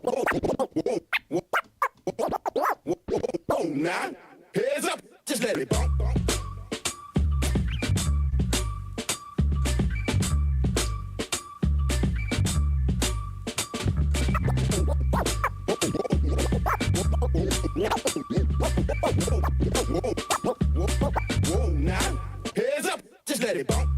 Now, heads up, just let it bump. Whoa, now, heads up, just let it bump.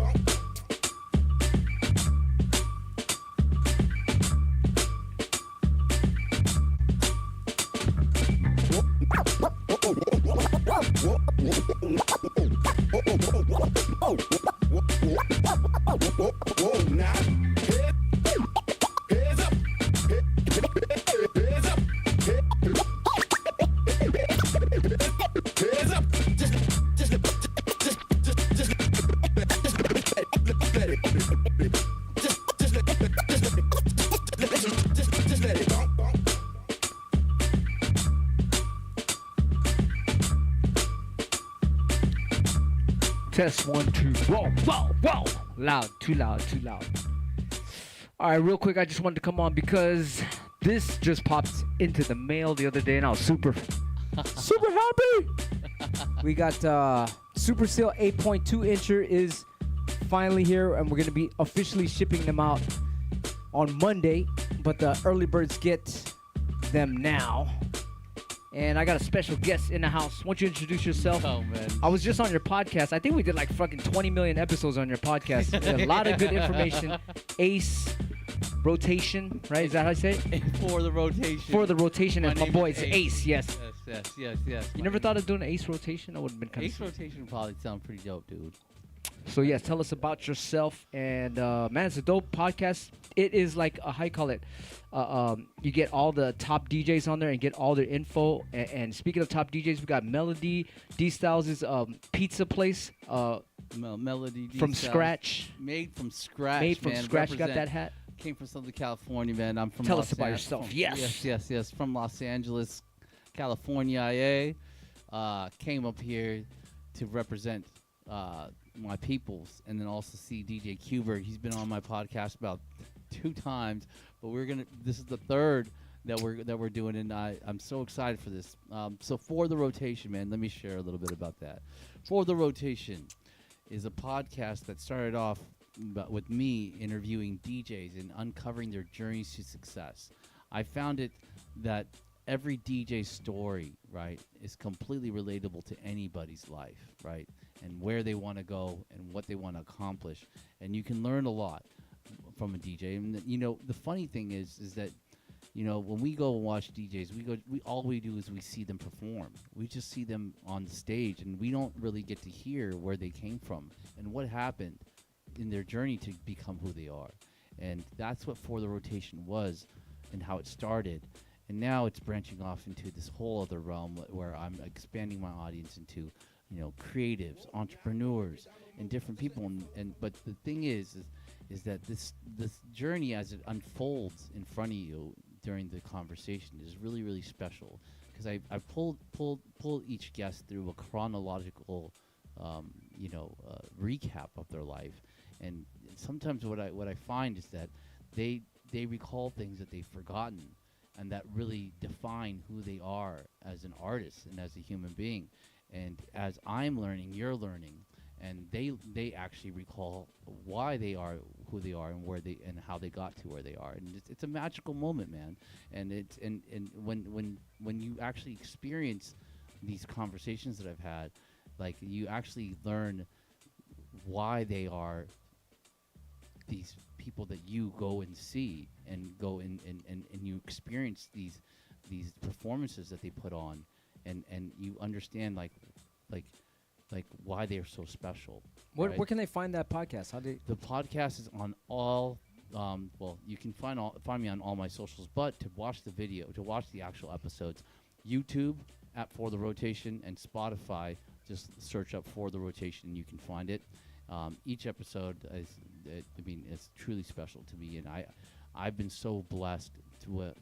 Test 1, 2. Whoa, whoa, whoa. Loud, too loud, too loud. All right, real quick, I just wanted to come on because this just popped into the mail the other day, and I was super happy. We got Superseal 8.2 incher is finally here, and we're going to be officially shipping them out on Monday, but the early birds get them now. And I got a special guest in the house. Why don't you introduce yourself? Oh, man. I was just on your podcast. I think we did like fucking 20 million episodes on your podcast. A lot of good information. Ace rotation, right? Is that how I say it? For the rotation. For the rotation. And my boy, it's Ace. Yes. Yes. You never thought of doing an Ace rotation? That would have been kind of Ace rotation would probably sound pretty dope, dude. So, yes, tell us about yourself. And, man, it's a dope podcast. It is like, how you call it? You get all the top DJs on there and get all their info. And speaking of top DJs, we got Melody. D-Styles' pizza place. Melody D from Styles. Skratch. Made from scratch, Made from man. scratch. You got Represent. that hat? Came from Southern California, man. I'm from Tell Los us about An- yourself. From, Yes. Yes. From Los Angeles, California, IA. Came up here to represent my peoples, and then also see DJ Qbert. He's been on my podcast about 2 times, but this is the third that we're doing, and I'm so excited for this. So For the Rotation, man, let me share a little bit about that. For the Rotation is a podcast that started off with me interviewing DJs and uncovering their journeys to success. I found it that every DJ story, right, is completely relatable to anybody's life, right, and where they want to go and what they want to accomplish, and you can learn a lot from a DJ. And you know, the funny thing is that, you know, when we go and watch DJs, all we do is we see them perform. We just see them on the stage, and we don't really get to hear where they came from and what happened in their journey to become who they are. And that's what For the Rotation was and how it started. And now it's branching off into this whole other realm where I'm expanding my audience into, you know, creatives, entrepreneurs, and different people. But the thing is that this journey, as it unfolds in front of you during the conversation, is really, really special, because I pulled each guest through a chronological, recap of their life. And sometimes what I find is that they recall things that they've forgotten, and that really define who they are as an artist and as a human being. And as I'm learning, you're learning, and they actually recall why they are who they are and where they and how they got to where they are. And it's a magical moment, man. And it's and when you actually experience these conversations that I've had, like, you actually learn why they are these people that you go and see and go and you experience these performances that they put on, and you understand like why they're so special. Where right? can they find that podcast? The podcast is on all you can find me on all my socials, but to watch the actual episodes, YouTube at For the Rotation, and Spotify, just search up For the Rotation and you can find it. Each episode it's truly special to me, and I've been so blessed to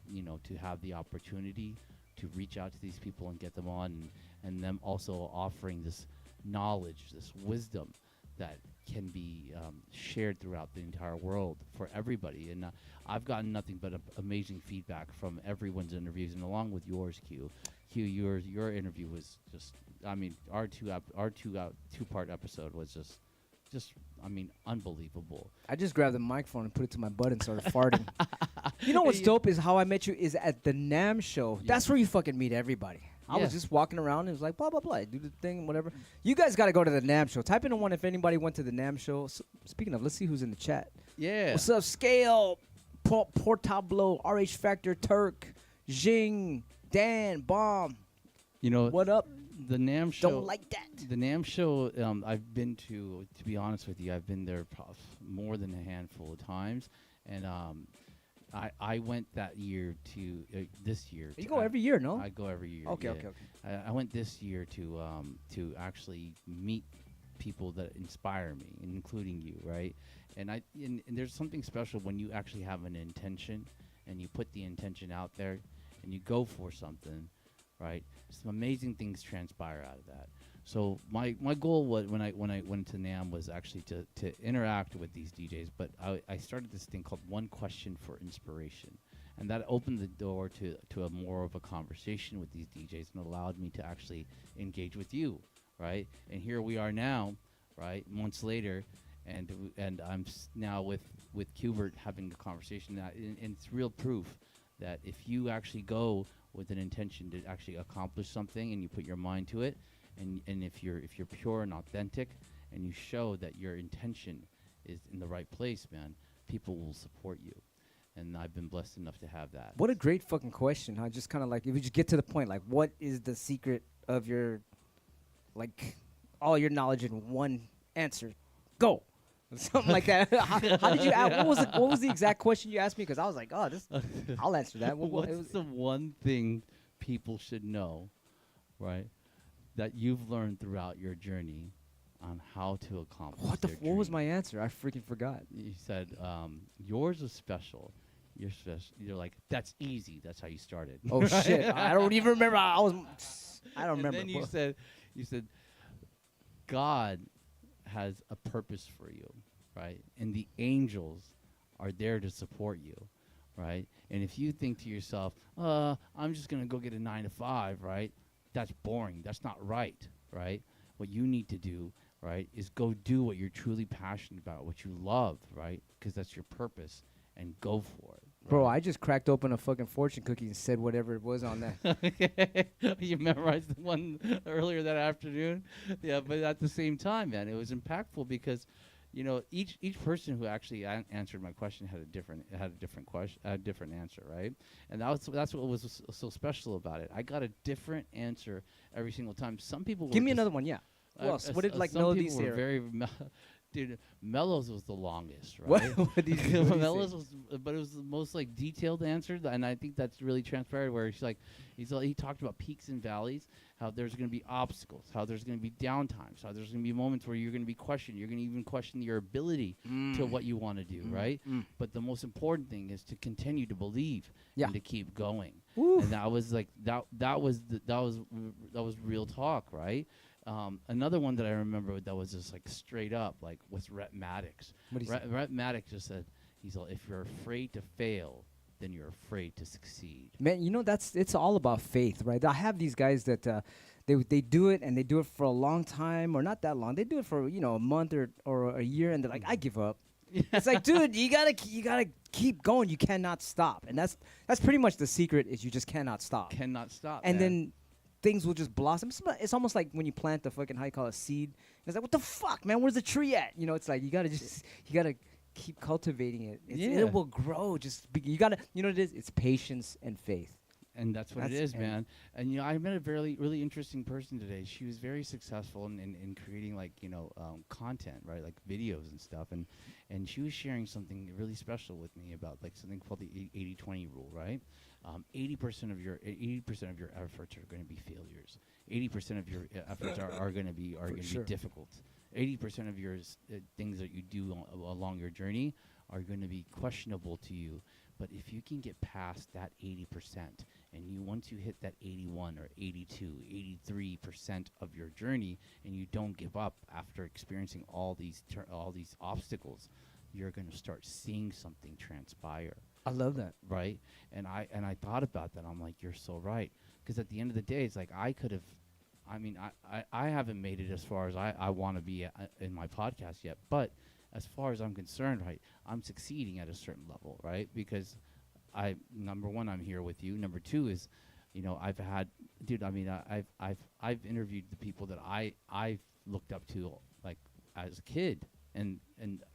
have the opportunity to reach out to these people and get them on, and them also offering this knowledge, this wisdom that can be shared throughout the entire world for everybody. And I've gotten nothing but amazing feedback from everyone's interviews, and along with yours, Q. Your interview was just, I mean, our two-part episode was just I mean, unbelievable. I just grabbed the microphone and put it to my butt and started farting. You know what's dope is How I Met You is at the NAMM show. Yeah. That's where you fucking meet everybody. I Yeah. was just walking around and it was like, blah, blah, blah. Do the thing, whatever. You guys got to go to the NAMM show. Type in one if anybody went to the NAMM show. Speaking of, let's see who's in the chat. Yeah. What's up, Scale, Portablo, RH Factor, Turk, Jing, Dan, Bomb. You know, What up? the NAMM show. Don't like that. The NAMM show, I've been to be honest with you, I've been there more than a handful of times. And I went that year to, this year. You go every year, no? I go every year. Okay, yeah. okay. I went this year to actually meet people that inspire me, including you, right? And and there's something special when you actually have an intention and you put the intention out there and you go for something, right? Some amazing things transpire out of that. So my goal when I went to NAMM was actually to interact with these DJs, but I started this thing called One Question for Inspiration, and that opened the door to a more of a conversation with these DJs and allowed me to actually engage with you, right? And here we are now, right, months later, and I'm now with Qbert having a conversation that, and it's real proof that if you actually go with an intention to actually accomplish something and you put your mind to it, and if you're pure and authentic and you show that your intention is in the right place, man, people will support you. And I've been blessed enough to have that. What a great fucking question, huh? Just kind of like, if you just get to the point, like, what is the secret of your, like, all your knowledge in one answer? Go. Something like that. How did you ask? What was the exact question you asked me? Because I was like, oh, this, I'll answer that. What's the one thing people should know, right, that you've learned throughout your journey on how to accomplish what was my answer? I freaking forgot. You said yours was special. You're special. You're like, that's easy. That's how you started. Oh shit! I don't even remember. I don't remember. And then you said God has a purpose for you, right? And the angels are there to support you, right? And if you think to yourself, I'm just gonna go get a 9 to 5, right? That's boring. That's not right, right? What you need to do, right, is go do what you're truly passionate about, what you love, right? Because that's your purpose, and go for it. Right? Bro, I just cracked open a fucking fortune cookie and said whatever it was on that. You memorized the one earlier that afternoon? Yeah, but at the same time, man, it was impactful because, you know, each person who actually answered my question had a different question, a different answer, right? And that's what was so special about it. I got a different answer every single time. Some people Give me another one, yeah. Who else? What did like some Melodies people were here? very dude, Mellows was the longest, right? What did he say? Mellows was, but it was the most like detailed answer, and I think that's really transparent. Where he talked about peaks and valleys, how there's going to be obstacles, how there's going to be downtimes, how there's going to be moments where you're going to be questioned. You're going to even question your ability to what you want to do, right? But the most important thing is to continue to believe and to keep going. Oof. And that was like that was real talk, right? Another one that I remember that was just like straight up, like was Rhett Maddox. Rhett Maddox just said, he's like, if you're afraid to fail, then you're afraid to succeed. Man, you know, it's all about faith, right? I have these guys that they do it, and they do it for a long time, or not that long. They do it for, you know, a month or a year, and they're like, I give up. It's like, dude, you gotta keep going. You cannot stop, and that's pretty much the secret. Is you just cannot stop. Cannot stop. And man. then things will just blossom. It's almost like when you plant the fucking, how you call it, seed. It's like, what the fuck, man? Where's the tree at? You know, it's like you gotta keep cultivating it. It will grow. You gotta, you know what it is? It's patience and faith. And that's what it is, man. And, you know, I met a really interesting person today. She was very successful in creating, like, you know, content, right, like videos and stuff. And she was sharing something really special with me about, like, something called the 80-20 rule, right? 80% of your efforts are going to be failures. 80% of your efforts are going to be difficult. 80% of your things that you do along your journey are going to be questionable to you. But if you can get past that 80%, and once you hit that 81 or 82, 83% of your journey, and you don't give up after experiencing all these obstacles, you're going to start seeing something transpire. I love that. Right? And I thought about that. I'm like, you're so right. Because at the end of the day, it's like I could have. I mean, I haven't made it as far as I want to be in my podcast yet, but as far as I'm concerned, right, I'm succeeding at a certain level, right? Because number one, I'm here with you. Number two is, I've had, dude. I mean, I've interviewed the people that I've looked up to, like as a kid, and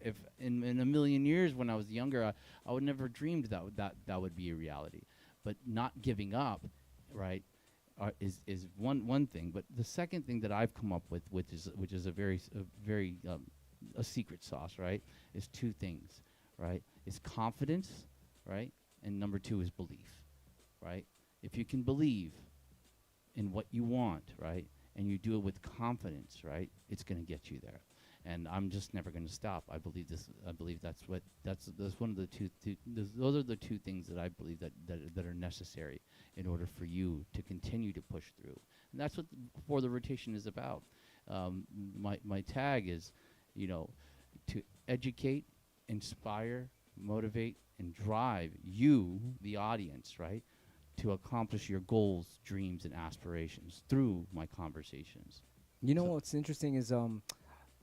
if in a million years when I was younger, I would never dreamed that would be a reality. But not giving up, right, is one thing. But the second thing that I've come up with, which is a very a secret sauce, right, is two things, right? Is confidence, right? And number two is belief, right? If you can believe in what you want, right, and you do it with confidence, right, it's going to get you there. And I'm just never going to stop. I believe this. I believe that's one of the those are the two things that I believe that are necessary in order for you to continue to push through. And that's what For the Rotation is about. My tag is, to educate, inspire, motivate, and drive you, the audience, right, to accomplish your goals, dreams, and aspirations through my conversations. You know what's interesting is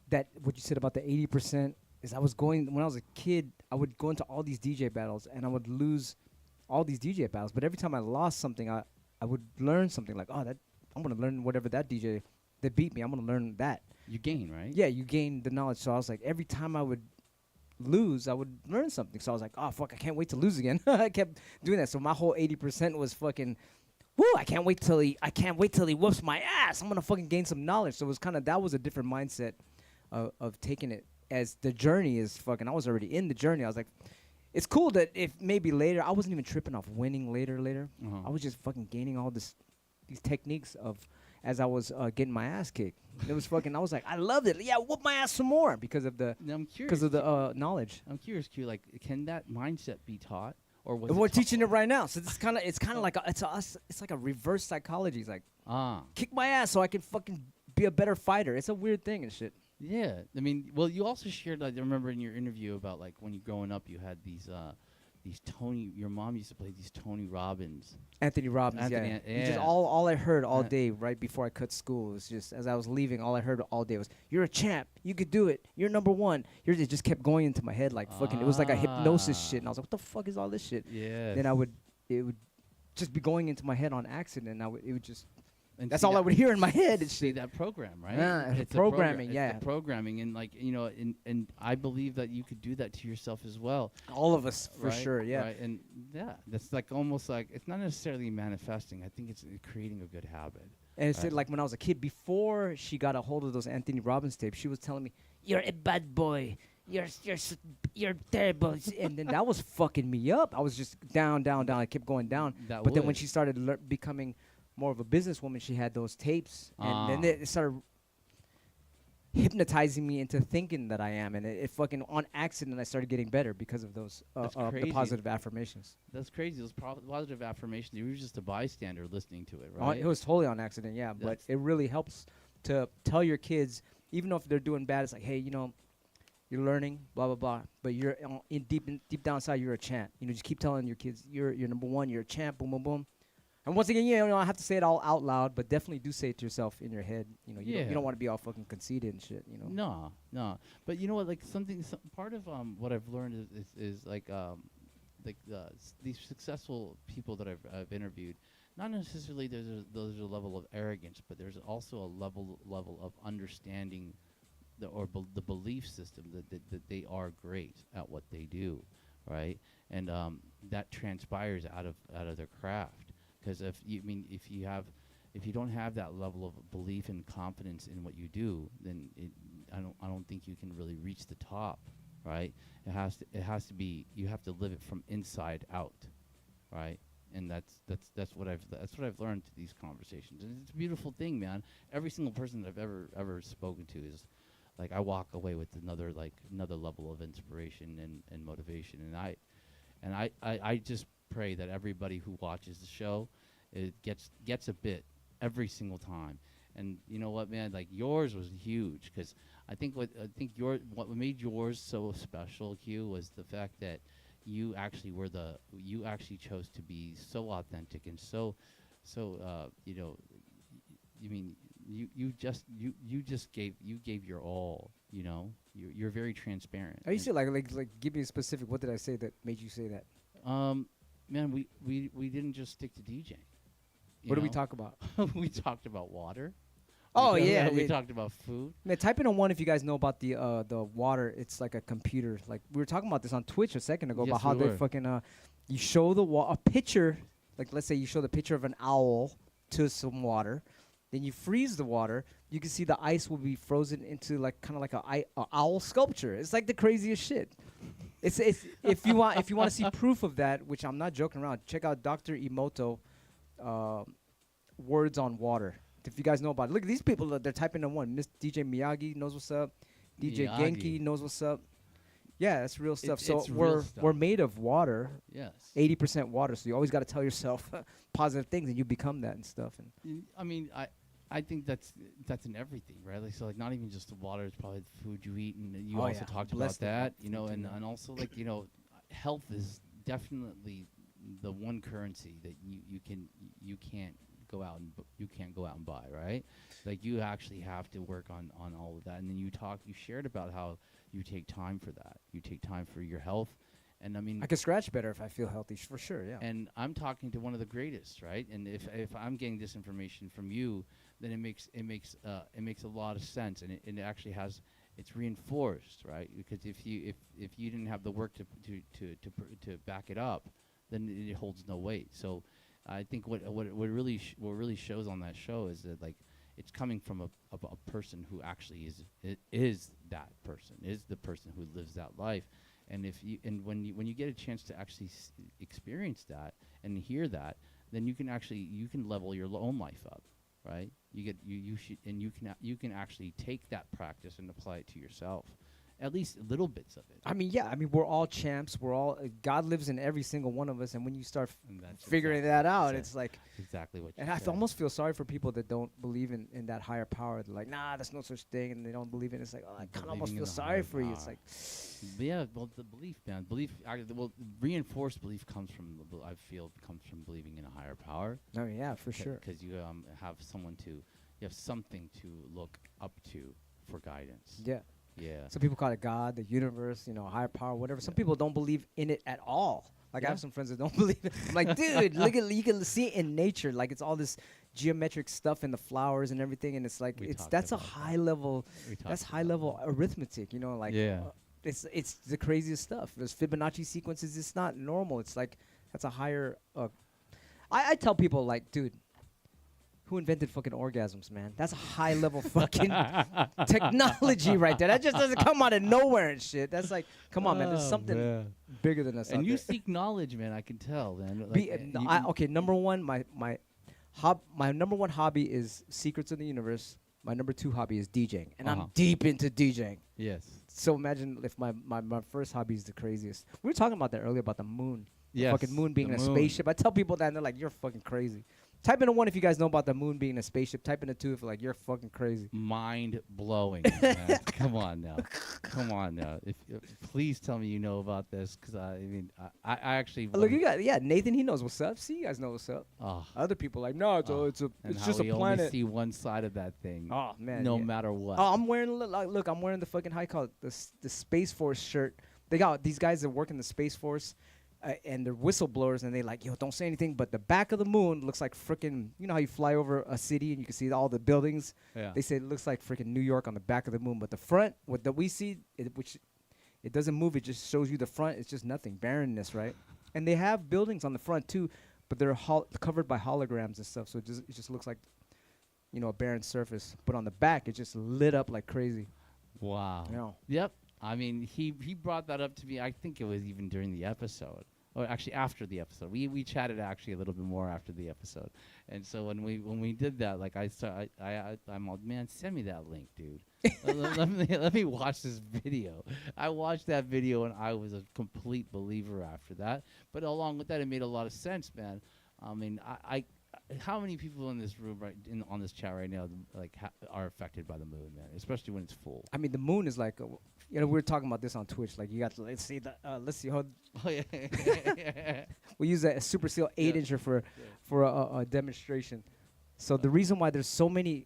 that what you said about the 80% is when I was a kid, I would go into all these DJ battles and I would lose all these DJ battles. But every time I lost something, I would learn something like, I'm going to learn whatever that DJ that beat me. I'm going to learn that. You gain, right? Yeah, you gain the knowledge. So I was like, every time I would lose, I would learn something. So I was like, oh, fuck, I can't wait to lose again. I kept doing that. So my whole 80% was fucking, woo, I can't wait till he whoops my ass. I'm going to fucking gain some knowledge. So it was that was a different mindset of taking it as the journey is fucking. I was already in the journey. I was like, it's cool that if maybe later, I wasn't even tripping off winning later. Uh-huh. I was just fucking gaining all these techniques as I was getting my ass kicked. It was fucking, I was like, I loved it. Yeah, whoop my ass some more because of the knowledge. I'm curious, Q, like, can that mindset be taught? Or was we're teaching it right now. So it's kind of like it's like a reverse psychology. It's like, kick my ass so I can fucking be a better fighter. It's a weird thing and shit. Yeah, I mean, well, you also shared, I remember in your interview about, like, when you growing up, you had these your mom used to play these Tony Robbins. Anthony Robbins, yeah. Just all I heard all day right before I cut school was just, as I was leaving, all I heard all day was, you're a champ, you could do it, you're number one. It just kept going into my head like fucking, it was like a hypnosis shit, and I was like, what the fuck is all this shit? Yeah. Then it would just be going into my head on accident, and it would just, and that's all I would hear in my head. It's see that program, right? Yeah, it's programming, it's the programming, and like and I believe that you could do that to yourself as well. All of us, for right? sure, yeah. Right? And yeah, that's like almost like it's not necessarily manifesting. I think it's creating a good habit. And it's like when I was a kid, before she got a hold of those Anthony Robbins tapes, she was telling me, "You're a bad boy. You're terrible," and then that was fucking me up. I was just down. I kept going down. But then when she started becoming more of a businesswoman, she had those tapes, and then it started hypnotizing me into thinking that I am, and it fucking on accident I started getting better because of those the positive affirmations. That's crazy. Those positive affirmations. You were just a bystander listening to it, right? It was totally on accident, yeah. But it really helps to tell your kids, even if they're doing bad, it's like, hey, you're learning, blah blah blah, but you're deep down inside, you're a champ. Just keep telling your kids, you're number one, you're a champ, boom boom boom. And once again, I don't have to say it all out loud, but definitely do say it to yourself in your head. You don't want to be all fucking conceited and shit. No. But you know what? Like part of what I've learned is like these successful people that I've interviewed. Not necessarily there's a level of arrogance, but there's also a level of understanding the belief system that they are great at what they do, right? And that transpires out of their craft. Because if you don't have that level of belief and confidence in what you do, then I don't think you can really reach the top, right? It has to be, you have to live it from inside out, right? And that's what I've learned through these conversations, and it's a beautiful thing, man. Every single person that I've ever spoken to is like, I walk away with another level of inspiration and motivation, and And I just pray that everybody who watches the show it gets a bit every single time. And you know what, man? Like yours was huge because what made yours so special, Q, was the fact that you actually you actually chose to be so authentic and so you know, you mean you just gave your all. You know, you're very transparent. I used to like give me a specific. What did I say that made you say that? Man, we didn't just stick to DJing. What did we talk about? We talked about water. Oh yeah, we talked about food. Man, type in on one if you guys know about the water. It's like a computer. Like we were talking about this on Twitch a second ago about how they fucking you show a picture. Like let's say you show the picture of an owl to some water, then you freeze the water. You can see the ice will be frozen into like kind of like a owl sculpture. It's like the craziest shit. It's if you want to see proof of that, which I'm not joking around. Check out Dr. Emoto, words on water. If you guys know about it, look at these people. They're typing in one. Miss DJ Miyagi knows what's up. DJ Genki knows what's up. Yeah, that's real stuff. So we're made of water. Yes. 80% water. So you always got to tell yourself positive things, and you become that and stuff. And I mean, I think that's in everything, right? Like so, like not even just the water. It's probably the food you eat, and you also talked about that. You know, and also like you know, health is definitely the one currency that you can't go out and buy, right? Like you actually have to work on all of that, and then you shared about how you take time for that. You take time for your health, and I mean, I can scratch better if I feel healthy, for sure. Yeah. And I'm talking to one of the greatest, right? And if I'm getting this information from you, then it makes a lot of sense, and it actually it's reinforced, right? Because if you didn't have the work to back it up, then it holds no weight. So I think what really shows on that show is that like it's coming from a person who actually is that person, is the person who lives that life. And when you get a chance to actually experience that and hear that, then you can level your own life up, right? You can actually take that practice and apply it to yourself. At least little bits of it. I mean, yeah. I mean, we're all champs. We're all God lives in every single one of us, and when you start figuring that out, it's like exactly what. And I almost feel sorry for people that don't believe in that higher power. They're like, nah, there's no such thing, and they don't believe in it. It's like, oh, I kind of almost feel sorry for you. It's like, yeah, well, the belief, man, reinforced belief comes from believing in a higher power. Oh yeah, for sure. Because you have something to look up to for guidance. Yeah. Yeah. Some people call it God, the universe, higher power, whatever. Some people don't believe in it at all. Like I have some friends that don't believe it. I'm like, dude, you can see it in nature. Like it's all this geometric stuff in the flowers and everything, and it's like that's a high level. That's high level arithmetic. It's the craziest stuff. There's Fibonacci sequences. It's not normal. It's like that's a higher. I tell people like, dude. Who invented fucking orgasms, man? That's a high-level fucking technology right there. That just doesn't come out of nowhere and shit. That's like, come on, man. There's something bigger than us. And you seek knowledge, man. I can tell, man. Okay, number one, my number one hobby is secrets of the universe. My number two hobby is DJing, and I'm deep into DJing. Yes. So imagine if my first hobby is the craziest. We were talking about that earlier about the moon. Yes. The fucking moon being a spaceship. I tell people that, and they're like, "You're fucking crazy." Type in a 1 if you guys know about the moon being a spaceship. Type in a 2 if you're like, you're fucking crazy. Mind blowing. Man. Come on now. If please tell me you know about this, because I actually. Look, you got Nathan. He knows what's up. See, you guys know what's up. Oh. Other people like, no, it's just a planet. Only see one side of that thing. Oh man. No matter what. Oh, I'm wearing I'm wearing the fucking the Space Force shirt. They got these guys that work in the Space Force. And they're whistleblowers, and they like, yo, don't say anything. But the back of the moon looks like freaking, you know how you fly over a city and you can see all the buildings? Yeah. They say it looks like freaking New York on the back of the moon. But the front, what that we see, which it doesn't move, it just shows you the front. It's just nothing, barrenness, right? And they have buildings on the front too, but they're covered by holograms and stuff. So it just looks like, a barren surface. But on the back, it just lit up like crazy. Wow. Yep. I mean, he brought that up to me. I think it was even during the episode, or actually after the episode. We chatted actually a little bit more after the episode, and so when we did that, like I'm like, man, send me that link, dude. let me watch this video. I watched that video and I was a complete believer after that. But along with that, it made a lot of sense, man. I mean, I how many people in this room on this chat right now like are affected by the moon, man? Especially when it's full. I mean, the moon is like, we were talking about this on Twitch. Like, you got to let's see how. Oh yeah. We use a Superseal 8-incher for a demonstration. So the reason why there's so many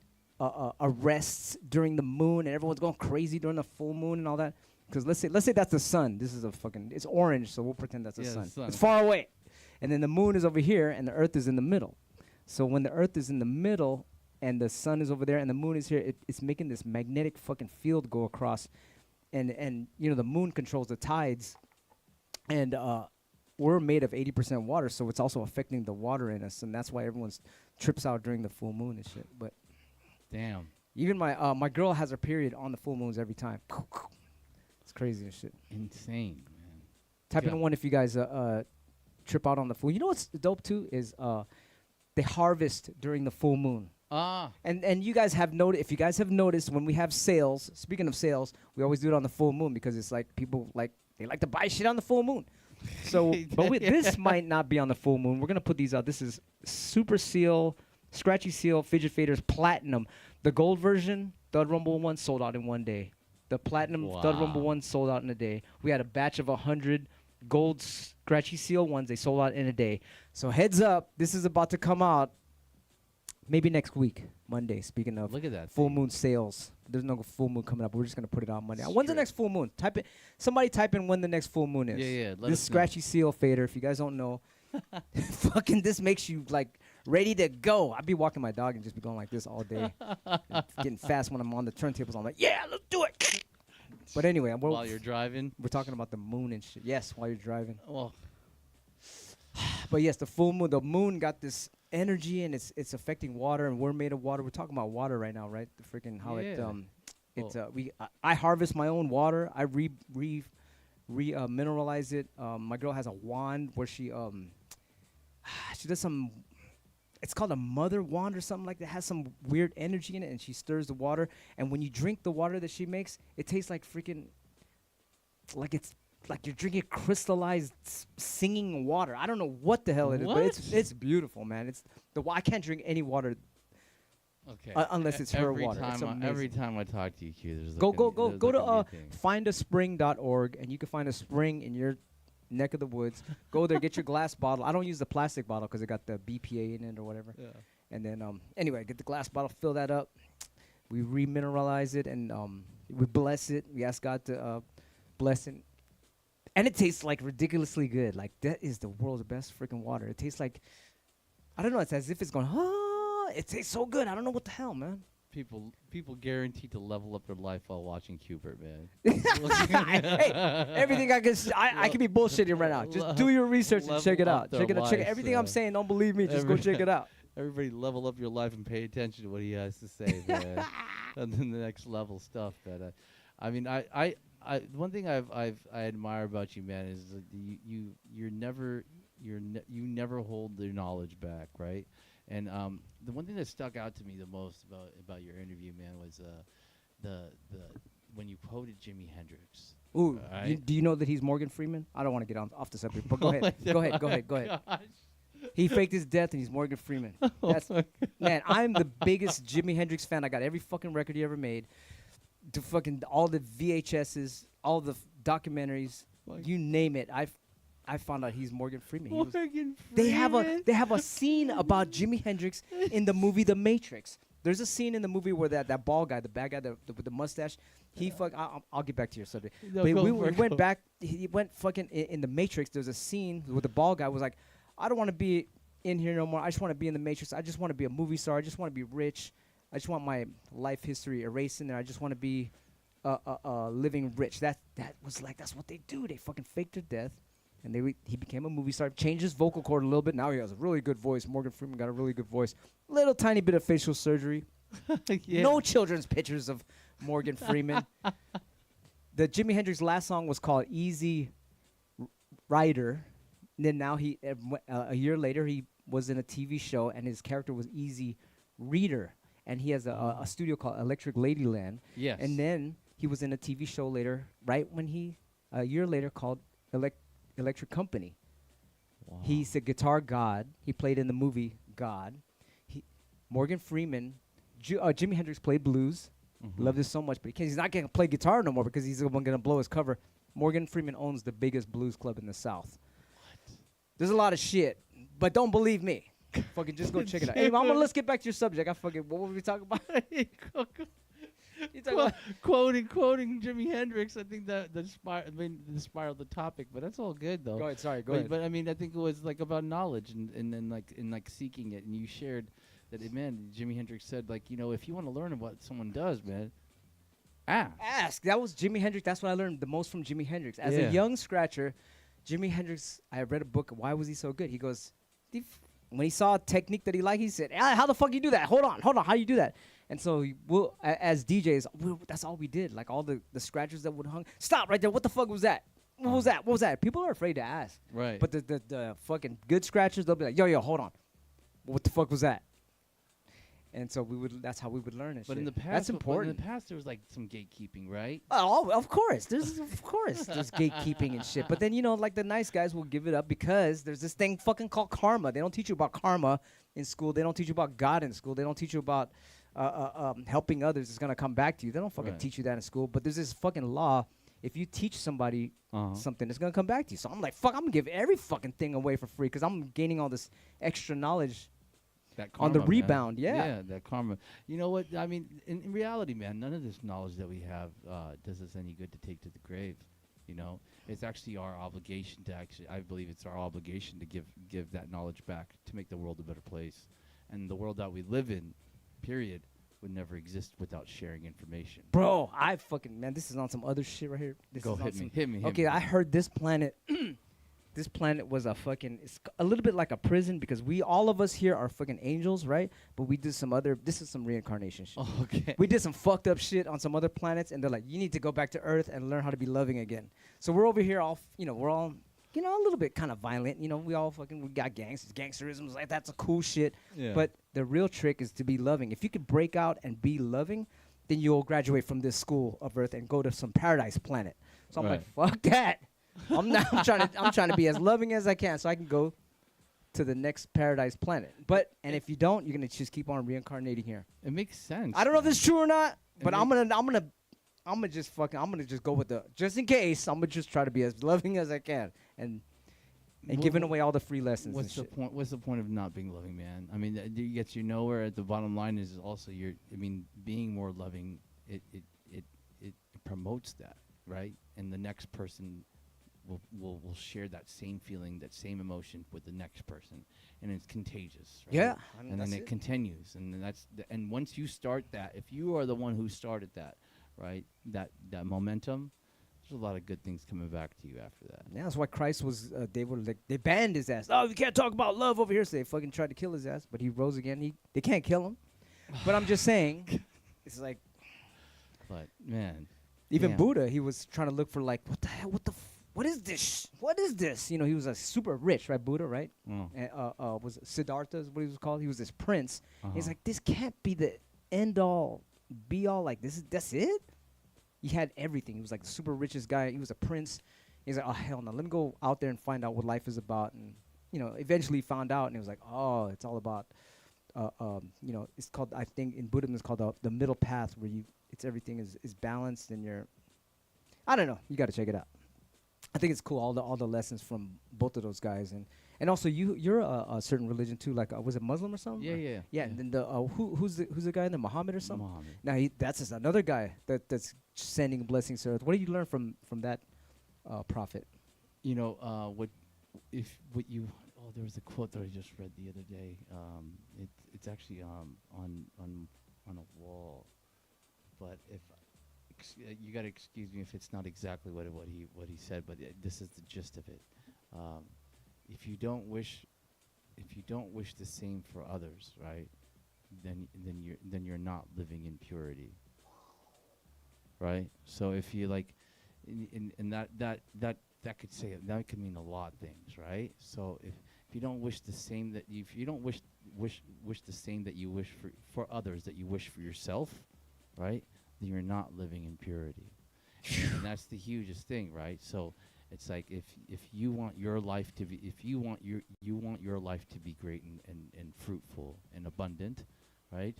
arrests during the moon and everyone's going crazy during the full moon and all that, because let's say that's the sun. This is it's orange, so we'll pretend that's the sun. It's far away, and then the moon is over here and the Earth is in the middle. So when the Earth is in the middle and the sun is over there and the moon is here, it's making this magnetic fucking field go across, and the moon controls the tides, and we're made of 80% water, so it's also affecting the water in us, and that's why everyone's trips out during the full moon and shit. But damn, even my girl has her period on the full moons every time. It's crazy and shit. Insane, man. Type in one if you guys trip out on the full. You know what's dope too is they harvest during the full moon. And you guys have noticed, if you guys have noticed, when we have sales, speaking of sales, we always do it on the full moon because it's like people they like to buy shit on the full moon. So, but this might not be on the full moon. We're gonna put these out. This is Superseal, SkratchySeal, Fidget Faders Platinum. The gold version, Thud Rumble one, sold out in one day. The platinum Thud Rumble one sold out in a day. We had a batch of 100 gold SkratchySeal ones. They sold out in a day. So heads up, this is about to come out maybe next week, Monday. Speaking of, look at that full moon sales. There's no full moon coming up. We're just gonna put it out Monday. When's the next full moon? Somebody type in when the next full moon is. Yeah. This SkratchySeal fader. If you guys don't know, fucking this makes you like ready to go. I'd be walking my dog and just be going like this all day, getting fast when I'm on the turntables. I'm like, yeah, let's do it. But anyway, while you're driving, we're talking about the moon and shit. Yes, while you're driving. Well, but yes, the full moon. The moon got this energy and it's affecting water, and we're made of water. We're talking about water right now, right? The freaking how I harvest my own water. I mineralize it. My girl has a wand where she does some. It's called a mother wand or something like that. It has some weird energy in it, and she stirs the water. And when you drink the water that she makes, it tastes like freaking, like it's like you're drinking crystallized singing water. I don't know what the hell it is, but it's beautiful, man. I can't drink any water. Okay. Unless it's her water. Every time I talk to you, Q, there's go to findaspring.org, and you can find a spring in your neck of the woods. Go there, get your glass bottle. I don't use the plastic bottle because it got the BPA in it or whatever. Yeah. And then anyway, get the glass bottle, fill that up. We remineralize it and we bless it. We ask God to bless it. And it tastes like ridiculously good. Like that is the world's best freaking water. It tastes like, I don't know, it's as if it's going, it tastes so good. I don't know what the hell, man. People guaranteed to level up their life while watching Qbert, man. Hey, everything I can be bullshitting right now. Just do your research and check it out. Check it out. Check it. Everything I'm saying, don't believe me. Just go check it out. Everybody level up your life and pay attention to what he has to say, man. And then the next level stuff. But I mean, I one thing I admire about you, man, is that you never hold the knowledge back, right? And the one thing that stuck out to me the most about your interview, man, was the when you quoted Jimi Hendrix. Ooh, right? Do you know that he's Morgan Freeman? I don't want to get off the subject, but go ahead. Go ahead. Gosh. He faked his death and he's Morgan Freeman. Man, I'm the biggest Jimi Hendrix fan. I got every fucking record he ever made. To fucking all the VHSs, all the documentaries, you name it. I found out he's Morgan Freeman. They have a scene about Jimi Hendrix in the movie The Matrix. There's a scene in the movie where that bald guy, the bad guy with the mustache, I'll get back to your subject. No, but we went back. He went fucking in the Matrix. There's a scene where the bald guy was like, I don't want to be in here no more. I just want to be in the Matrix. I just want to be a movie star. I just want to be rich. I just want my life history erased in there. I just want to be living rich. That was like, that's what they do. They fucking fake their death. And he became a movie star, changed his vocal cord a little bit. Now he has a really good voice. Morgan Freeman got a really good voice. Little tiny bit of facial surgery. Yeah. No children's pictures of Morgan Freeman. The Jimi Hendrix last song was called Easy Rider. And then now a year later, he was in a TV show, and his character was Easy Reader. and he has a studio called Electric Ladyland. Yes. And then he was in a TV show later, right when a year later, called Electric Company. Wow. He's a guitar god. He played in the movie God. Morgan Freeman, Jimi Hendrix played blues. Loved it so much, but he's not going to play guitar no more because he's the one going to blow his cover. Morgan Freeman owns the biggest blues club in the South. What? There's a lot of shit, but don't believe me. Fucking just go check it out. Hey, Mama, let's get back to your subject. What were we talking about? Quoting Jimi Hendrix. I think that spiraled the topic, but that's all good though. Go ahead. Sorry, go ahead. But I mean, I think it was like about knowledge and then like seeking it, and you shared that. Man, Jimi Hendrix said, like, you know, if you want to learn what someone does, man, ask. That was Jimi Hendrix. That's what I learned the most from Jimi Hendrix. As a young scratcher, Jimi Hendrix, I read a book, Why Was He So Good? He goes, when he saw a technique that he liked, he said, how the fuck you do that? Hold on, how you do that? And so as DJs, that's all we did. Like all the scratchers that would hung, stop right there. What the fuck was that? What was that? People are afraid to ask. Right. But the fucking good scratchers, they'll be like, yo, hold on. What the fuck was that? And so that's how we would learn it. But in the past, that's important. In the past, there was like some gatekeeping, right? Oh, of course. There's gatekeeping and shit. But then, you know, like the nice guys will give it up because there's this thing fucking called karma. They don't teach you about karma in school. They don't teach you about God in school. They don't teach you about helping others is going to come back to you. They don't fucking teach you that in school. But there's this fucking law. If you teach somebody something, it's going to come back to you. So I'm like, fuck, I'm going to give every fucking thing away for free because I'm gaining all this extra knowledge. That karma, on the man. rebound, Yeah, that karma. You know what? I mean, in reality, man, none of this knowledge that we have does us any good to take to the grave. You know, it's actually our obligation to I believe it's our obligation to give that knowledge back to make the world a better place. And the world that we live in, period, would never exist without sharing information. Bro, this is on some other shit right here. Hit me. Okay, I heard this planet. This planet was it's a little bit like a prison because all of us here are fucking angels, right? But we did this is some reincarnation shit. Oh, okay. We did some fucked up shit on some other planets, and they're like, you need to go back to Earth and learn how to be loving again. So we're over here we're all, a little bit kind of violent. We got gangsterism, like that's a cool shit. Yeah. But the real trick is to be loving. If you could break out and be loving, then you'll graduate from this school of Earth and go to some paradise planet. So I'm like, fuck that. I'm trying to be as loving as I can so I can go to the next paradise planet. And if you don't, you're gonna just keep on reincarnating here. It makes sense. I don't know if it's true or not, but I'm gonna just go with just in case. I'm gonna just try to be as loving as I can and giving away all the free lessons. What's the point? What's the point of not being loving, man? I mean, it gets you nowhere. At the bottom line is also being more loving. It promotes that, right? And the next person will share that same feeling, that same emotion with the next person, and it's contagious. Right? Yeah, and then it continues, and then and once you start that, if you are the one who started that, right, that momentum, there's a lot of good things coming back to you after that. Yeah, that's why Christ was. They banned his ass. Oh, you can't talk about love over here. So they fucking tried to kill his ass, but he rose again. They can't kill him. But I'm just saying, it's like. But man, even Buddha, he was trying to look for like, what the hell? What is this? What is this? He was a super rich, right? Buddha, right? And, was Siddhartha is what he was called? He was this prince. He's like, this can't be the end all, be all. Like that's it. He had everything. He was like the super richest guy. He was a prince. He's like, oh hell no, let me go out there and find out what life is about. And eventually he found out, and he was like, oh, it's all about, it's called, I think in Buddhism it's called the middle path, where everything is balanced, and I don't know. You got to check it out. I think it's cool, all the lessons from both of those guys, and also you're a certain religion too, like was it Muslim or something? Yeah. And then who's the guy in there, Muhammad or something? Muhammad. Now that's just another guy that's sending blessings to earth. What did you learn from that prophet? There was a quote that I just read the other day. It's actually on a wall, but if. You got to excuse me if it's not exactly what he said, but this is the gist of it. If you don't wish the same for others, right? Then you're not living in purity, right? So if you like, and that could mean a lot of things, right? So if you don't wish the same, if you don't wish wish the same that you wish for others that you wish for yourself, right? Then you're not living in purity. And that's the hugest thing, right? So it's like if you want your life to be, if you want your life to be great and fruitful and abundant, right?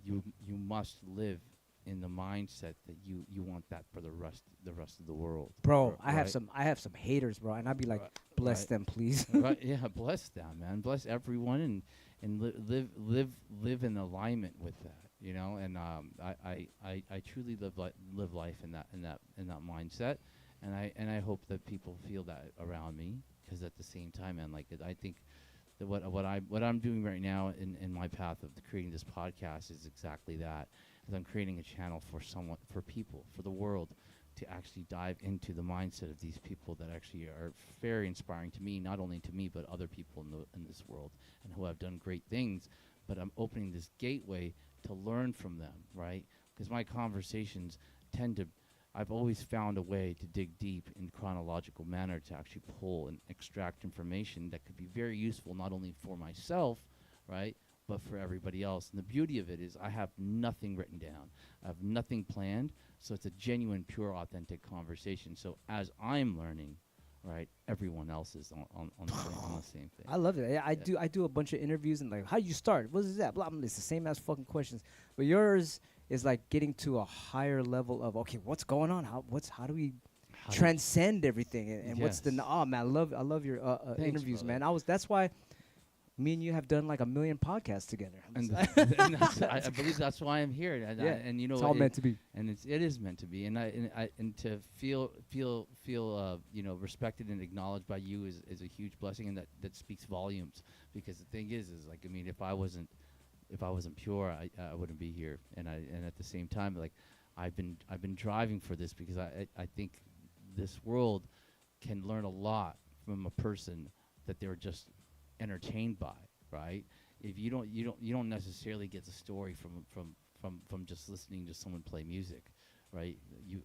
You must live in the mindset that you want that for the rest of the world. Bro, I right? have some haters, bro, and I'd be like, bless right. them, please. Right? Yeah, bless them, man. Bless everyone, and live in alignment with that, you know. And I truly live life in that mindset, and I hope that people feel that around me, because at the same time, man, like I think that what I'm doing right now in my path of creating this podcast is exactly that. Is I'm creating a channel for people, for the world, to actually dive into the mindset of these people that actually are very inspiring to me, not only to me, but other people in this world, and who have done great things. But I'm opening this gateway to learn from them, right? Because my conversations I've always found a way to dig deep in chronological manner to actually pull and extract information that could be very useful, not only for myself, right, but for everybody else. And the beauty of it is I have nothing written down. I have nothing planned. So it's a genuine, pure, authentic conversation. So as I'm learning, right, everyone else is on the same thing. I love it. I do a bunch of interviews and like, how you start? What is that? Blah, blah, it's the same as fucking questions. But yours is like getting to a higher level of, okay, what's going on? How do we transcend everything? And what's the, oh man, I love your Thanks, interviews, brother. man. That's why me and you have done like 1 million podcasts together. And I believe that's why I'm here. And you know, it's all meant to be. And it is meant to be. And to feel you know, respected and acknowledged by you is a huge blessing, and that speaks volumes. Because the thing is like, I mean, if I wasn't pure, I wouldn't be here. And at the same time, like, I've been driving for this, because I think this world can learn a lot from a person that they're just entertained by, right? If you don't necessarily get the story from just listening to someone play music, right?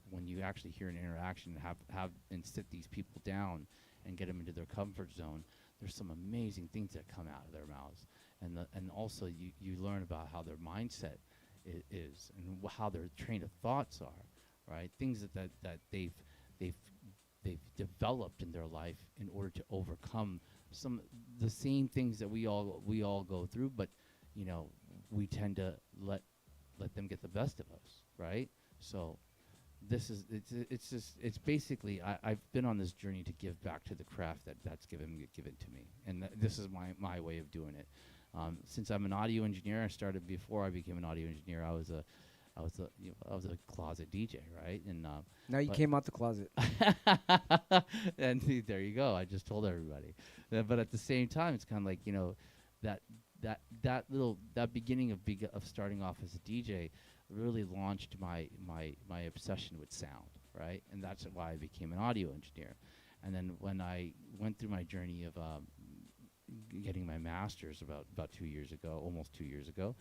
When you actually hear an interaction and have and sit these people down and get them into their comfort zone, there's some amazing things that come out of their mouths, and also you learn about how their mindset is and how their train of thoughts are, right? Things that they've developed in their life in order to overcome the same things that we all go through, but you know, we tend to let them get the best of us, right? So it's basically I've been on this journey to give back to the craft that's given to me, and this is my way of doing it. Since I'm an audio engineer, I started before I became an audio engineer. I was a closet DJ, right? And now you came out the closet. And there you go. I just told everybody. But at the same time, it's kind of like, you know, that beginning of starting off as a DJ really launched my obsession with sound, right? And that's why I became an audio engineer. And then when I went through my journey of getting my master's about 2 years ago, almost 2 years ago,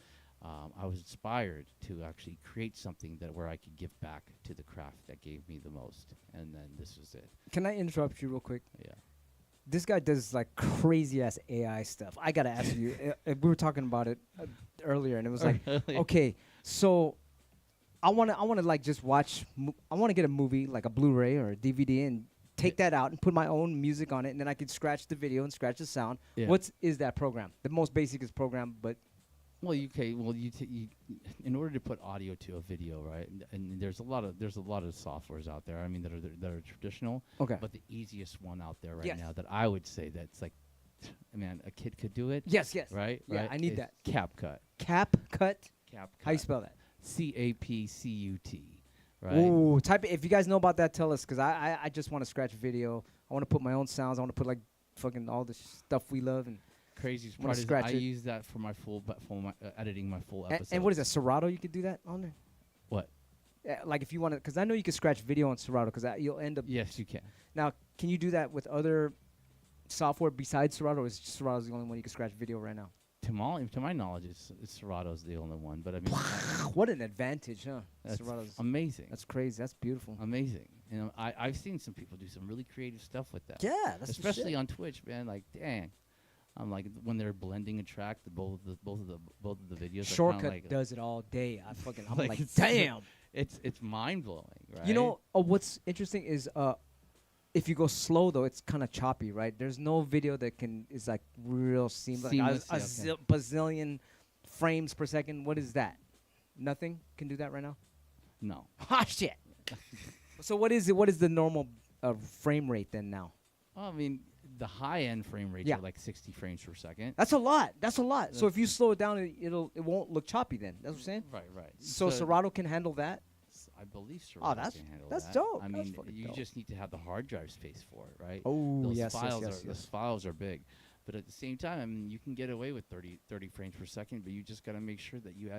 I was inspired to actually create something where I could give back to the craft that gave me the most, and then this was it. Can I interrupt you real quick? Yeah. This guy does like crazy ass AI stuff. I gotta ask you. We were talking about it earlier, and it was like, okay, so I wanna like just watch. I wanna get a movie like a Blu-ray or a DVD and take that out and put my own music on it, and then I could scratch the video and scratch the sound. Yeah. What is that program? The most basic is program, but Well, in order to put audio to a video, right? And there's a lot of softwares out there. I mean, that are traditional. Okay. But the easiest one out there right Yes. now that I would say that's like, man, a kid could do it. yes, Right. Yeah, right? I need is that. CapCut. CapCut. CapCut. How you spell that? CAPCUT. Right. Ooh, type it. If you guys know about that, tell us, because I just want to scratch video. I want to put my own sounds. I want to put like fucking all the stuff we love and. Craziest Wanna part is scratch I it. use that for my editing my full episode. And what is that? Serato? You could do that on there. What? Like if you want to, because I know you can scratch video on Serato, because you'll end up. Yes, you can. Now, can you do that with other software besides Serato? Or is Serato's the only one you can scratch video right now? To my knowledge, Serato's the only one. But I mean, What an advantage, huh? that's Serato's. amazing. That's crazy. That's beautiful. Amazing. You know, I've seen some people do some really creative stuff with that. Yeah, that's the especially shit. on Twitch, man. Like, dang, Like when they're blending a track, both of the videos. Shortcut are like, does it all day. I'm like it's- damn. It's mind blowing, right? You know, what's interesting is if you go slow though, it's kind of choppy, right? There's no video that is like real seamless. Seamless, Like yeah, okay. bazillion frames per second. What is that? Nothing can do that right now. No. Ah shit. So what is it? What is the normal frame rate then now? I mean, the high end frame rates Yeah. are like 60 frames per second. That's a lot. That's a lot. So if you slow it down, it won't look choppy then. That's what I'm saying. Right. So Serato can handle that. I believe Serato can handle that's that. dope. I That's mean, fucking you dope. just need to have the hard drive space for it, right? Oh, those yes, files yes, those files are big. But at the same time, I mean, you can get away with 30 frames per second, but you just got to make sure that you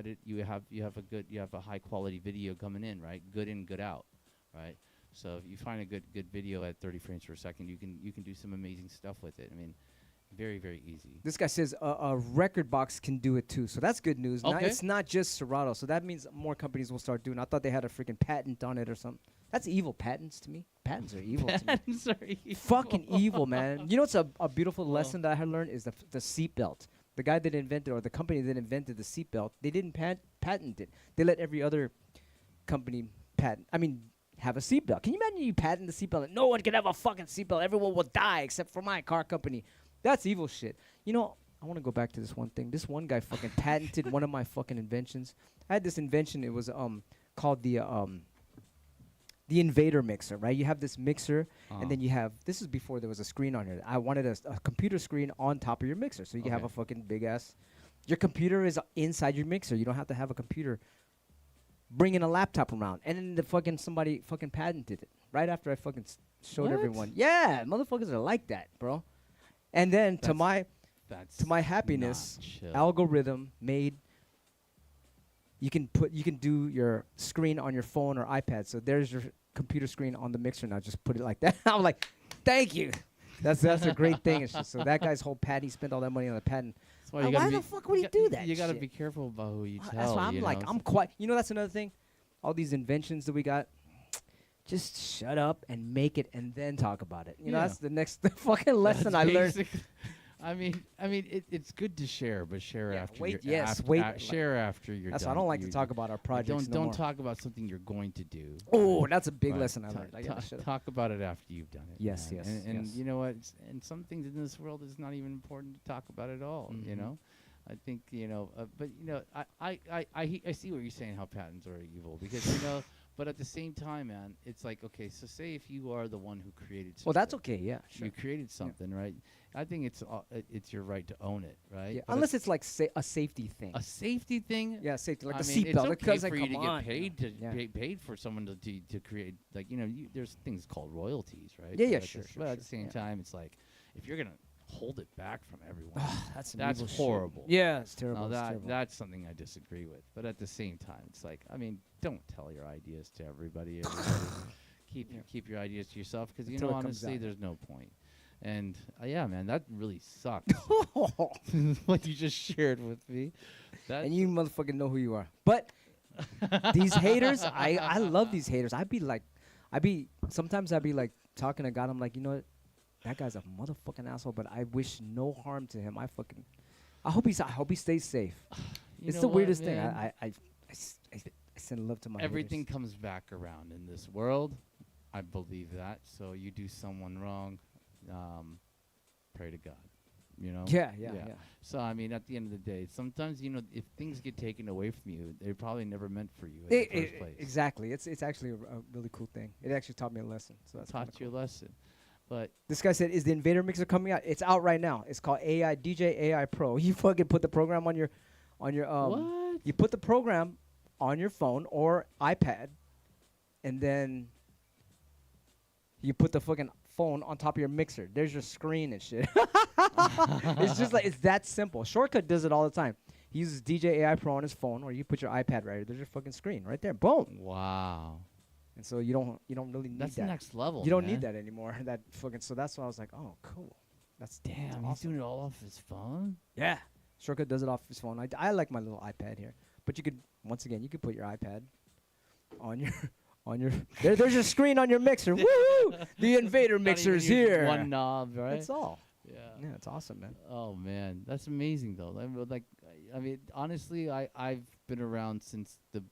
have a high quality video coming in, right? Good in, good out, right? So if you find a good video at 30 frames per second, you can do some amazing stuff with it. I mean, very, very easy. This guy says a record box can do it too, so that's good news. Okay. It's not just Serato, so that means more companies will start doing. I thought they had a freaking patent on it or something. That's evil. Patents to me. Patents are evil. To me. Patents are evil. Fucking evil, man. You know what's a beautiful lesson that I had learned is the seatbelt. The guy that invented, or the company that invented the seatbelt, they didn't patent it. They let every other company have a seatbelt. Can you imagine you patent the seatbelt and no one can have a fucking seatbelt? Everyone will die except for my car company. That's evil shit. You know, I want to go back to this one thing. This one guy fucking patented one of my fucking inventions. I had this invention. It was called the Invader mixer, right? You have this mixer, and then you have, this is before there was a screen on it. I wanted a computer screen on top of your mixer, so you can have a fucking big ass. Your computer is inside your mixer. You don't have to have a computer bringing a laptop around. And then somebody fucking patented it right after I fucking showed everyone. Yeah, motherfuckers are like that, bro. And then to my happiness, algorithm made. You can do your screen on your phone or iPad. So there's your computer screen on the mixer now. Just put it like that. I'm like, thank you. That's a great thing. It's just, so that guy's whole patent, he spent all that money on the patent. Why the fuck would he do that? You got to shit? be careful about who you tell. That's why I'm like, I'm quite. You know, that's another thing. All these inventions that we got. Just shut up and make it, and then talk about it. You know, that's the next fucking lesson I learned. I mean, it's good to share, but share after. Share after you're That's done. why I don't like to talk about our projects. Don't talk about something you're going to do. Oh, that's a big lesson I learned. I gotta shut up. Talk about it after you've done it. Yes, man. yes, And yes. you know what? And some things in this world is not even important to talk about at all. You know. I think but I see what you're saying. How patents are evil because But at the same time, man, it's like, okay, so say if you are the one who created something. Well, that's okay, yeah, sure. You created something, right? I think it's your right to own it, right? Yeah, unless it's like a safety thing. A safety thing? Yeah, safety, like I a mean, seatbelt. it's okay for you to get paid paid for someone to create, like, there's things called royalties, right? Yeah, But sure. But at the same time, it's like, if you're going to hold it back from everyone, that's horrible. Shit. Yeah, it's terrible. That's something I disagree with. But at the same time, it's like, I mean, don't tell your ideas to everybody. Keep your ideas to yourself because honestly, there's no point. And yeah, man, that really sucks. What you just shared with me. And you motherfucking know who you are. But these haters, I love these haters. Sometimes I'd be like talking to God. I'm like, you know what? That guy's a motherfucking asshole, but I wish no harm to him. I hope he stays safe. It's the weirdest thing. I send love to my Everything haters. comes back around in this world. I believe that. So you do someone wrong, pray to God. Yeah. So I mean, at the end of the day, sometimes if things get taken away from you, they're probably never meant for you in the first place. Exactly. It's actually a really cool thing. It actually taught me a lesson. So that's taught you a lesson. But this guy said, "Is the Invader mixer coming out? It's out right now. It's called DJ AI Pro. You fucking put the program on your what? You put the program on your phone or iPad, and then you put the fucking phone on top of your mixer. There's your screen and shit. It's just like it's that simple. Shortcut does it all the time. He uses DJ AI Pro on his phone, or you put your iPad right there. There's your fucking screen right there. Boom. Wow. And so you don't really need that. That's the next level. You don't need that anymore. That fucking. So that's why I was like, oh, cool. That's damn. awesome. He's doing it all off his phone. Yeah. Shortcut does it off his phone. I like my little iPad here, but you could you could put your iPad on your there's your screen on your mixer. Woo! The Invader mixer's here. One knob, right? That's all. Yeah, it's awesome, man. Oh man, that's amazing though. I mean, honestly, I've been around since the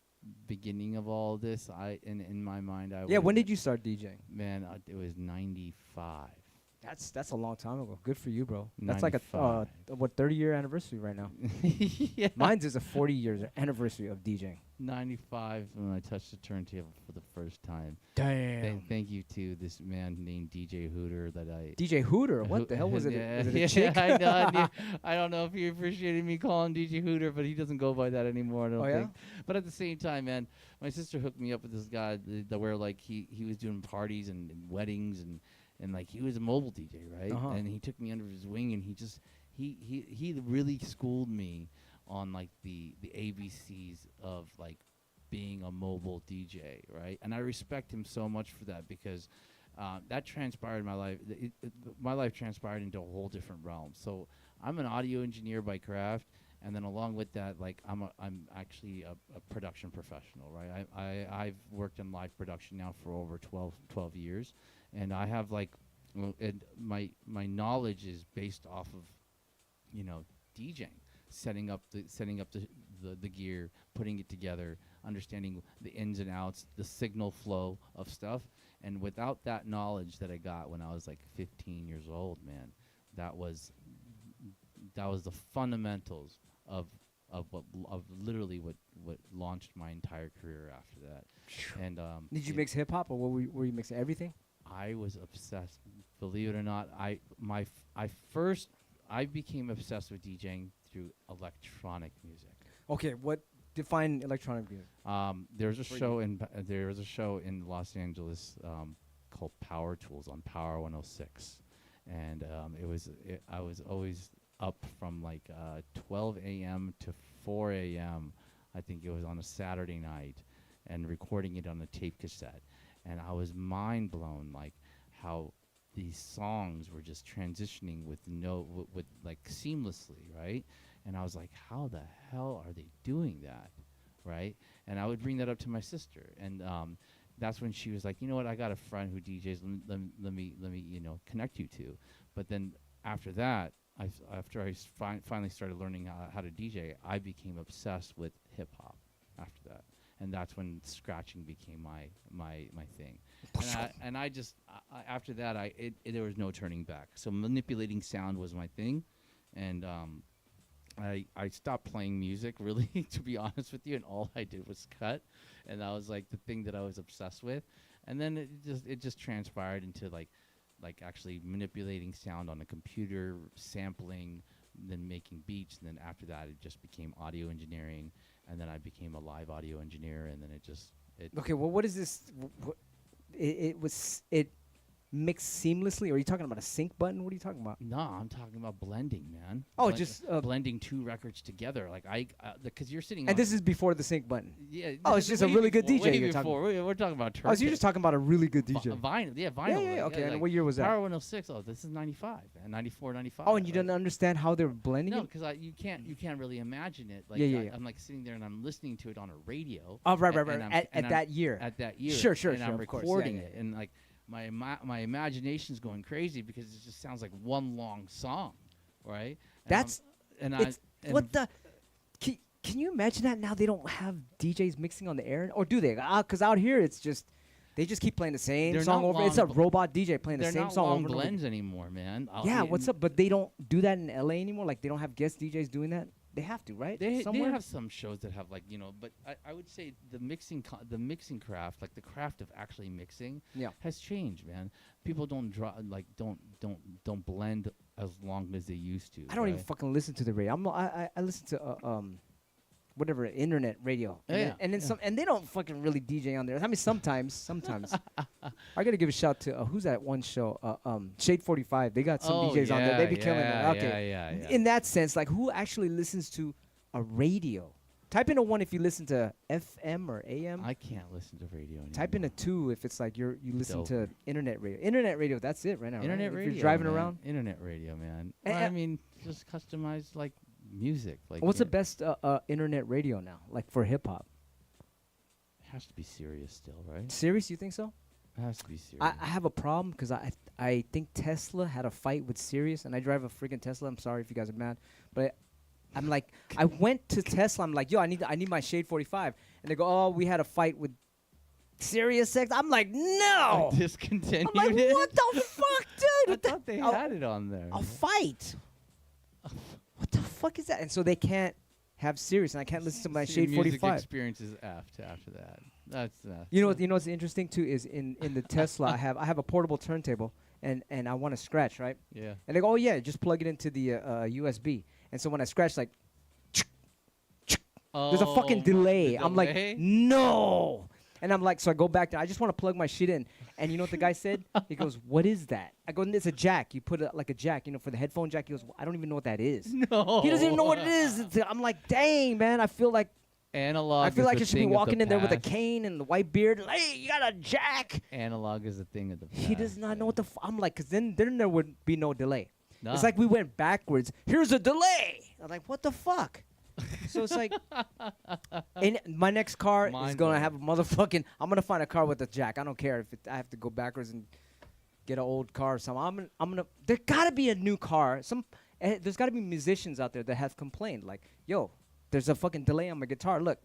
beginning of all this. In my mind, Yeah, when did you start DJing? Man, it was 95. That's a long time ago. Good for you, bro. That's like a 95. 30-year anniversary right now. Yeah. Mine's is a 40-year anniversary of DJing. 95 when I touched the turntable for the first time. Damn. Thank you to this man named DJ Hooter that I. DJ Hooter? What the hell was it? Yeah, Was it a chick? I know. I don't know if you appreciated me calling DJ Hooter, but he doesn't go by that anymore. I don't think. But at the same time, man, my sister hooked me up with this guy where like he was doing parties and weddings and like he was a mobile DJ, right? And he took me under his wing and he really schooled me on like the ABCs of like being a mobile DJ, right? And I respect him so much for that because that transpired in my life. My life transpired into a whole different realm. So I'm an audio engineer by craft, and then along with that, like I'm actually a production professional, right? I've worked in live production now for over 12 years, and I have like my knowledge is based off of DJing. Setting up the gear, putting it together, understanding the ins and outs, the signal flow of stuff. And without that knowledge that I got when I was like 15 years old, man, that was the fundamentals of literally what launched my entire career after that. And did you mix hip hop or were you mixing everything? I was obsessed. Believe it or not, I became obsessed with DJing through electronic music. Okay, what define electronic music? There was a show in Los Angeles called Power Tools on Power 106, and I was always up from like 12 a.m. to 4 a.m. I think it was on a Saturday night, and recording it on a tape cassette, and I was mind blown like how these songs were just transitioning with like seamlessly, right? And I was like, how the hell are they doing that, right? And I would bring that up to my sister, and that's when she was like, you know what, I got a friend who DJs. Let me connect you to. But then after that, after I finally started learning how to DJ, I became obsessed with hip hop after that. And that's when scratching became my thing, and I just after that there was no turning back. So manipulating sound was my thing, and I stopped playing music really, to be honest with you, and all I did was cut, and that was like the thing that I was obsessed with, and then it just transpired into like actually manipulating sound on a computer, sampling, then making beats, and then after that it just became audio engineering. And then I became a live audio engineer, and then it Okay, well, what is this? It mixed seamlessly? Or are you talking about a sync button? What are you talking about? No, I'm talking about blending, man. Oh, just blending two records together. Like because you're sitting. And this is before the sync button. Yeah. Oh, it's just a really good DJ. Way before. We're talking about. Oh, so you're just talking about a really good DJ. Vinyl. Yeah, vinyl. Yeah. Okay. And what year was that? Power 106. Oh, this is 95 and 94, 95. Oh, and you didn't understand how they're blending it? No, because you can't really imagine it. Like I'm like sitting there and I'm listening to it on a radio. Oh, right. At that year. At that year. Sure. And I'm recording it, and like. My imagination's going crazy because it just sounds like one long song, right? Can you imagine that now they don't have DJs mixing on the air, or do they? Because out here it's just they just keep playing the same song over. It's a robot DJ playing the same song over. They're not long blends anymore, man. Yeah, what's up? But they don't do that in LA anymore. Like they don't have guest DJs doing that. They have to, right? They have some shows that have like but I would say the mixing craft, like the craft of actually mixing, has changed, man. People don't don't blend as long as they used to. I don't even fucking listen to the radio. I listen to whatever internet radio. And then some, and they don't fucking really DJ on there. I mean, sometimes. I gotta give a shout to who's that one show? Shade 45. They got some DJs on there. They be killing it. Okay. Yeah. In that sense, like who actually listens to a radio? Type in a 1 if you listen to FM or AM. I can't listen to radio anymore. Type in a 2 if it's like you listen to internet radio. Internet radio, that's it right now. Internet radio. If you're driving man. around. Internet radio, man. I mean, just customized like music. Like what's the best internet radio now? Like for hip hop? It has to be Sirius still, right? Sirius, you think so? It has to be serious. I have a problem because I think Tesla had a fight with Sirius, and I drive a freaking Tesla. I'm sorry if you guys are mad, but I'm like, I went to Tesla. I'm like, yo, I need my Shade 45, and they go, oh, we had a fight with Sirius X. I'm like, no. Discontinued. I'm like, what the fuck, dude? I thought they had it on there. A fight. What the fuck is that? And so they can't have Sirius, and I can't listen to my Shade music 45. experience is after that. That's You know what's interesting too is in the Tesla I have a portable turntable and I want to scratch, right? Yeah. And they go, oh yeah, just plug it into the USB. And so when I scratch, like, there's a fucking delay. I'm like, no. And I'm like, so I go back there. I just want to plug my shit in. And you know what the guy said? He goes, what is that? I go, it's a jack. You put it like a jack, for the headphone jack. He goes, I don't even know what that is. No. He doesn't even know what it is. I'm like, dang, man. I feel like analog. I feel like I should be walking in there with a past. cane and the white beard. Like, hey, you got a jack. Analog is a thing of the past. He does not know what the I'm like, because then there would be no delay. Nah. It's like we went backwards. Here's a delay. I'm like, what the fuck? So it's like, and my next car is Mind going to blowing. have a motherfucking, I'm going to find a car with a jack. I don't care if I have to go backwards and get an old car or something. I'm gonna there got to be a new car. There's got to be musicians out there that have complained. Like, yo, there's a fucking delay on my guitar. Look.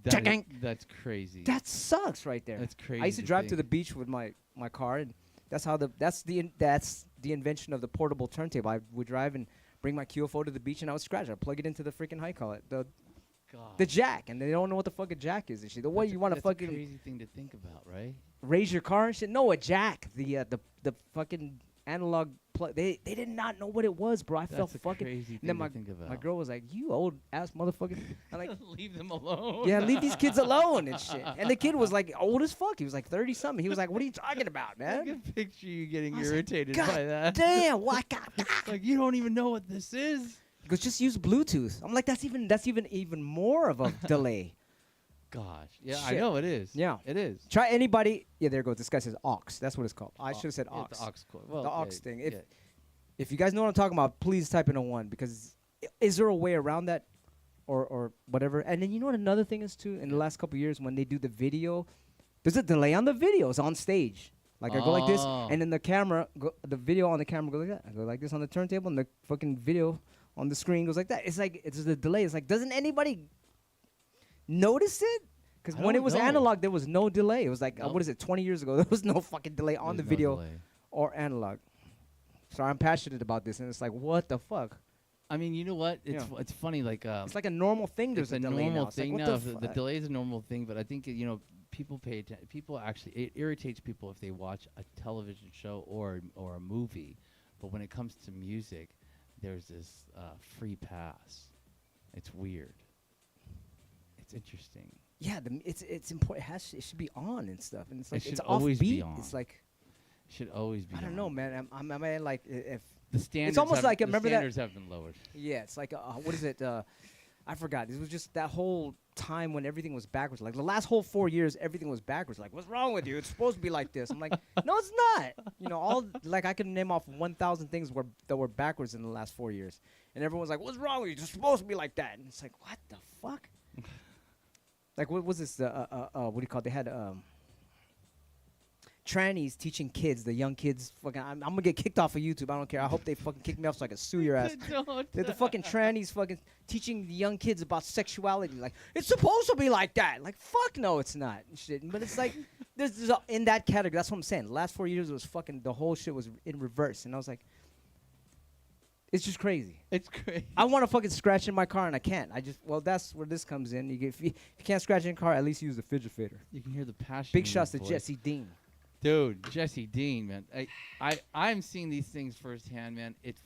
That's crazy. That sucks right there. That's crazy. I used to drive to the beach with my car, and that's the invention of the portable turntable. I would drive and bring my QFO to the beach, and I would scratch. I'd plug it into the freaking the jack, and they don't know what the fuck a jack is and shit. The way you want to fucking a crazy thing to think about, right? raise your car and shit. No, a jack. The fucking analog plug. They did not know what it was, bro. I felt That's a fucking. crazy And then thing to think about. my girl was like, "You old ass motherfucker." I'm like, leave them alone. yeah, leave these kids alone and shit. And the kid was like old as fuck. He was like 30 something. He was like, "What are you talking about, I man?" can picture you getting I was like, irritated God by that. Damn, what? Like, you don't even know what this is. He goes, just use Bluetooth. I'm like, that's even more of a delay. Gosh. Yeah, I Shit. know it is. Yeah. It is. Try anybody. Yeah, there it goes. This guy says aux. That's what it's called. I should have said Yeah, aux. the aux cord. Well, The aux yeah, thing. yeah. If you guys know what I'm talking about, please type in a 1 because is there a way around that or whatever? And then you know what another thing is too? In the last couple of years when they do the video, there's a delay on the videos on stage. Like I go like this, Oh. and then the video on the camera goes like that. I go like this on the turntable, and the fucking video on the screen goes like that. It's like it's the delay. It's like doesn't anybody notice it? Because I when it don't was know. analog, there was no delay. It was like Nope. what is it? 20 years ago, there was no fucking delay on the There's no video delay. or analog. So I'm passionate about this, and it's like what the fuck? I mean, you know what? It's funny. Like It's like a normal thing. There's it's a delay normal now. It's like, thing what now. the The fuck? delay is a normal thing, but I think people pay attention. People actually it irritates people if they watch a television show or a movie, but when it comes to music, there's this free pass. It's weird. It's interesting. Yeah, it's important. It should be on and stuff, and it's like should it's always be offbeat. on. It's like Should always be. I don't on. know, man. I mean, like if The standards. almost have- like, the remember that- standards have been lowered. yeah, it's like what is it? I forgot. It was just that whole time when everything was backwards. Like the last whole 4 years, everything was backwards. Like, what's wrong with you? It's supposed to be like this. I'm like, no, it's not. All like I can name off 1,000 things that were backwards in the last 4 years, and everyone's like, what's wrong with you? It's supposed to be like that. And it's like, what the fuck? Like, what was this? What do you call it? They had trannies teaching kids, the young kids. Fucking, I'm gonna get kicked off of YouTube. I don't care. I hope they fucking kick me off so I can sue your ass. They're the fucking trannies fucking teaching the young kids about sexuality. Like, it's supposed to be like that. Like, fuck no, it's not. And shit. But it's like, in that category. That's what I'm saying. The last 4 years, it was fucking, the whole shit was in reverse. And I was like, it's just crazy. It's crazy. I want to fucking scratch in my car, and I can't. That's where this comes in. If you can't scratch in your car, at least use the fidget fader. You can hear the passion. Big in shots to his voice. Jesse Dean. Dude, Jesse Dean, man. I'm seeing these things firsthand, man. It's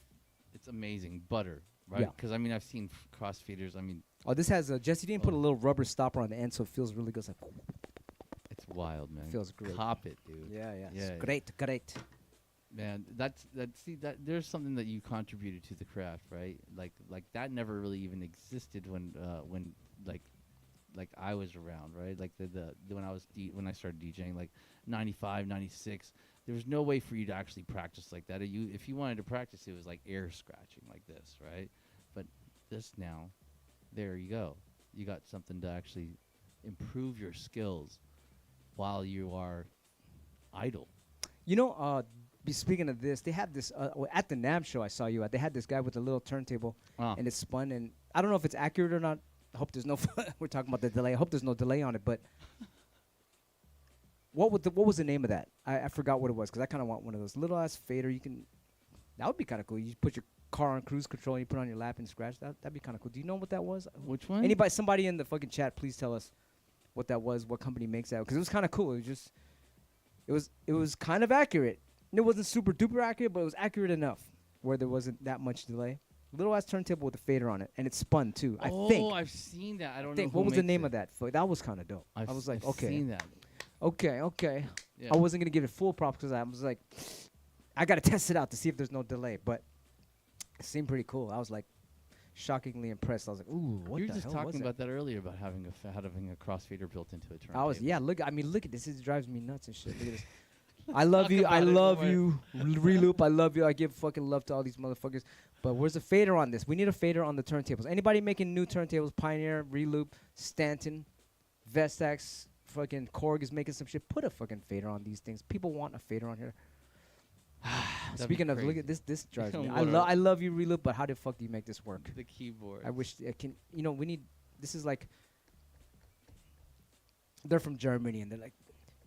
amazing. Butter, right? Yeah. Because I mean, I've seen cross feeders. I mean, Oh, this has Jesse Dean put a little rubber stopper on the end, so it feels really good. It's like, it's wild, man. Feels great. Cop it, dude. yeah. Yeah, It's yeah. great. Man, that there's something that you contributed to the craft, right? Like that never really even existed when I was around, right? Like the when I started DJing, like 95, 96, there was no way for you to actually practice like that. If you wanted to practice, it was like air scratching like this, right? But this now, there you go. You got something to actually improve your skills while you are idle. You know, speaking of this, they have this at the NAB show I saw you at. They had this guy with a little turntable, and it spun. And I don't know if it's accurate or not. I hope there's no. We're talking about the delay. I hope there's no delay on it. But what was the name of that? I forgot what it was because I kind of want one of those little ass fader. That would be kind of cool. You put your car on cruise control and you put it on your lap and scratch. That'd be kind of cool. Do you know what that was? Which one? Somebody in the fucking chat, please tell us what that was. What company makes that? Because it was kind of cool. It was kind of accurate. It wasn't super duper accurate, but it was accurate enough where there wasn't that much delay. Little ass turntable with a fader on it, and it spun too. I think. Oh, I've seen that. I don't know. What was the name of that? That was kind of dope. I was like, okay, seen that. Okay. Yeah. I wasn't gonna give it full props because I was like, I gotta test it out to see if there's no delay, but it seemed pretty cool. I was like, shockingly impressed. I was like, ooh, what You the were just hell was talking that? about that earlier about having a crossfader built into a turntable. I was, yeah. Look at this. It drives me nuts and shit. Look at this. I love you. I about it love more. you. Reloop. I love you. I give fucking love to all these motherfuckers. But where's the fader on this? We need a fader on the turntables. Anybody making new turntables? Pioneer, Reloop, Stanton, Vestax, fucking Korg is making some shit. Put a fucking fader on these things. People want a fader on here. Speaking of, look at this. This drives me. I love you, Reloop. But how the fuck do you make this work? The keyboard. I wish I can. You know, we need. This is like. They're from Germany and they're like,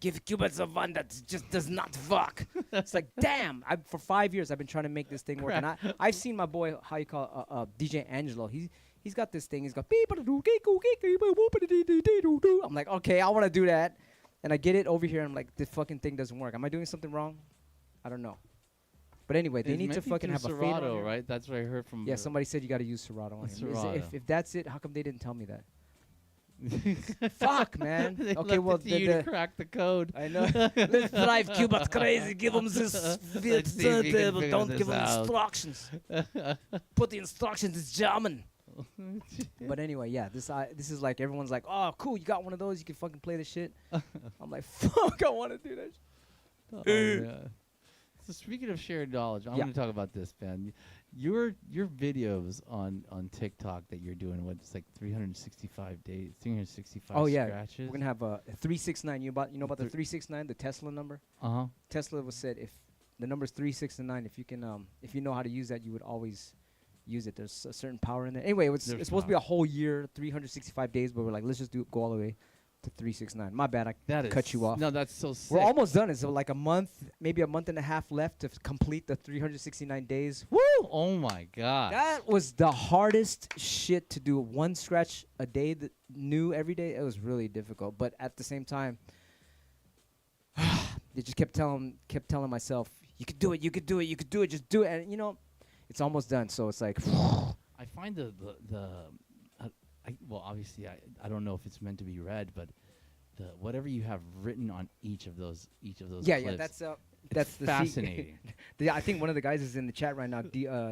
give Qbert a one that just does not fuck. It's like, damn. For 5 years I've been trying to make this thing work, and I've seen my boy, how you call DJ Angelo. He's got this thing. He's got. I'm like, okay, I want to do that, and I get it over here. And I'm like, this fucking thing doesn't work. Am I doing something wrong? I don't know. But anyway, they need to fucking have a fader on here. Right? That's what I heard from. Yeah, somebody said you got to use Serato on here. Serato. If that's it, how come they didn't tell me that? Fuck, man. They Okay, well, left it to you to crack the code. I know. Let's drive Qbert crazy. Give him this Let's see if you can turntable. figure Don't this give him out. instructions. Put the instructions in German. But anyway, yeah, this is like everyone's like, oh, cool, you got one of those. You can fucking play this shit. I'm like, fuck, I want to do that. Oh, yeah. So speaking of shared knowledge, I want to talk about this, man. Your videos on TikTok that you're doing, it's like 365 days, 365 Oh yeah, scratches. we're gonna have a 369. You know about the 369, the Tesla number? Tesla was said if the number's 369, if you can if you know how to use that, you would always use it. There's a certain power in there. Anyway, it's supposed to be a whole year, 365 days, but we're like, let's just go all the way to 369. My bad, I cut you off. No, that's so sick. We're almost done. It's like a month, maybe a month and a half left to complete the 369 days. Woo! Oh my god. That was the hardest shit to do. One scratch a day, new every day. It was really difficult, but at the same time, they just kept telling myself, you could do it, you could do it, you could do it, just do it. And you know, it's almost done. So it's like, I find well, obviously, I don't know if it's meant to be read, but whatever you have written on each of those clips, that's fascinating. I think one of the guys is in the chat right now.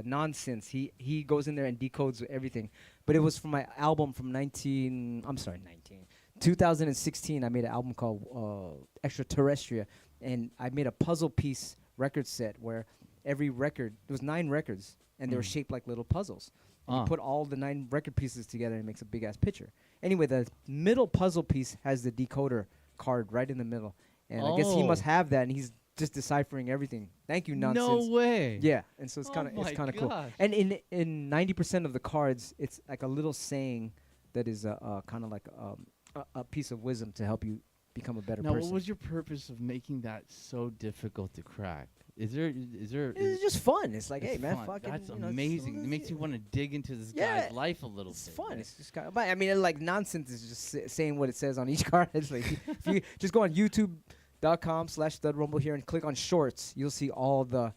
Nonsense. He goes in there and decodes everything. But it was from my album from 2016. I made an album called Extraterrestria, and I made a puzzle piece record set where every record, there was 9 records, and they were shaped like little puzzles. And you put all the 9 record pieces together and it makes a big ass picture. Anyway, the middle puzzle piece has the decoder card right in the middle, and I guess he must have that, and he's just deciphering everything. Thank you, Nonsense. No way. Yeah, and so it's kind of cool. And in 90% of the cards, it's like a little saying that is kind of like a piece of wisdom to help you become a better person. What was your purpose of making that so difficult to crack? Is there? It's just fun. It's like, hey man, fucking. That's amazing. It makes you want to dig into this guy's life a little bit. It's fun. It's just kind of. I mean, like Nonsense is just saying what it says on each card. It's like if you just go on YouTube.com/studrumble here and click on Shorts, you'll see all the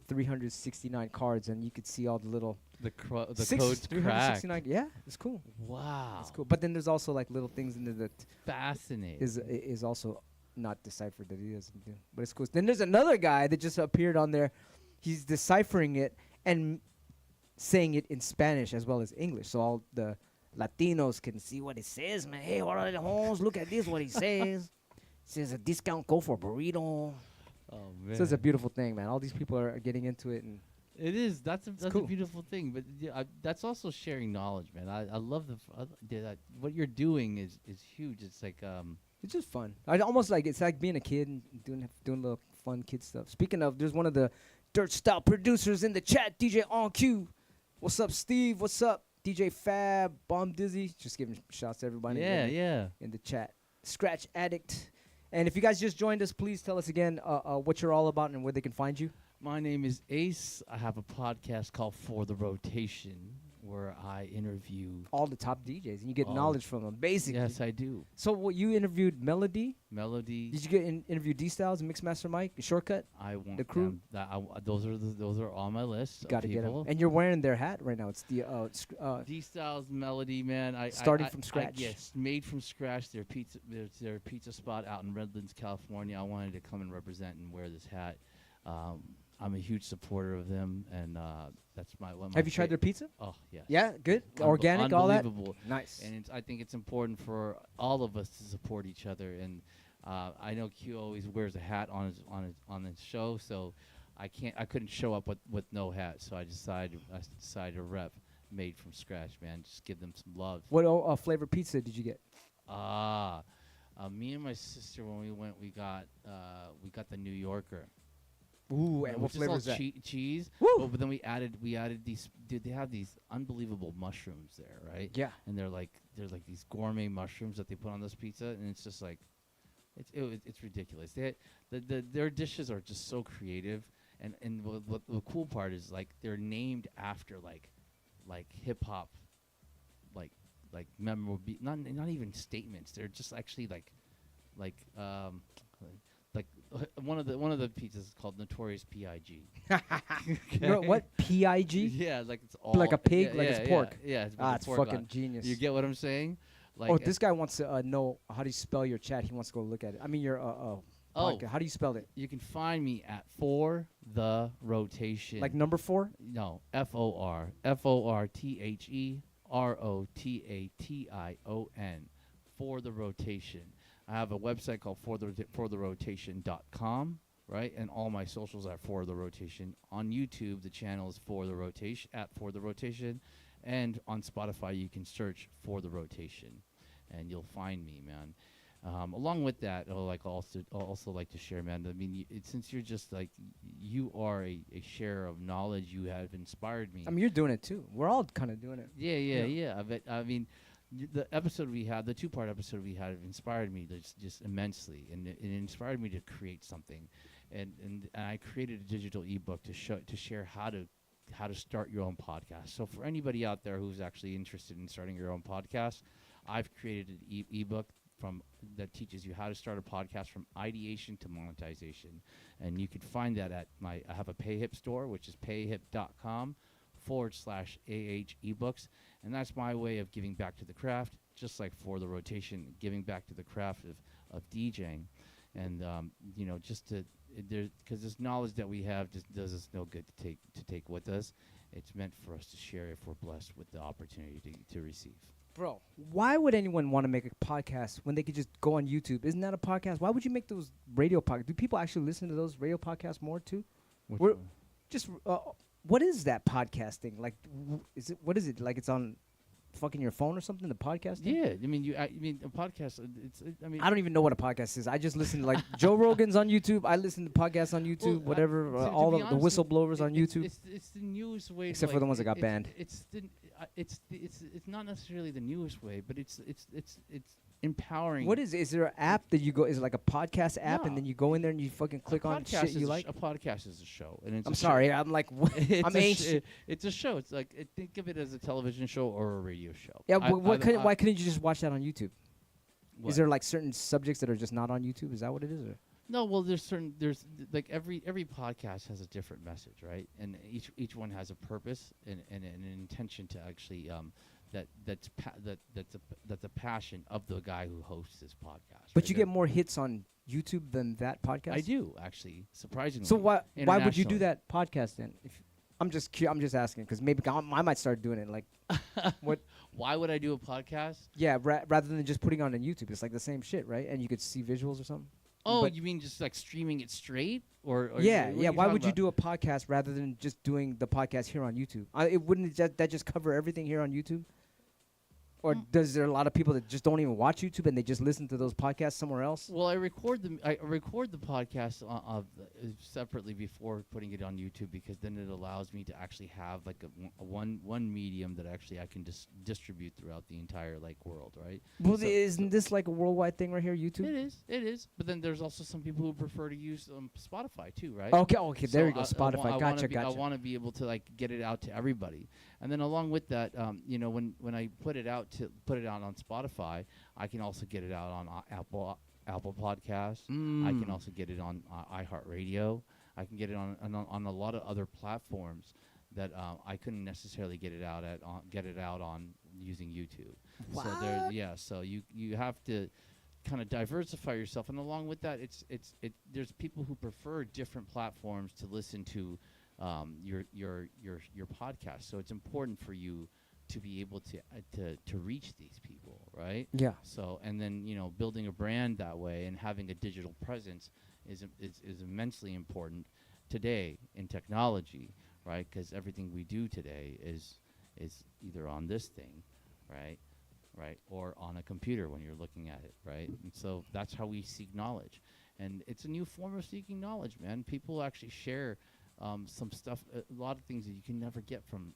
369 cards, and you could see all the little. The code's cracked. Yeah, it's cool. Wow, it's cool. But then there's also like little things in there that fascinating is also not deciphered that he doesn't do. But it's cool. Then there's another guy that just appeared on there. He's deciphering it and saying it in Spanish as well as English, so all the Latinos can see what it says. Man, hey, all right, Holmes, look at this. What he says. It says a discount code for burrito. Oh man, so it's a beautiful thing, man. All these people are getting into it, and it is. That's cool. a beautiful thing. But that's also sharing knowledge, man. I love what you're doing is huge. It's like It's just fun. I almost like it's like being a kid and doing little fun kid stuff. Speaking of, there's one of the Dirt Style producers in the chat, DJ On Q. What's up, Steve? What's up, DJ Fab, Bomb Dizzy? Just giving shouts to everybody. Yeah. In the chat. Skratch Addict. And if you guys just joined us, please tell us again what you're all about and where they can find you. My name is Ace. I have a podcast called For the Rotation, where I interview all the top DJs, and you get knowledge from them, basically. Yes, I do. So what you interviewed Melody? Melody. Did you get interview D Styles, Mixmaster Mike, Shortcut? I want the crew. Those are on my list. Got to get them. And you're wearing their hat right now. It's the D Styles Melody, man. Starting from scratch. Yes, made from scratch. Their pizza spot out in Redlands, California. I wanted to come and represent and wear this hat. I'm a huge supporter of them, and that's my. Have you tried their pizza? Oh yeah. Yeah, good. Organic, all that. Nice. And I think it's important for all of us to support each other. And I know Q always wears a hat on his show, so I couldn't show up with no hat. So I decided to rep made from scratch, man. Just give them some love. What flavor pizza did you get? Me and my sister, when we went, we got the New Yorker. Ooh, and what flavor is that? Cheese. But then we added these. Dude, they have these unbelievable mushrooms there, right? Yeah. And they're like these gourmet mushrooms that they put on this pizza, and it's just like, it's ridiculous. Their dishes are just so creative, and what the cool part is, like, they're named after like hip hop, like memorable, not even statements. They're just actually like one of the pizzas is called Notorious P.I.G. What? P.I.G.? Yeah, like it's all like a pig, like yeah, it's pork. Yeah, it's fucking genius. You get what I'm saying? Like, this guy wants to know how do you spell your chat. He wants to go look at it. I mean your podcast. How do you spell it? You can find me at For the Rotation. Like number 4? No, FORTHEROTATION. For the Rotation. I have a website called fortherotation.com, right? And all my socials are For the Rotation. On YouTube, the channel is For the Rotation, at For the Rotation. And on Spotify, you can search For the Rotation, and you'll find me, man. Along with that, I'll also like to share, man. I mean, since you're just like, you are a share of knowledge, you have inspired me. I mean, you're doing it too. We're all kind of doing it. Yeah. I mean, the episode we had, the 2-part episode we had, inspired me just immensely, and it inspired me to create something, and I created a digital ebook to share how to start your own podcast. So for anybody out there who's actually interested in starting your own podcast, I've created an ebook that teaches you how to start a podcast from ideation to monetization, and you can find that at I have a PayHip store, which is payhip.com/AH ebooks. And that's my way of giving back to the craft, just like For the Rotation, giving back to the craft of DJing. And, because this knowledge that we have just does us no good to take with us. It's meant for us to share if we're blessed with the opportunity to receive. Bro, why would anyone want to make a podcast when they could just go on YouTube? Isn't that a podcast? Why would you make those radio podcasts? Do people actually listen to those radio podcasts more too? What is that podcasting? Like, what is it? Like it's on fucking your phone or something, the podcast? Yeah, I mean, a podcast, I don't even know what a podcast is. I just listen to, like, Joe Rogan's on YouTube. I listen to podcasts on YouTube, whatever. All the whistleblowers on YouTube. It's the newest way. Except for the ones that got banned. It's not necessarily the newest way, but it's empowering. What is it? Is there an app that you go? Is it like a podcast app, No. and then you go in there and you fucking click on shit you like? A podcast is a show, and it's I'm sorry. I'm like, I'm ancient. It's a show. It's like, think of it as a television show or a radio show. Yeah, why couldn't you just watch that on YouTube? What? Is there like certain subjects that are just not on YouTube? Is that what it is? Or? No, well, there's like every podcast has a different message, right? And each one has a purpose and an intention to actually that's a passion of the guy who hosts this podcast. But you get more hits on YouTube than that podcast? I do, actually, surprisingly. So why would you do that podcast then? I'm just asking because maybe I might start doing it. Like, what? Why would I do a podcast? Yeah, rather than just putting it on YouTube, it's like the same shit, right? And you could see visuals or something. Oh, you mean just like streaming it straight, or yeah. Why would you do a podcast rather than just doing the podcast here on YouTube? It wouldn't that just cover everything here on YouTube? Or does there a lot of people that just don't even watch YouTube and they just listen to those podcasts somewhere else? Well, I record the podcast separately before putting it on YouTube, because then it allows me to actually have like a one medium that actually I can distribute throughout the entire like world, right? Well, isn't this like a worldwide thing right here, YouTube? It is. But then there's also some people who prefer to use Spotify too, right? Okay, there you go, Spotify. Gotcha. I want to be able to like get it out to everybody, and then along with that, when I put it out on Spotify, I can also get it out on Apple Podcasts. I can also get it on iHeartRadio. I can get it on a lot of other platforms that I couldn't necessarily get it out on using YouTube. What? So you have to kind of diversify yourself, and along with that, there's people who prefer different platforms to listen to your podcast. So it's important for you to be able to reach these people, right? Yeah. So, and then building a brand that way and having a digital presence is immensely important today in technology, right? Because everything we do today is either on this thing, right, or on a computer when you're looking at it, right? And so that's how we seek knowledge, and it's a new form of seeking knowledge, man. People actually share some stuff, a lot of things that you can never get from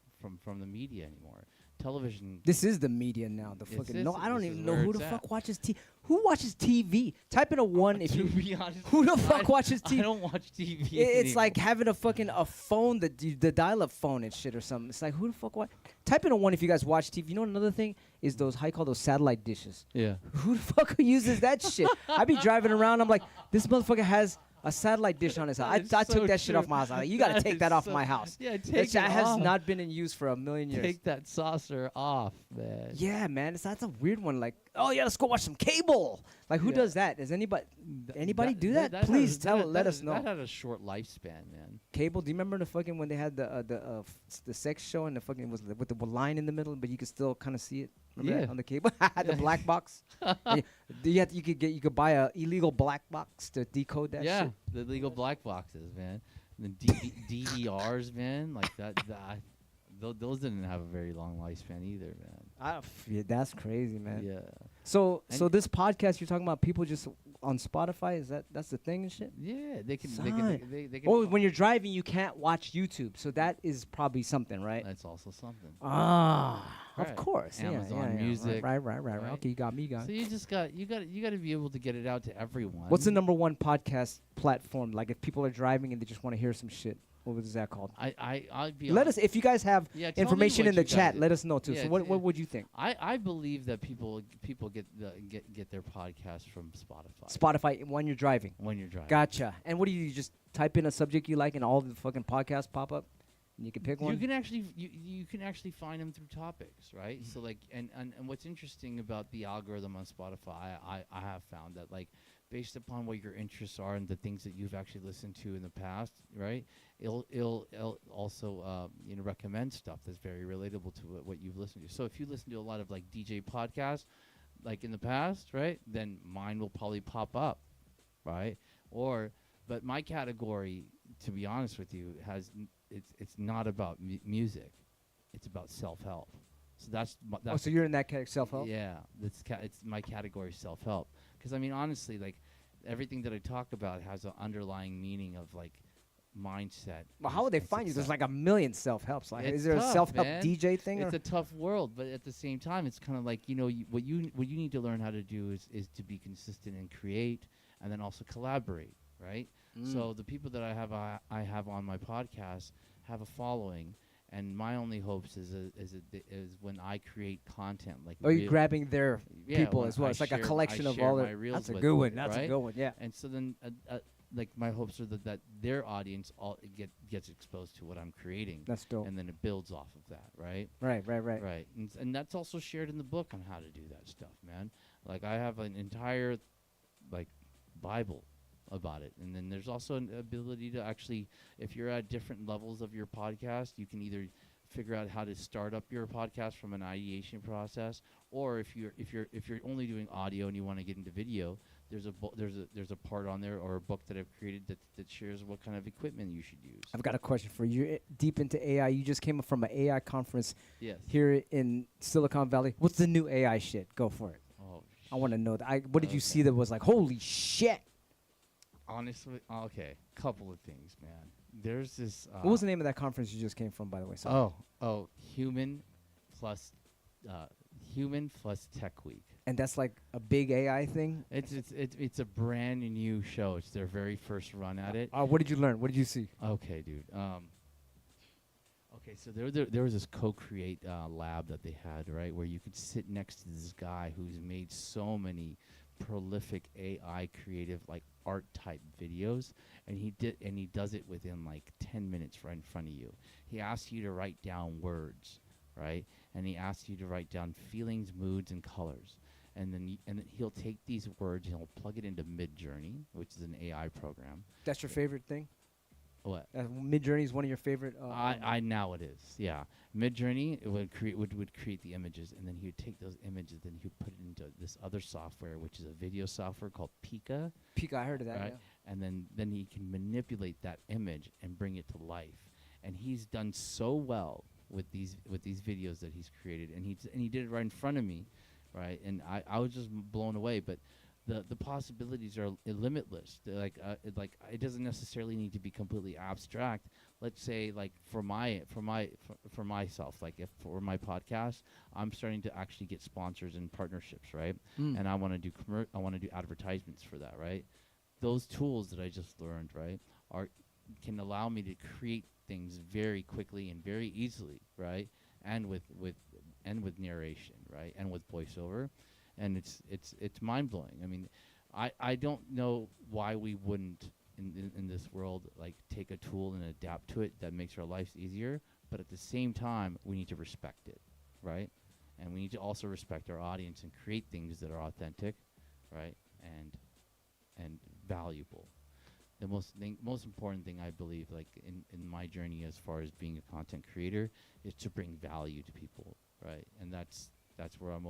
the media anymore. Television. This is the media now. The fucking I don't even know who the fuck watches TV. Who watches TV? Type in a 1 if you. Be honest, who the fuck watches TV? I don't watch TV. It's like having a phone, the dial-up phone and shit or something. It's like, who the fuck Type in a 1 if you guys watch TV. You know another thing is how you call those satellite dishes. Yeah. Who the fuck uses that shit? I be driving around. I'm like, this motherfucker has a satellite dish on his house. I took that shit off my house. I'm like, you gotta take that off my house. Yeah, take it that has off. not been in use for a million years. Take that saucer off, man. Yeah, man. That's a weird one. Like, oh yeah, let's go watch some cable. Like, who does that? Does anybody do that? Please let us know. That had a short lifespan, man. Cable. Do you remember the fucking when they had the sex show and the fucking was with the line in the middle, but you could still kind of see it? Remember that on the cable, the black box. You could buy a illegal black box to decode that shit. Yeah, the illegal black boxes, man. And the DVRs, man, like that. Those didn't have a very long lifespan either, man. Yeah, that's crazy, man. Yeah. So this podcast you're talking about, people just on Spotify, that's the thing and shit? Yeah, they can. Oh, when you're driving, you can't watch YouTube, so that is probably something, right? That's also something. Of course. Amazon Music. Right. Okay, you got me. So you got to be able to get it out to everyone. What's the number one podcast platform? Like, if people are driving and they just want to hear some shit, what was that called? I'd be. Let us, if you guys have information in the chat, let us know too. Yeah, so what would you think? I believe that people get their podcast from Spotify. Spotify when you're driving. When you're driving. Gotcha. And what do you just type in a subject you like and all the fucking podcasts pop up? And you can pick one. You can actually find them through topics, right? So like, and what's interesting about the algorithm on Spotify, I have found that, like, based upon what your interests are and the things that you've actually listened to in the past, right? It'll also recommend stuff that's very relatable to what you've listened to. So if you listen to a lot of like DJ podcasts, like in the past, right, then mine will probably pop up, right? But my category, to be honest with you, it's not about music, it's about self-help. So that's so you're in that category, self-help? Yeah, it's my category, self-help. Because I mean, honestly, like, everything that I talk about has an underlying meaning of like mindset. Well, how would they find you? There's like a million self-helps. Like, is there tough, a self-help man. DJ thing? It's a tough world, but at the same time, it's kind of like, what you need to learn how to do is to be consistent and create, and then also collaborate, right? So the people that I have on my podcast have a following. And my only hopes is when I create content, like. Oh, you're grabbing their people as well. It's like a collection of all their. That's a good one. That's a good one. Yeah. And so then, like, my hopes are that their audience gets exposed to what I'm creating. That's dope. And then it builds off of that, right? Right. And that's also shared in the book on how to do that stuff, man. Like, I have an entire, like, Bible about it. And then there's also an ability to actually, if you're at different levels of your podcast, you can either figure out how to start up your podcast from an ideation process, or if you're only doing audio and you want to get into video, there's a part on there or a book that I've created that shares what kind of equipment you should use. I've got a question for you. You're deep into AI. You just came from an AI conference Yes. here in Silicon Valley. What's the new AI shit? Go for it. Oh, I want to know that. What did you Okay. see that was like, holy shit? honestly, okay, couple of things, man. There's this. What was the name of that conference you just came from, by the way? Sorry. Human plus Tech Week. And that's like a big AI thing? It's a brand new show. It's their very first run at it. What did you learn? What did you see? Okay, dude. Okay, so there was this co-create lab that they had, right, where you could sit next to this guy who's made so many prolific AI creative like art type videos, and he does it within like 10 minutes right in front of you. He asks you to write down words, right, and he asks you to write down feelings, moods, and colors. And then he'll take these words and he'll plug it into Midjourney, which is an AI program. That's your favorite thing? What? Midjourney is one of your favorite? I now it is, yeah. Midjourney it would create the images, and then he would take those images, and he would put it into this other software, which is a video software called Pika. Pika, I heard of that, Right? yeah. And then he can manipulate that image and bring it to life. And he's done so well with these videos that he's created, and he did it right in front of me, right? And I was just blown away, but the possibilities are limitless. They're like it doesn't necessarily need to be completely abstract. Let's say like for myself, like if for my podcast, I'm starting to actually get sponsors and partnerships, right? And I want to do advertisements for that, right? Those tools that I just learned, right, can allow me to create things very quickly and very easily, right? And with narration, right? And with voiceover. And it's mind blowing. I mean, I don't know why we wouldn't in this world like take a tool and adapt to it that makes our lives easier. But at the same time, we need to respect it, right? And we need to also respect our audience and create things that are authentic, right? And valuable. The most important thing I believe, like in my journey as far as being a content creator, is to bring value to people, right? And that's where I'm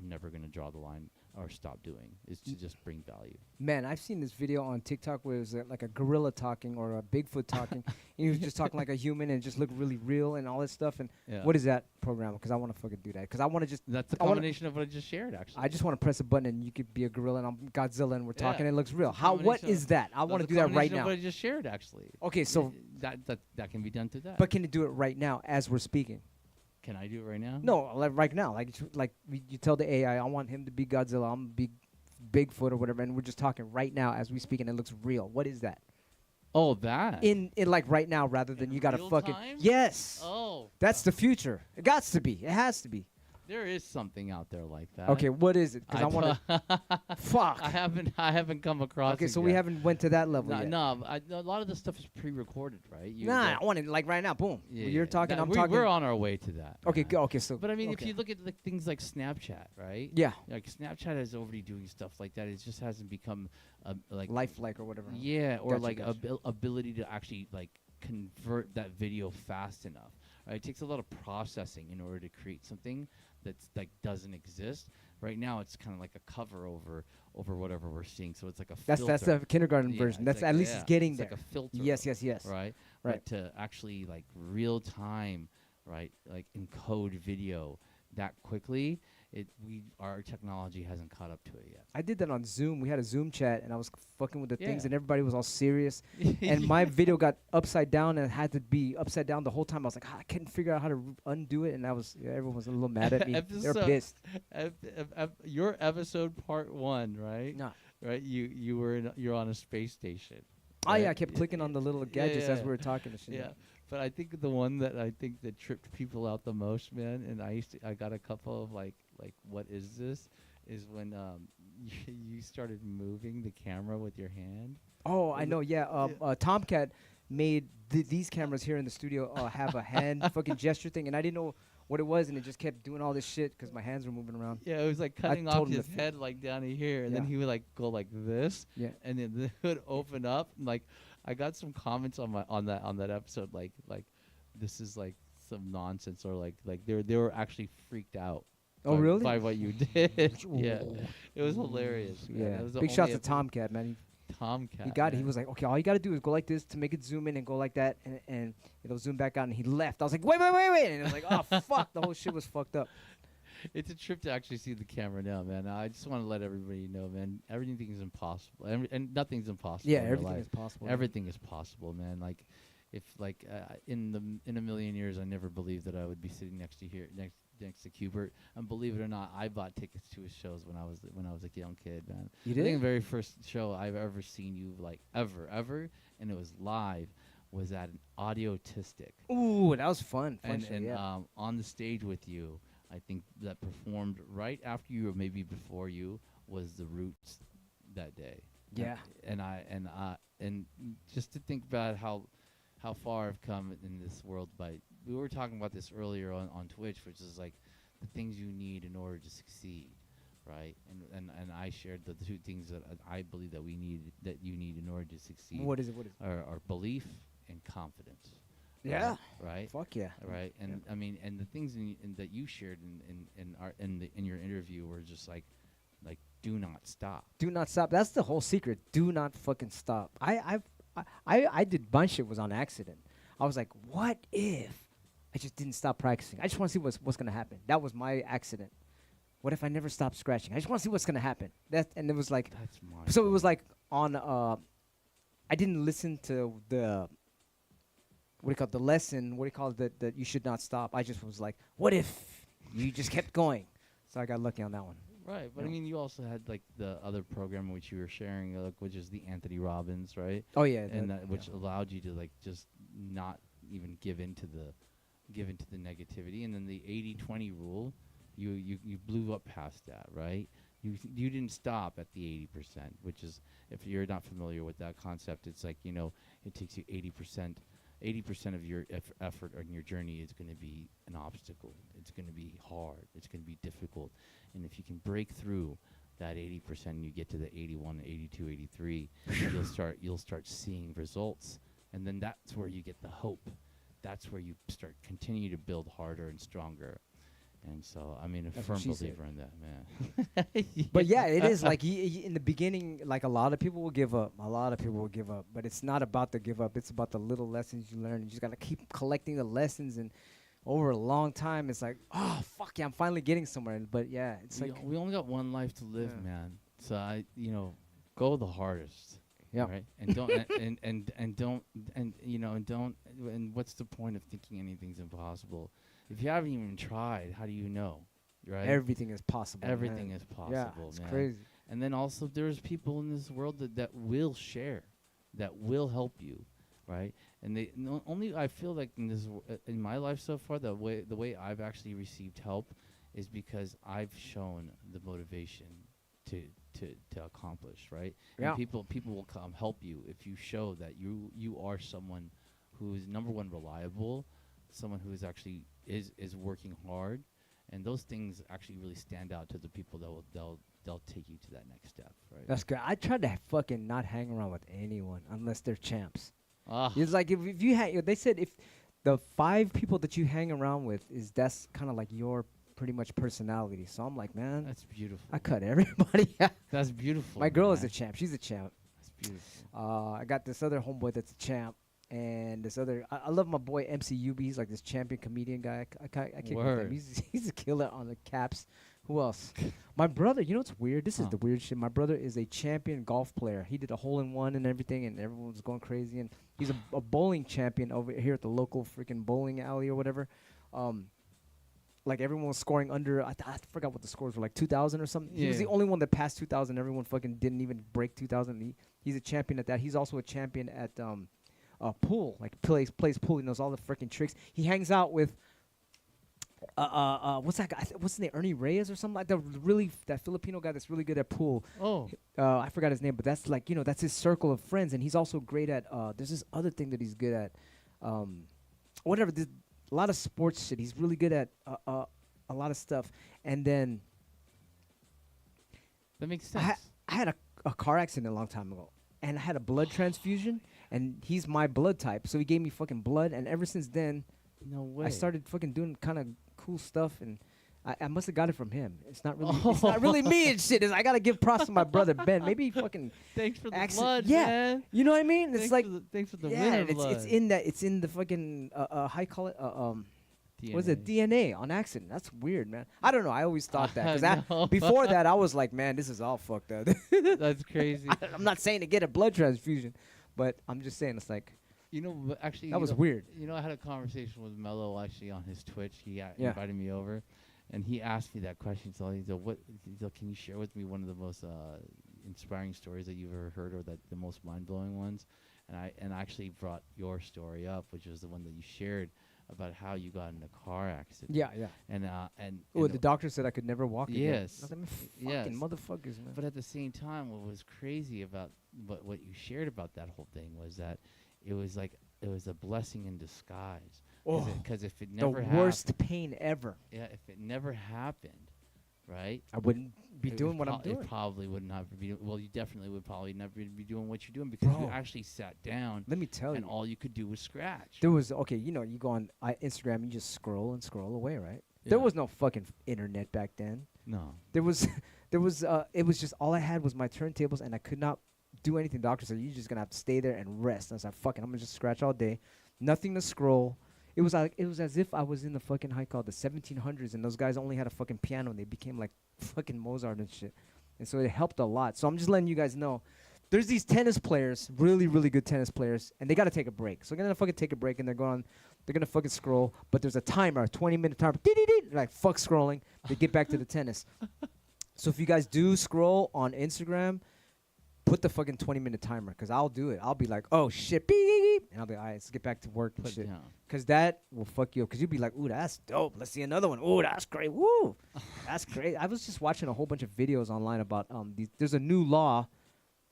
never going to draw the line or stop doing, is to just bring value. Man, I've seen this video on TikTok where it was like a gorilla talking or a Bigfoot talking. And he was just talking like a human and it just looked really real and all this stuff. And Yeah. what is that program? Because I want to fucking do that. Because I want to just... That's the I wanna- combination of what I just shared, actually. I just want to press a button and you could be a gorilla and I'm Godzilla and we're talking and it looks real. It's a What combination is that? I want to do that right combination of now. what I just shared, actually. Okay, so... That can be done through that. But can you do it right now as we're speaking? Can I do it right now? No, like right now. Like you tell the AI, I want him to be Godzilla, I'm going to be Bigfoot or whatever, and we're just talking right now as we speak and it looks real. What is that? Oh, that. In like right now rather than In you got to real fucking... time? Yes. Oh. That's the future. It got to be. It has to be. There is something out there like that. Okay, what is it? Because I want to... Fuck. I haven't come across. Okay, it so we yet. haven't went to that level yet. No, a lot of the stuff is pre-recorded, right? I want it like right now. Boom. Yeah, You're yeah. talking, I'm We're talking. on our way to that. Okay, man. okay, so... But I mean, okay. if you look at like things like Snapchat, right? Yeah. Like Snapchat is already doing stuff like that. It just hasn't become like Lifelike or whatever. Yeah, or Gotcha, like gotcha. ability to actually like convert that video fast enough. Right? It takes a lot of processing in order to create something that's like doesn't exist. Right now, it's kind of like a cover over whatever we're seeing. So it's like a That's filter. the kindergarten Yeah, version. it's That's like- at least yeah, it's getting it's there. like a filter. Yes, yes, yes. Right. Right. But to actually like real time, right, like encode video that quickly, our technology hasn't caught up to it yet. I did that on Zoom. We had a Zoom chat, and I was fucking with the things, Yeah. and everybody was all serious. And my video got upside down, and it had to be upside down the whole time. I was like, I couldn't figure out how to undo it, and everyone was a little mad at me. They're pissed. Your episode part 1, right? No. Right. You're on a space station. Oh yeah, I right? kept clicking on the little gadgets as we were talking and shit. Yeah, but I think the one that tripped people out the most, man, and I got a couple of like what is this? Is when you started moving the camera with your hand. Oh, I know. Yeah. Tomcat made these cameras here in the studio have a hand fucking gesture thing, and I didn't know what it was, and it just kept doing all this shit because my hands were moving around. Yeah, it was like cutting off told him his to head like down to here, and then Yeah. he would like go like this. Yeah. And then the hood open up. And, like I got some comments on that episode, like this is like some nonsense, or like they were actually freaked out. Oh, really? By what you did. Yeah, it was hilarious. Man. Yeah. It was the Big shouts only to Tomcat, man. Tomcat. He got it. He man. was like, okay, all you got to do is go like this to make it zoom in and go like that, and it'll zoom back out. And he left. I was like, wait. And it was like, oh, fuck. The whole shit was fucked up. It's a trip to actually see the camera now, man. I just want to let everybody know, man. Everything is impossible, and nothing's impossible. Yeah, in your everything life. is possible. man. Everything is possible, man. Like, if like in a million years, I never believed that I would be sitting next to Qbert. And believe it or not, I bought tickets to his shows when I was a young kid, man. You I think did? the very first show I've ever seen you like ever, and it was live, was at an Audiotistic. Ooh, that was fun. Fun And shit, yeah. on the stage with you, I think that performed right after you or maybe before you was the Roots that day. Yeah. And just to think about how far I've come in this world. We were talking about this earlier on Twitch, which is like the things you need in order to succeed, right? And I shared the two things that I believe that you need in order to succeed. What is it? Are belief and confidence. Yeah. Right. Fuck yeah. Right. And I mean, and the things that you shared in your interview were just like do not stop. Do not stop. That's the whole secret. Do not fucking stop. I did my shit was on accident. I was like, what if I just didn't stop practicing? I just want to see what's gonna happen. That was my accident. What if I never stop scratching? I just want to see what's gonna happen. And it was like, That's my so it was like on. I didn't listen to the. What do you call it? The lesson? What do you call it? That you should not stop. I just was like, what if you just kept going? So I got lucky on that one. Right, but I Yeah. mean, you also had like the other program which you were sharing, which is the Anthony Robbins, right? Oh yeah. And which allowed you to like just not even give into the negativity. And then the 80-20 rule, you blew up past that, right? You didn't stop at the 80%, which is, if you're not familiar with that concept, it's like, it takes you 80% of your effort on your journey is going to be an obstacle. It's going to be hard. It's going to be difficult. And if you can break through that 80% and you get to the 81, 82, 83, you'll start seeing results. And then that's where you get the hope. That's where you continue to build harder and stronger. And so, I mean, a firm believer in that, man. But yeah, it is like in the beginning, like a lot of people will give up. But it's not about the give up. It's about the little lessons you learn. You just got to keep collecting the lessons. And over a long time, it's like, oh, fuck yeah, I'm finally getting somewhere. But yeah, it's like. We only got one life to live, Yeah. man. So, go the hardest. Yeah. Right. And don't and what's the point of thinking anything's impossible? If you haven't even tried, how do you know? Right? Everything is possible. Everything man. is possible, Yeah, it's man. crazy. And then also there's people in this world that will share, that will help you, right? And they only I feel like in my life so far, the way I've actually received help is because I've shown the motivation to accomplish, right? Yeah. And people will come help you if you show that you are someone who is, number one, reliable, someone who is actually is working hard, and those things actually really stand out to the people that they'll take you to that next step, right? That's good. I tried to fucking not hang around with anyone unless they're champs. Ah, It's like if you hang, they said if the 5 people that you hang around with that's kind of like your pretty much personality. So I'm like, man, that's beautiful. I cut everybody out. That's beautiful. My girl is man. a champ. She's a champ. That's beautiful. I got this other homeboy that's a champ. And this other, I love my boy MCUB. He's like this champion comedian guy. I kick with him. Word. He's a killer on the caps. Who else? My brother. You know what's weird? This is the weird shit. My brother is a champion golf player. He did a hole-in-one and everything, and everyone was going crazy. And he's a bowling champion over here at the local freaking bowling alley or whatever. Like everyone was scoring under. I forgot what the scores were, like 2,000 or something. He was the only one that passed 2,000. Everyone fucking didn't even break 2,000. He's a champion at that. He's also a champion at pool, like plays pool. He knows all the freaking tricks. He hangs out with what's that guy? What's his name? Ernie Reyes or something like that. That Filipino guy that's really good at pool. Oh, I forgot his name, but that's like that's his circle of friends, and he's also great at. There's this other thing that he's good at. Whatever. A lot of sports shit. He's really good at a lot of stuff. And then that makes sense. I had a car accident a long time ago, and I had a blood transfusion. And he's my blood type, so he gave me fucking blood. And ever since then, No way. I started fucking doing kind of cool stuff. And I must have got it from him. It's not really. It's not really me and shit. I gotta give props to my brother Ben. Maybe he fucking. Thanks for the accident. blood, Yeah, man. you know what I mean. It's Thanks like for thanks for the yeah, winter and blood. it's in that. It's in the fucking how you call it? DNA. What is it? DNA on accident. That's weird, man. I don't know. I always thought that I because know. before that I was like, man, this is all fucked up. That's crazy. I'm not saying to get a blood transfusion, but I'm just saying it's like You know, but actually, that was weird. You know, I had a conversation with Mello actually on his Twitch. He Yeah. invited me over, and he asked me that question. So he's like, "What? He's like, can you share with me one of the most inspiring stories that you've ever heard, or that the most mind blowing ones?" And I actually brought your story up, which was the one that you shared about how you got in a car accident. Yeah. And Oh, the doctor said I could never walk again. Yes. I was like, Yes. fucking motherfuckers, man. But at the same time, what was crazy about what you shared about that whole thing was that it was like it was a blessing in disguise. Because if it never the worst pain ever. yeah, if it never happened, right? I wouldn't be it doing what I'm It doing. probably would not be. Well, you definitely would probably never be doing what you're doing because you Bro. actually sat down Let me tell and you. all you could do was scratch. There was okay, you know, you go on Instagram, you just scroll and scroll away, right? Yeah. There was no fucking internet back then. No. There was, it was just all I had was my turntables, and I could not do anything. Doctor said you're just gonna have to stay there and rest. And I was like, fucking, I'm gonna just scratch all day, nothing to scroll. It was like it was as if I was in the fucking high called the 1700s, and those guys only had a fucking piano, and they became like fucking Mozart and shit. And so it helped a lot. So I'm just letting you guys know. There's these tennis players, really, really good tennis players, and they got to take a break. So they're going to fucking take a break, and they're going to fucking scroll. But there's a timer, a 20-minute timer. They're like, fuck scrolling. They get back to the tennis. So if you guys do scroll on Instagram, put the fucking 20-minute timer, because I'll do it. I'll be like, oh, shit, beep, beep, beep. And I'll be like, all right, let's get back to work and Put shit. down. Because that will fuck you up. Because you'll be like, ooh, that's dope. Let's see another one. Ooh, that's great. Woo. That's great. I was just watching a whole bunch of videos online about there's a new law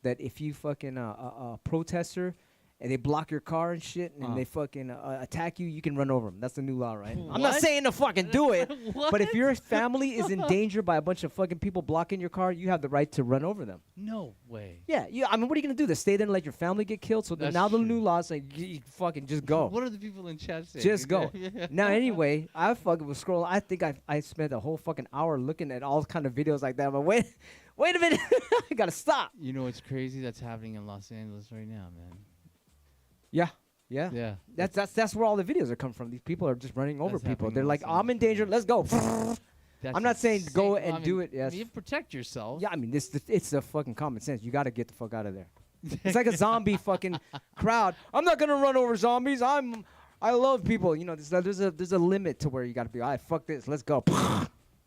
that if you fucking a protester and they block your car and shit and they fucking attack you, you can run over them. That's the new law, right? I'm not What? saying to fucking do it, but if What? your family is in danger by a bunch of fucking people blocking your car, you have the right to run over them. No way. Yeah, I mean, what are you gonna do? Stay there and let your family get killed? So That's now the true. new law is like, you fucking just go. What are the people in chat saying? Just go. Now, anyway, I fucking was scrolling. I think I spent a whole fucking hour looking at all kind of videos like that. But wait a minute. I gotta stop. You know what's crazy that's happening in Los Angeles right now, man? Yeah. Yeah. That's where all the videos are coming from. These people are just running over That's people. happening They're in like, Los I'm in danger. Let's go. That's I'm not saying go insane. and do it. Yes. You protect yourself. Yeah, I mean, it's the fucking common sense. You got to get the fuck out of there. It's like a zombie fucking crowd. I'm not gonna run over zombies. I love people. You know, there's a limit to where you got to be. All right, fuck this. Let's go.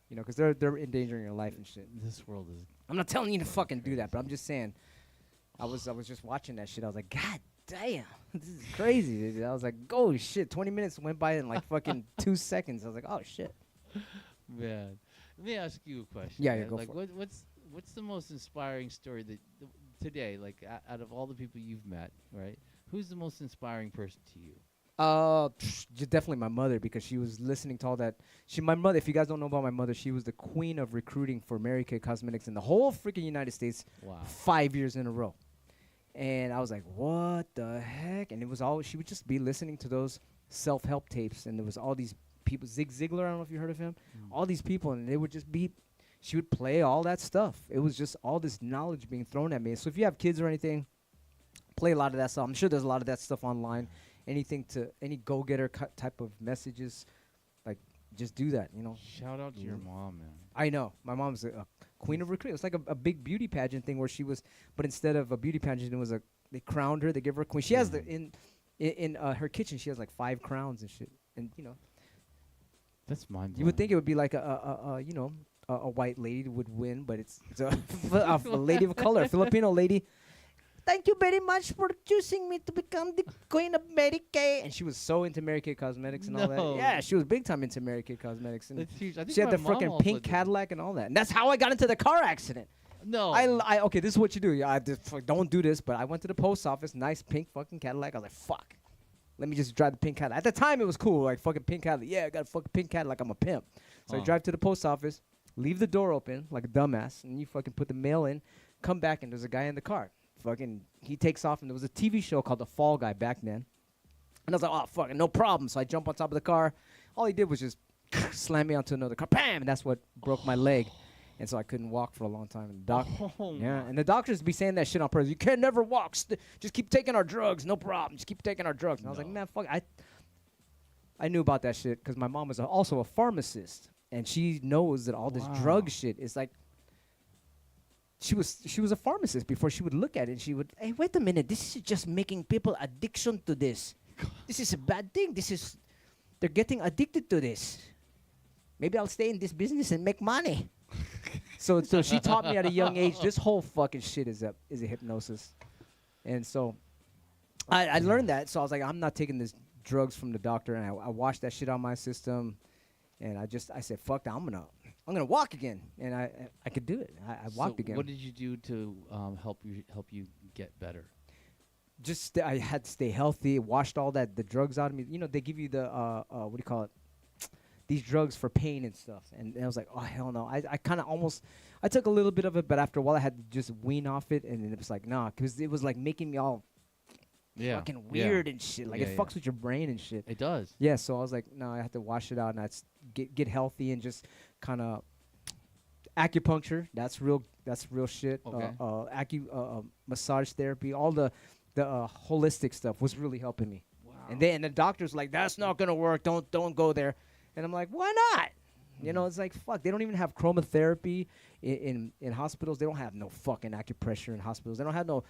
You know, because they're endangering your life and shit. This world is. I'm not telling you to fucking do that, but I'm just saying. I was just watching that shit. I was like, God damn, this is crazy. Dude. I was like, oh shit. 20 minutes went by in like fucking 2 seconds. I was like, oh shit. Man, let me ask you a question. Yeah, yeah, man. go like, for it. what's the most inspiring story that today, like out of all the people you've met, right? Who's the most inspiring person to you? Definitely my mother, because she was listening to all that. My mother, if you guys don't know about my mother, she was the queen of recruiting for Mary Kay Cosmetics in the whole freaking United States. Wow. 5 years in a row. And I was like, what the heck? And it was always, she would just be listening to those self-help tapes, and there was all these people, Zig Ziglar, I don't know if you heard of him, all these people, and they would just be, she would play all that stuff. It was just all this knowledge being thrown at me. So if you have kids or anything, play a lot of that stuff. I'm sure there's a lot of that stuff online. Any go-getter type of messages, like, just do that, you know. Shout out to your mom, man. I know. My mom's a queen of recruiting. It's like a big beauty pageant thing where she was, but instead of a beauty pageant, it was they crowned her. They give her a queen. She has in her kitchen. She has like 5 crowns and shit. And you know, That's mind. you would think it would be like a white lady would win, but it's a lady of color, a Filipino lady. Thank you very much for choosing me to become the queen of Mary Kay. And she was so into Mary Kay Cosmetics and all No. that. Yeah, she was big time into Mary Kay Cosmetics. And That's huge. I think she had my the mom freaking also pink did. Cadillac and all that. And that's how I got into the car accident. No. Okay, this is what you do. I just don't do this, but I went to the post office, nice pink fucking Cadillac. I was like, fuck. Let me just drive the pink Cadillac. At the time, it was cool, like fucking pink Cadillac. Yeah, I got a fucking pink Cadillac. I'm a pimp. So I drive to the post office, leave the door open like a dumbass, and you fucking put the mail in, come back, and there's a guy in the car. Fucking, he takes off, and there was a TV show called The Fall Guy back then. And I was like, oh, fucking, no problem. So I jump on top of the car. All he did was just slammed me onto another car. Bam! And that's what broke my leg. And so I couldn't walk for a long time. And and the doctors be saying that shit on purpose. You can never walk. Just keep taking our drugs. No problem. Just keep taking our drugs. And I was like, man, fuck. I knew about that shit because my mom was also a pharmacist. And she knows that all this drug shit is like, she was a pharmacist before she would look at it. And she would, hey, wait a minute. This is just making people addiction to this. This is a bad thing. They're getting addicted to this. Maybe I'll stay in this business and make money. So she taught me at a young age, this whole fucking shit is a hypnosis. And so I learned that. So I was like, I'm not taking this drugs from the doctor. And I washed that shit out of my system. And I said, fuck that. I'm gonna walk again. And I could do it. I walked again. What did you do to help you get better? Just I had to stay healthy. Washed all the drugs out of me. You know, they give you the what do you call it? These drugs for pain and stuff. And I was like, oh, hell no. I kind of I took a little bit of it, but after a while I had to just wean off it. And it was like, nah, because it was like making me all fucking weird and shit. Like it fucks with your brain and shit. It does. Yeah, so I was like, no, I have to wash it out and get healthy and just kind of acupuncture. That's real shit. Okay. Massage therapy, all the holistic stuff was really helping me. Wow. And the doctor's like, that's not gonna work. Don't go there. And I'm like, why not? You know, it's like, fuck. They don't even have chromotherapy in hospitals. They don't have no fucking acupressure in hospitals. They don't have no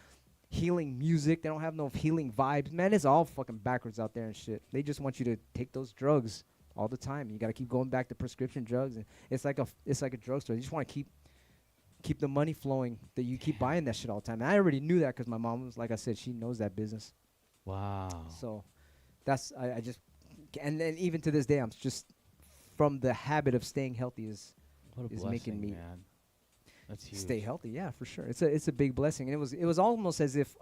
healing music. They don't have no healing vibes. Man, it's all fucking backwards out there and shit. They just want you to take those drugs all the time. You got to keep going back to prescription drugs. And it's like a drugstore. You just want to keep the money flowing that you keep buying that shit all the time. And I already knew that because my mom was, like I said, she knows that business. Wow. So that's, I just, and then even to this day, I'm just from the habit of staying healthy is making me man. That's huge. Stay healthy. Yeah, for sure. It's a big blessing. And it was almost as if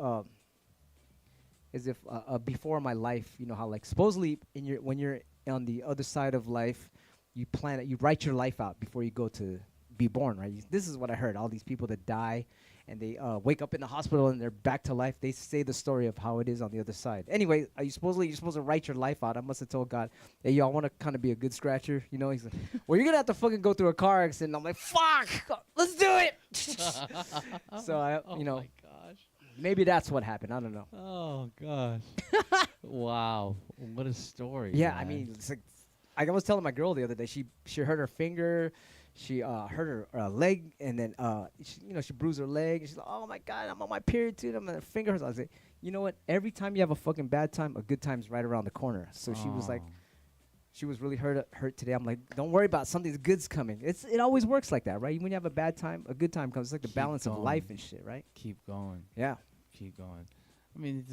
before my life, you know how like supposedly when you're on the other side of life, you write your life out before you go to be born, right? This is what I heard. All these people that die and they wake up in the hospital and they're back to life. They say the story of how it is on the other side. Anyway, you're supposed to write your life out. I must have told God, hey, yo, I want to kind of be a good scratcher. You know, he's like, well, you're going to have to fucking go through a car accident. I'm like, fuck, let's do it. So, oh you know, my gosh. Maybe that's what happened. I don't know. Oh, gosh. Wow. What a story. Yeah, man. I mean, it's like I was telling my girl the other day, she hurt her finger. She hurt her leg, and then she bruised her leg. And she's like, "Oh my God, I'm on my period too." And my finger hurts. I was like, "You know what? Every time you have a fucking bad time, a good time's right around the corner." So she was like, she was really hurt today. I'm like, "Don't worry about it. Something good's coming." It always works like that, right? When you have a bad time, a good time comes. It's like the balance of life and shit, right? Keep going. Yeah. Keep going. I mean,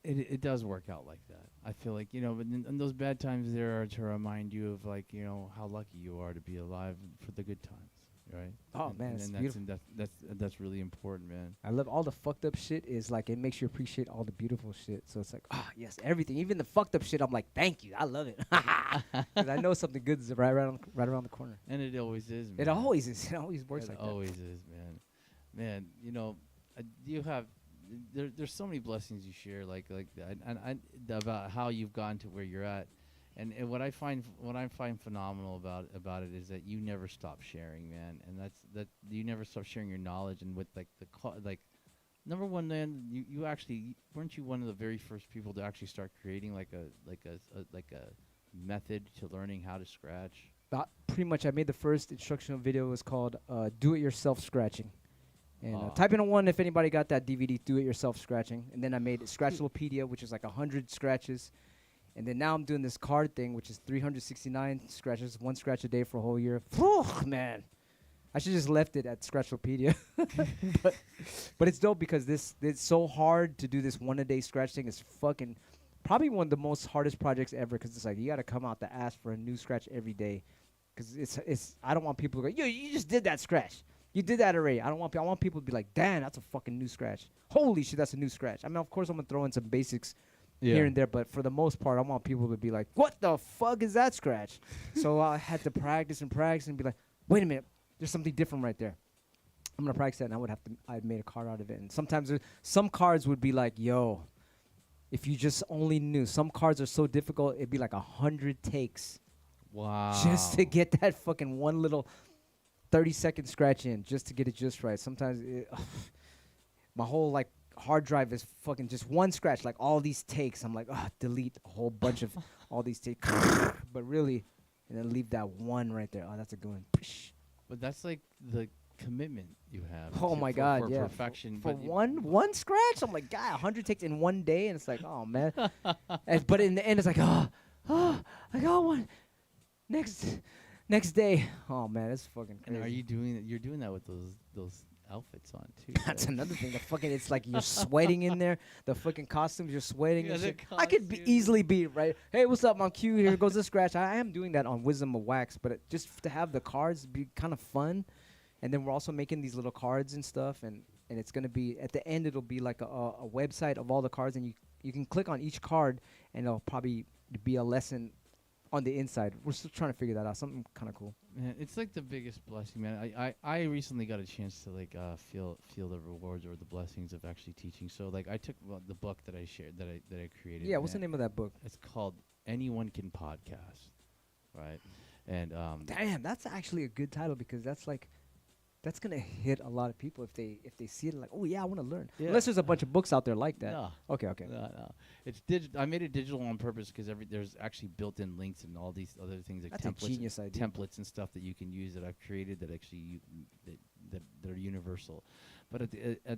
it does work out like that. I feel like, you know, but in those bad times there are to remind you of, like, you know, how lucky you are to be alive for the good times, right? Oh, man, it's beautiful. That's really important, man. I love all the fucked up shit is like it makes you appreciate all the beautiful shit. So it's like, yes, everything, even the fucked up shit. I'm like, thank you, I love it, because I know something good is right around the corner. And it always is, man. It always is. It always works like that. It always is, man. Man, you know, you have. There's so many blessings you share, like that, and about how you've gotten to where you're at, and what I find phenomenal about it is that you never stop sharing, man, and that you never stop sharing your knowledge, and with like number one, man, you actually weren't you one of the very first people to actually start creating like a method to learning how to scratch? Pretty much, I made the first instructional video. It was called "Do-It-Yourself Scratching." And type in a 1 if anybody got that DVD, Do-It-Yourself Scratching. And then I made Scratchlopedia, which is like 100 scratches. And then now I'm doing this card thing, which is 369 scratches, 1 scratch a day for a whole year. Man, I should just left it at Scratchlopedia. but it's dope because it's so hard to do this 1-a-day scratch thing. It's fucking probably one of the most hardest projects ever, because it's like you got to come out to ask for a new scratch every day. Because it's I don't want people to go, yo, you just did that scratch. You did that already. I want people to be like, damn, that's a fucking new scratch. Holy shit, that's a new scratch. I mean, of course, I'm going to throw in some basics here and there, but for the most part, I want people to be like, what the fuck is that scratch? So I had to practice and be like, wait a minute, there's something different right there. I'm going to practice that, and I made a card out of it. And sometimes some cards would be like, yo, If you just only knew, some cards are so difficult. It'd be like 100 takes Wow. just to get that fucking one little 30-second scratch in, just to get it just right. Sometimes my whole like hard drive is fucking just one scratch, like all these takes. I'm like, delete a whole bunch of all these takes, but really, and then leave that one right there. Oh, that's a good one. But that's like the commitment you have. Oh my God, for yeah. perfection. For but you- one scratch, I'm like, God, 100 takes in one day, and it's like, oh man. But in the end, it's like, I got one. Next day, oh man, it's fucking crazy. And are you doing that? You're doing that with those outfits on too. That's right? another thing. The fucking, it's like you're sweating in there. The fucking costumes, you're sweating Yeah, and the shit. I could costumes. easily be right. Hey, what's up? I'm Q. Here goes the scratch. I am doing that on Wisdom of Wax, but just to have the cards be kind of fun. And then we're also making these little cards and stuff, and it's gonna be at the end. It'll be like a website of all the cards, and you can click on each card, and it'll probably be a lesson on the inside. We're still trying to figure that out. Something kind of cool. Man, it's like the biggest blessing, man. I recently got a chance to like feel the rewards or the blessings of actually teaching. So like I took the book that I shared that I created. Yeah. What's the man. name of that book? It's called Anyone Can Podcast, right? And Damn, that's actually a good title because that's gonna hit a lot of people if they see it like, oh yeah, I want to learn. Yeah. Unless there's a bunch of books out there like that. No. Okay. No. It's I made it digital on purpose because there's actually built-in links and all these other things like That's a templates, genius idea. templates and stuff that you can use that I've created that actually that are universal. But at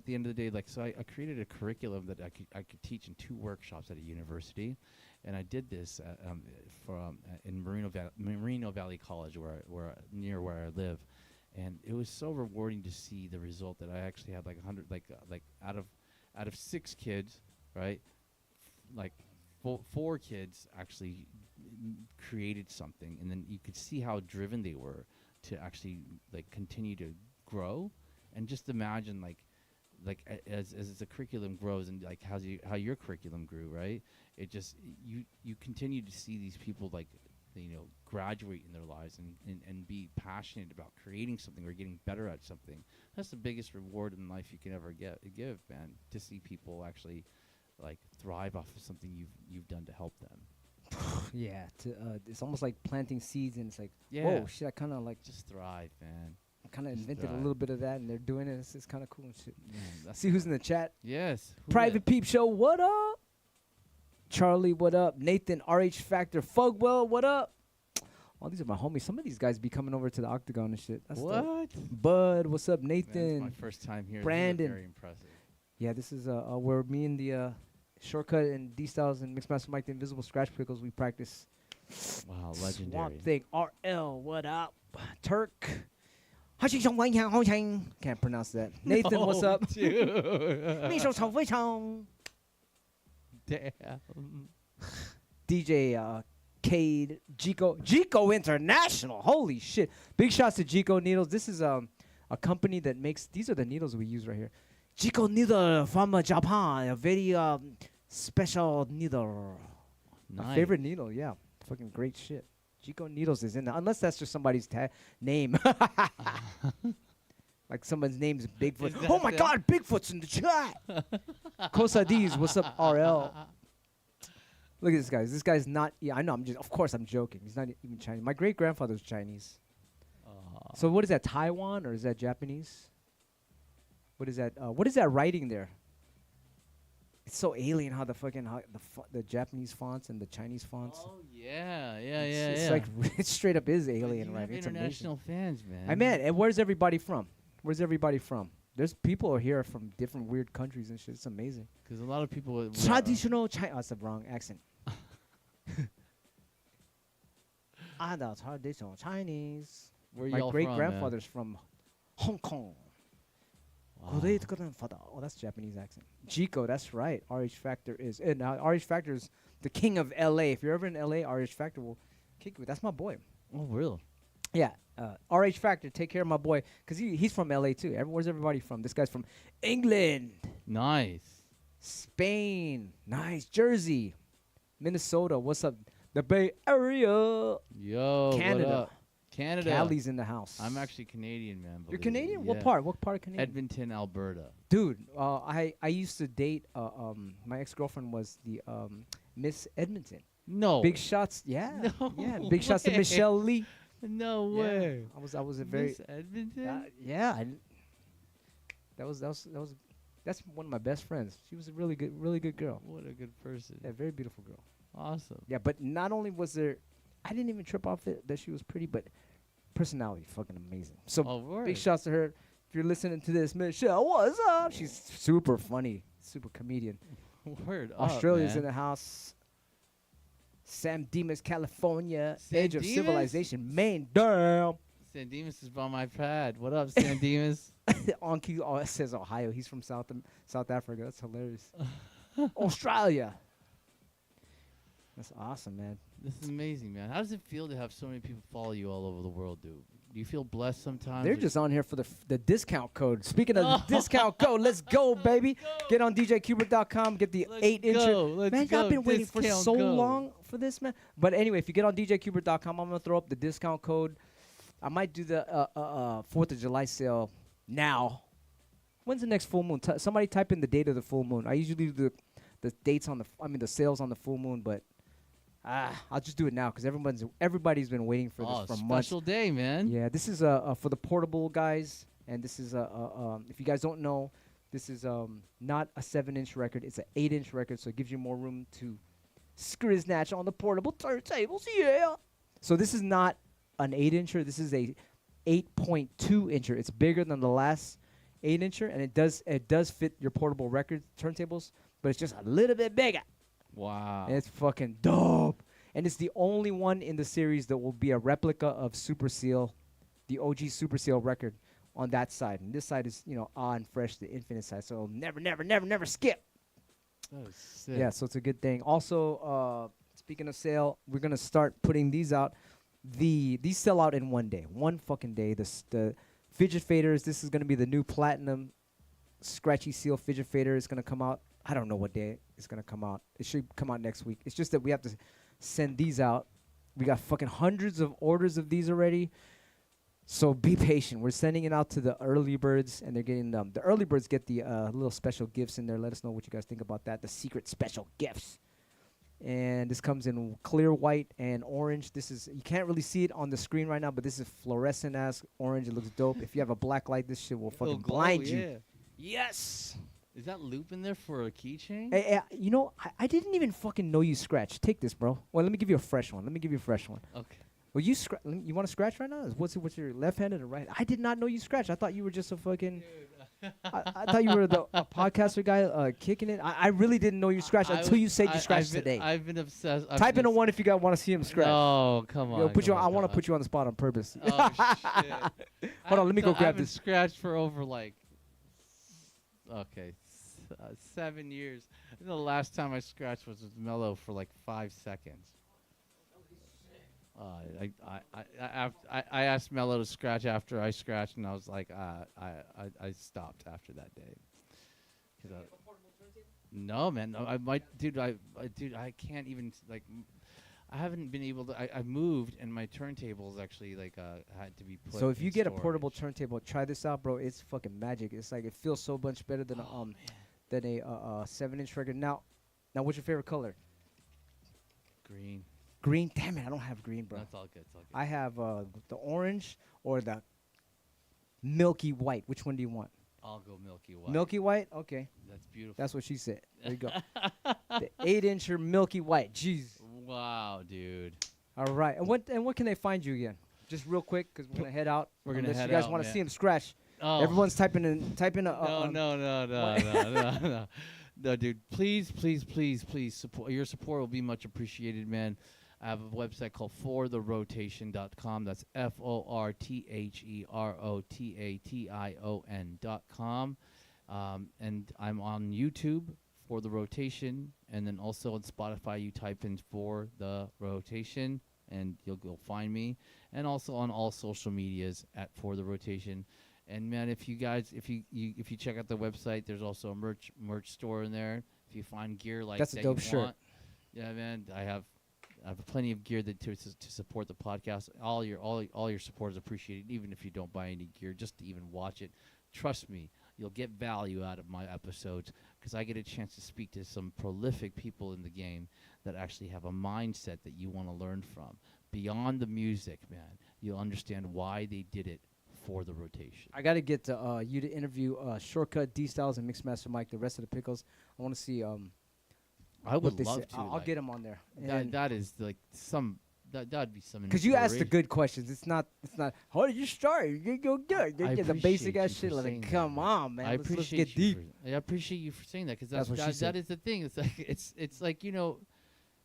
the end of the day, like so, I created a curriculum that I could teach in 2 workshops at a university, and I did this in Merino Valley College, near where I live. And it was so rewarding to see the result that I actually had like 100, like out of 6 kids, right? Like 4 kids actually created something, and then you could see how driven they were to actually like continue to grow, and just imagine like as the curriculum grows and like how your curriculum grew, right? It just you continue to see these people like graduate in their lives and be passionate about creating something or getting better at something. That's the biggest reward in life you can ever give, man. To see people actually like thrive off of something you've done to help them. Yeah. It's almost like planting seeds, and it's like, Yeah. whoa, shit. I kind of like Just thrive, man. kind of just invented a thrive. little bit of that, and they're doing it. It's kind of cool and shit. Man, that's See who's in the chat. Yes. Who Private dat? Peep Show, what up? Charlie, what up? Nathan, RH Factor, Fugwell, what up? All these are my homies. Some of these guys be coming over to the Octagon and shit. That's dope. What? Bud, what's up, Man, it's Nathan? my first time here. This is Brandon. very impressive. Yeah, this is where me and the Shortcut and D-Styles and Mixmaster Mike the Invisible Scratch Pickles, we practice Wow, Swamp legendary. Thing. RL, what up? Turk. Can't pronounce that. Nathan, what's up? Damn. DJ Cade, Gico International. Holy shit. Big shots to Gico Needles. This is a company that makes, these are the needles we use right here. Gico Needle from Japan. A very special needle. My Nice. favorite needle, yeah. Fucking great shit. Gico Needles is in there. Unless that's just somebody's name. Like someone's name's Bigfoot. Is that Oh my them? God, Bigfoot's in the chat. Kosadiz, what's up, RL? Look at this guy. This guy's not. Yeah, I know. Of course, I'm joking. He's not even Chinese. My great grandfather's Chinese. So what is that? Taiwan or is that Japanese? What is that? What is that writing there? It's so alien how the fucking the Japanese fonts and the Chinese fonts. Oh yeah. It's like it straight up is alien You writing. have It's amazing. international fans, man. I mean, and where's everybody from? Where's everybody from? There's people here from different weird countries and shit. It's amazing. Because a lot of people. Traditional China. Oh, that's the wrong accent. The traditional Chinese. Where My y'all great from, grandfather's from Hong Kong. Wow. Great grandfather. Oh, that's Japanese accent. Chico, that's right. RH Factor is. And now RH Factor is the king of LA. If you're ever in LA, RH Factor will kick you. That's my boy. Oh, real? Yeah. RH Factor, take care of my boy. Because he's from LA too. Where's everybody from? This guy's from England, Nice. Spain, nice. Jersey, Minnesota. What's up? The Bay Area. Yo, Canada. What up? Canada. Cali's in the house. I'm actually Canadian, man. You're believe it. Canadian? Yeah. What part? What part of Canadian? Edmonton, Alberta. Dude, I used to date my ex-girlfriend was the Miss Edmonton. No. Big shots, yeah. No yeah, big shots to way. Michelle Lee. No Yeah, way. I was a very Miss Edmonton? yeah. That's one of my best friends. She was a really good girl. What a good person. Yeah, very beautiful girl. Awesome. Yeah, but not only was there, I didn't even trip off it that she was pretty, but personality fucking amazing. So Oh, word. big shouts to her. If you're listening to this, Michelle, what's up? She's super funny, super comedian. Word up, Australia's man. in the house. San Dimas, California. San Age of Dimas? Civilization, Maine. Damn. San Dimas is on my pad. What up, San Dimas? On Q, it says Ohio. He's from South Africa. That's hilarious. Australia. That's awesome, man. This is amazing, man. How does it feel to have so many people follow you all over the world, dude? Do you feel blessed sometimes? They're just on here for the discount code. Speaking of the discount code, let's go, baby. Get on DJQbert.com. Get the 8-incher. Let's Man, go. I've been waiting for Discount so code. long for this, man. But anyway, if you get on DJQbert.com, I'm going to throw up the discount code. I might do the 4th of July sale now. When's the next full moon? Somebody type in the date of the full moon. I usually do the dates on the sales on the full moon, but I'll just do it now because everybody's been waiting for this for months. Special day, man. Yeah, this is for the portable guys, and this is if you guys don't know, this is not a 7-inch record. It's an 8-inch record, so it gives you more room to scriznatch on the portable turntables. Yeah. So this is not an 8-incher. This is a 8.2-incher. It's bigger than the last 8-incher, and it does fit your portable record turntables, but it's just a little bit bigger. Wow. And it's fucking dope. And it's the only one in the series that will be a replica of Superseal, the OG Superseal record on that side. And this side is, on fresh, the infinite side. So it'll never skip. That was sick. Yeah, so it's a good thing. Also, speaking of sale, we're going to start putting these out. These sell out in one day. One fucking day. The Fidget Faders, this is going to be the new platinum SkratchySeal Fidget Fader. It's going to come out. I don't know what day it's going to come out. It should come out next week. It's just that we have to send these out. We got fucking hundreds of orders of these already. So be patient. We're sending it out to the early birds, and they're getting them. The early birds get the little special gifts in there. Let us know what you guys think about that. The secret special gifts. And this comes in clear white and orange. You can't really see it on the screen right now, but this is fluorescent ass orange. It looks dope. If you have a black light, this shit will It'll fucking glow, blind yeah. you. Yes. Is that loop in there for a keychain? Hey, I didn't even fucking know you scratch. Take this, bro. Well, let me give you a fresh one. Okay. Well, you want to scratch right now? What's your left-handed or right? I did not know you scratch. I thought you were just a fucking. I thought you were a podcaster guy kicking it. I really didn't know you scratched until you said you scratched today. I've been obsessed. Type in a 1 if you guys want to see him scratch. Oh, come on. I want to put you on the spot on purpose. Oh, shit. Hold on, let me go grab I've this. scratched for over 7 years. The last time I scratched was with Mello for 5 seconds. I asked Mello to scratch after I scratched, and I was like, I stopped after that day. No, man, no, I might, dude. I can't even I haven't been able to. I moved, and my turntables actually had to be put. So if you in get a storage. portable turntable, try this out, bro. It's fucking magic. It's it feels so much better than than a 7-inch record. Now, what's your favorite color? Green. Green. Damn it, I don't have green, bro. That's all good. It's all good. I have the orange or the milky white. Which one do you want? I'll go Milky White. Milky white? Okay. That's beautiful. That's what she said. There you go. The 8-incher milky white. Jeez. Wow, dude. All right. And what can they find you again? Just real quick, because we're gonna head out. We're gonna head you guys out, want to man. see him scratch. Oh. Everyone's typing a. No, no, dude. Please support. Your support will be much appreciated, man. I have a website called fortherotation.com. That's fortherotation.com. And I'm on YouTube for the rotation, and then also on Spotify you type in For the Rotation, and you'll find me, and also on all social medias at For the Rotation. And man, if you guys, if you check out the website, there's also a merch store in there. If you find gear like that's that a dope you shirt. want, yeah, man, I have I have plenty of gear to support the podcast. All your support is appreciated, even if you don't buy any gear, just to even watch it. Trust me, you'll get value out of my episodes because I get a chance to speak to some prolific people in the game that actually have a mindset that you want to learn from. Beyond the music, man, you'll understand why they did it for the rotation. I got to get you to interview Shortcut, D-Styles, and Mixmaster Mike, the rest of the Piklz. I want to see I what would they love say. to. I'll get them on there. That is like that'd be some. Because you asked the inspiration. good questions. It's not. How did you start? You go good. I The basic appreciate ass you shit. for Like, saying come that, on, man. I Let's appreciate get deep. I appreciate you for saying that because That's what she said. that is the thing. It's like it's like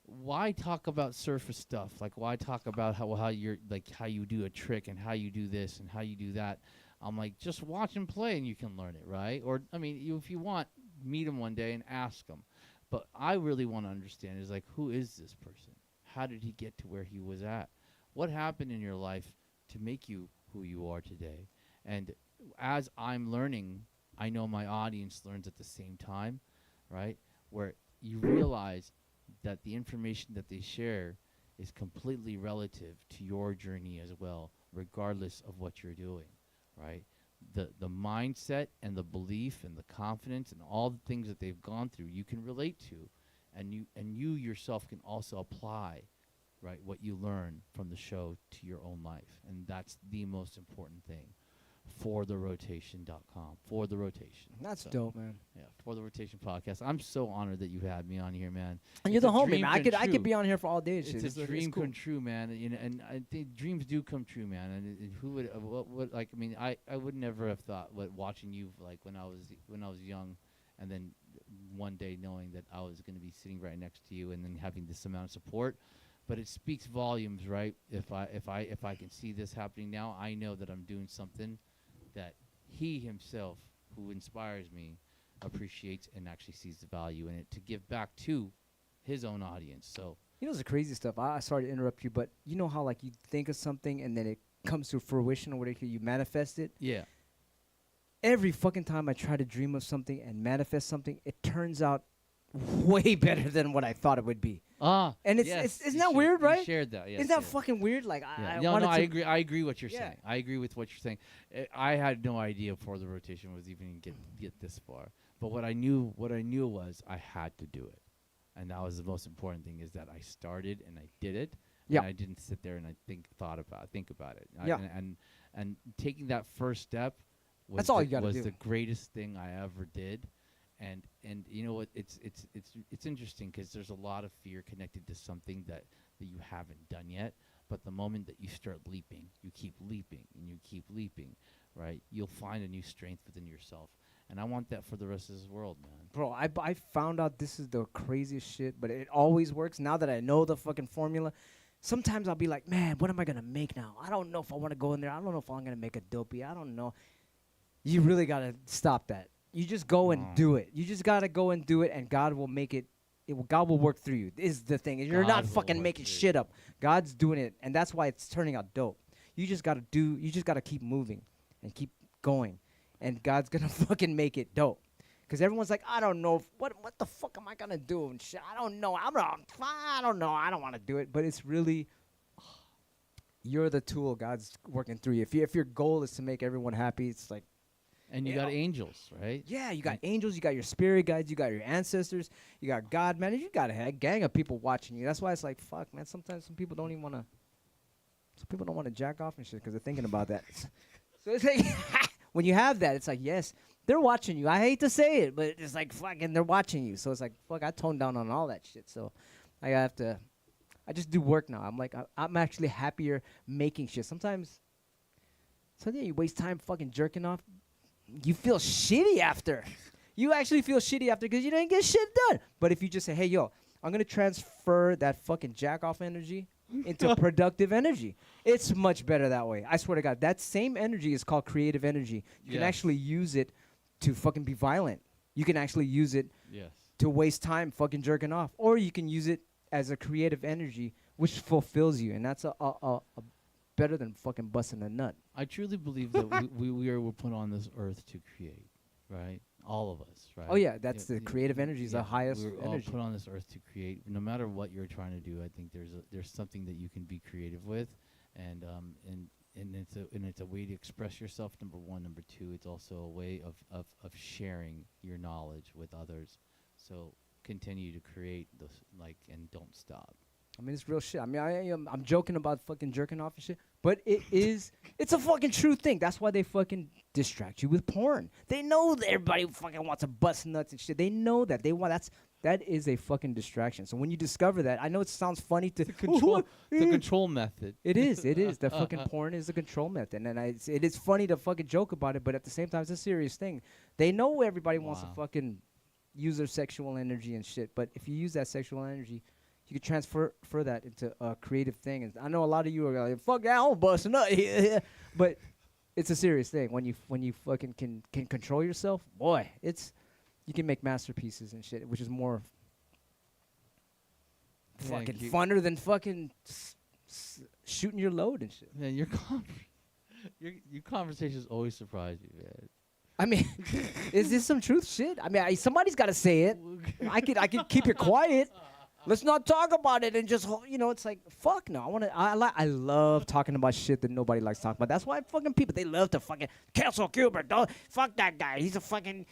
why talk about surface stuff? Like why talk about how you're like how you do a trick and how you do this and how you do that? I'm like, just watch and play and you can learn it, right? Or I mean, if you want, meet him one day and ask him. But I really want to understand is like, who is this person? How did he get to where he was at? What happened in your life to make you who you are today? And as I'm learning, I know my audience learns at the same time, right? Where you realize that the information that they share is completely relative to your journey as well, regardless of what you're doing, right? The mindset and the belief and the confidence and all the things that they've gone through, you can relate to, and you yourself can also apply, right, what you learn from the show to your own life, and that's the most important thing. ForTheRotation.com. For the Rotation. That's So, dope, man. Yeah, For the Rotation podcast. I'm so honored that you had me on here, man. And you're It's the a homie, dream man. I come could true. be on here for all day. and shit. It's a dream cool. come true, man. And I think dreams do come true, man. And who would what like I mean I would never have thought watching you like when I was young, and then one day knowing that I was going to be sitting right next to you and then having this amount of support. But it speaks volumes, right? If I can see this happening now, I know that I'm doing something that he himself, who inspires me, appreciates and actually sees the value in it to give back to his own audience. So You know the crazy stuff. I sorry to interrupt you, but you know how like you think of something and then it comes to fruition or whatever, you manifest it. yeah, Every fucking time I try to dream of something and manifest something, it turns out way better than what I thought it would be. And it's yes, isn't you that shared- weird, you right? shared that. Yes, Isn't that yes. fucking weird? Like Yeah. I No, wanted no, to I agree. I agree what you're Yeah. saying. I agree with what you're saying. I had no idea For the Rotation was even get this far. But what I knew was I had to do it, and that was the most important thing. Is that I started and I did it. Yeah. And I didn't sit there and I think about it. Yeah. And taking that first step was That's all you gotta was do. the greatest thing I ever did. And you know what? It's interesting because there's a lot of fear connected to something that you haven't done yet. But the moment that you start leaping, you keep leaping and you keep leaping, right? You'll find a new strength within yourself. And I want that for the rest of this world, man. Bro, I found out this is the craziest shit, but it always works. Now that I know the fucking formula, sometimes I'll be like, man, what am I going to make now? I don't know if I want to go in there. I don't know if I'm going to make a dopey. I don't know. You really got to stop that. You just go and do it. You just got to go and do it, and God will make it. God will work through you, is the thing. You're God not will fucking work making through you. shit up. God's doing it, and that's why it's turning out dope. You just got to keep moving and keep going, and God's going to fucking make it dope. Because everyone's like, I don't know. What the fuck am I going to do? And shit, I don't know. I don't know. I don't want to do it. But it's really, you're the tool. God's working through you. If your goal is to make everyone happy, it's like, And you Yeah. got angels, right? yeah, you got angels, you got your spirit guides, you got your ancestors, you got God, man. You got a gang of people watching you. That's why it's like, fuck, man. Sometimes some people don't even want to. Some people don't want to jack off and shit because they're thinking about that. So it's like, when you have that, it's like, yes, they're watching you. I hate to say it, but it's like, fucking, they're watching you. So it's like, fuck, I toned down on all that shit. So I just do work now. I'm like, I'm actually happier making shit. Sometimes you waste time fucking jerking off. You feel shitty after. You actually feel shitty after because you didn't get shit done. But if you just say, hey, yo, I'm going to transfer that fucking jack-off energy into productive energy, it's much better that way. I swear to God. That same energy is called creative energy. You can Yes. actually use it to fucking be violent. You can actually use it Yes. to waste time fucking jerking off. Or you can use it as a creative energy which fulfills you. And that's a better than fucking busting a nut. I truly believe that we were put on this earth to create, right? all of us, right? Oh yeah, that's the creative energy is the highest We're all energy. put on this earth to create. No matter what you're trying to do, I think there's something that you can be creative with, and it's a way to express yourself. Number one, number two, it's also a way of sharing your knowledge with others. So continue to create those, and don't stop. I mean, it's real shit. I mean, I'm joking about fucking jerking off and shit, but it's a fucking true thing. That's why they fucking distract you with porn. They know that everybody fucking wants to bust nuts and shit. They know that. That is a fucking distraction. So when you discover that, I know it sounds funny to It's a control method. It is. The fucking porn is a control method, and it is funny to fucking joke about it, but at the same time, it's a serious thing. They know everybody wants to fucking use their sexual energy and shit, but if you use that sexual energy, you could transfer that into a creative thing. And I know a lot of you are like, "Fuck that, I'm busting up," but it's a serious thing. When you fucking can control yourself, boy, you can make masterpieces and shit, which is more fucking funner than fucking shooting your load and shit. Man, your conversations always surprise me, man. I mean, is this some truth shit? I mean, somebody's got to say it. I could keep it quiet. Let's not talk about it and just, it's like, fuck no. I love talking about shit that nobody likes talking about. That's why fucking people, they love to fucking cancel Qbert. Don't fuck that guy. He's a fucking,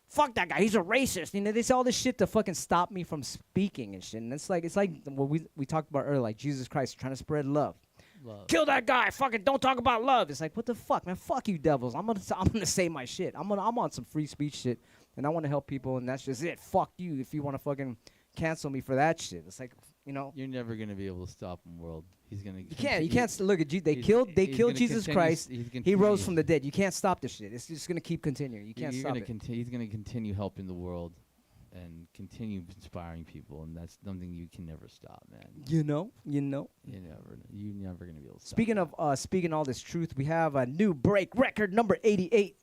fuck that guy. He's a racist. They say all this shit to fucking stop me from speaking and shit. And it's like what we talked about earlier, like Jesus Christ trying to spread love. Kill that guy. Fucking don't talk about love. It's like, what the fuck, man? Fuck you, devils. I'm gonna say my shit. I'm on some free speech shit, and I want to help people, and that's just it. Fuck you if you want to fucking cancel me for that shit. It's like, you're never gonna be able to stop him, world. He's gonna. You can't look at you. They killed Jesus Christ. He rose from the dead. You can't stop this shit. It's just gonna keep continuing. You can't stop it. He's gonna continue helping the world, and continue inspiring people, and that's something you can never stop, man. You know. You're never gonna be able to stop. Speaking all this truth, we have a new break record, number 88.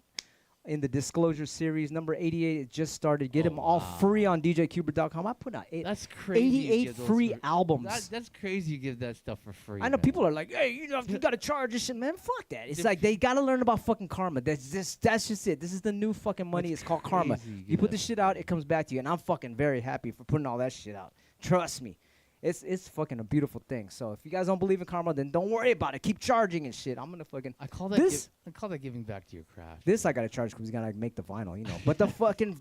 In the Disclosure series, number 88, it just started. Get them all free on DJQbert.com. I put out that's crazy. 88 free albums. That's crazy. You give that stuff for free. I know people are like, hey, you got to charge this shit, man. Fuck that. It's like they got to learn about fucking karma. That's just it. This is the new fucking money. It's called karma. You put this shit out, it comes back to you, and I'm fucking very happy for putting all that shit out. Trust me. It's fucking a beautiful thing. So if you guys don't believe in karma, then don't worry about it. Keep charging and shit. I'm gonna fucking. I call that giving back to your craft. This I gotta charge because we gotta make the vinyl, But the fucking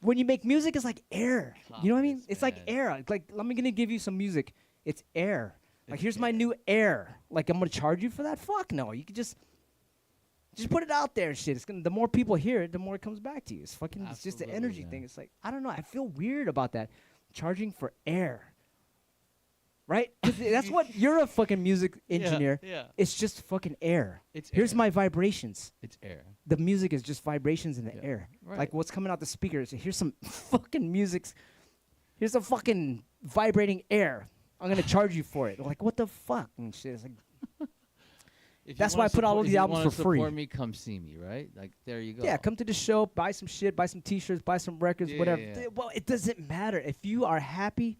when you make music, it's like air. You know what I mean? It's like air. Like I'm gonna give you some music. It's air. Like here's my new air. Like I'm gonna charge you for that? Fuck no. You can just put it out there and shit. The more people hear it, the more it comes back to you. It's fucking. It's just an energy thing. It's like I don't know. I feel weird about that. Charging for air, right? That's what you're a fucking music engineer. Yeah. It's just fucking air. Here's my vibrations. It's air. The music is just vibrations in the air. Right. Like what's coming out the speakers. Here's some fucking music. Here's a fucking vibrating air. I'm gonna charge you for it. Like what the fuck and shit. It's like, that's why I put all of these albums for free. Support me, come see me, right? Like there you go. Yeah, come to the show, buy some shit, buy some T-shirts, buy some records, whatever. Yeah. Well, it doesn't matter. If you are happy,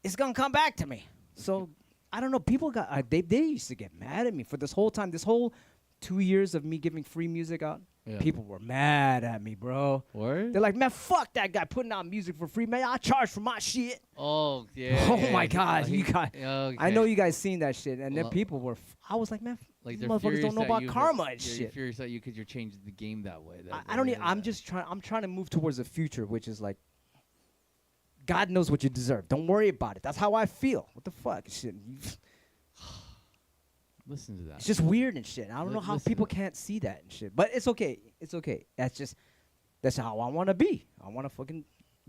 it's gonna come back to me. So I don't know. People got they used to get mad at me for this whole time. This whole 2 years of me giving free music out. Yeah. People were mad at me, bro. Word? They're like, man, fuck that guy putting out music for free, man. I charge for my shit. Oh yeah. Oh my God, you guys. Okay. I know you guys seen that shit, and then people were. I was like, man. Like these motherfuckers don't know about karma and shit. You're furious at you because you're changing the game that way. I don't. I'm just trying. I'm trying to move towards the future, which is like, God knows what you deserve. Don't worry about it. That's how I feel. What the fuck, shit. Listen to that. It's just weird and shit. I don't know how people can't see that and shit. But it's okay. It's okay. That's how I want to be. I want to fucking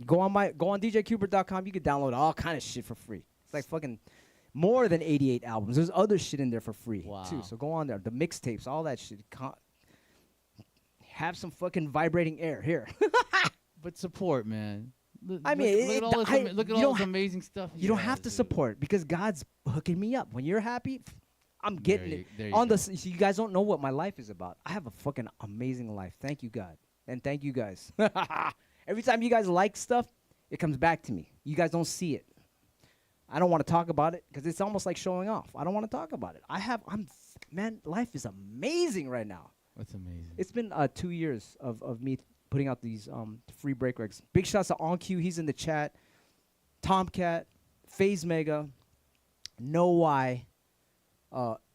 go on DJQbert.com. You can download all kind of shit for free. It's like fucking. More than 88 albums. There's other shit in there for free, too. So go on there. The mixtapes, all that shit. Have some fucking vibrating air here. But support, man. Look at all this amazing stuff. You don't have to support because God's hooking me up. When you're happy, I'm getting it. So you guys don't know what my life is about. I have a fucking amazing life. Thank you, God. And thank you guys. Every time you guys like stuff, it comes back to me. You guys don't see it. I don't want to talk about it because it's almost like showing off. I don't want to talk about it. Man, life is amazing right now. That's amazing. It's been 2 years of me putting out these free break regs. Big shouts to On Q. He's in the chat. Tomcat, Phase Mega, No Why,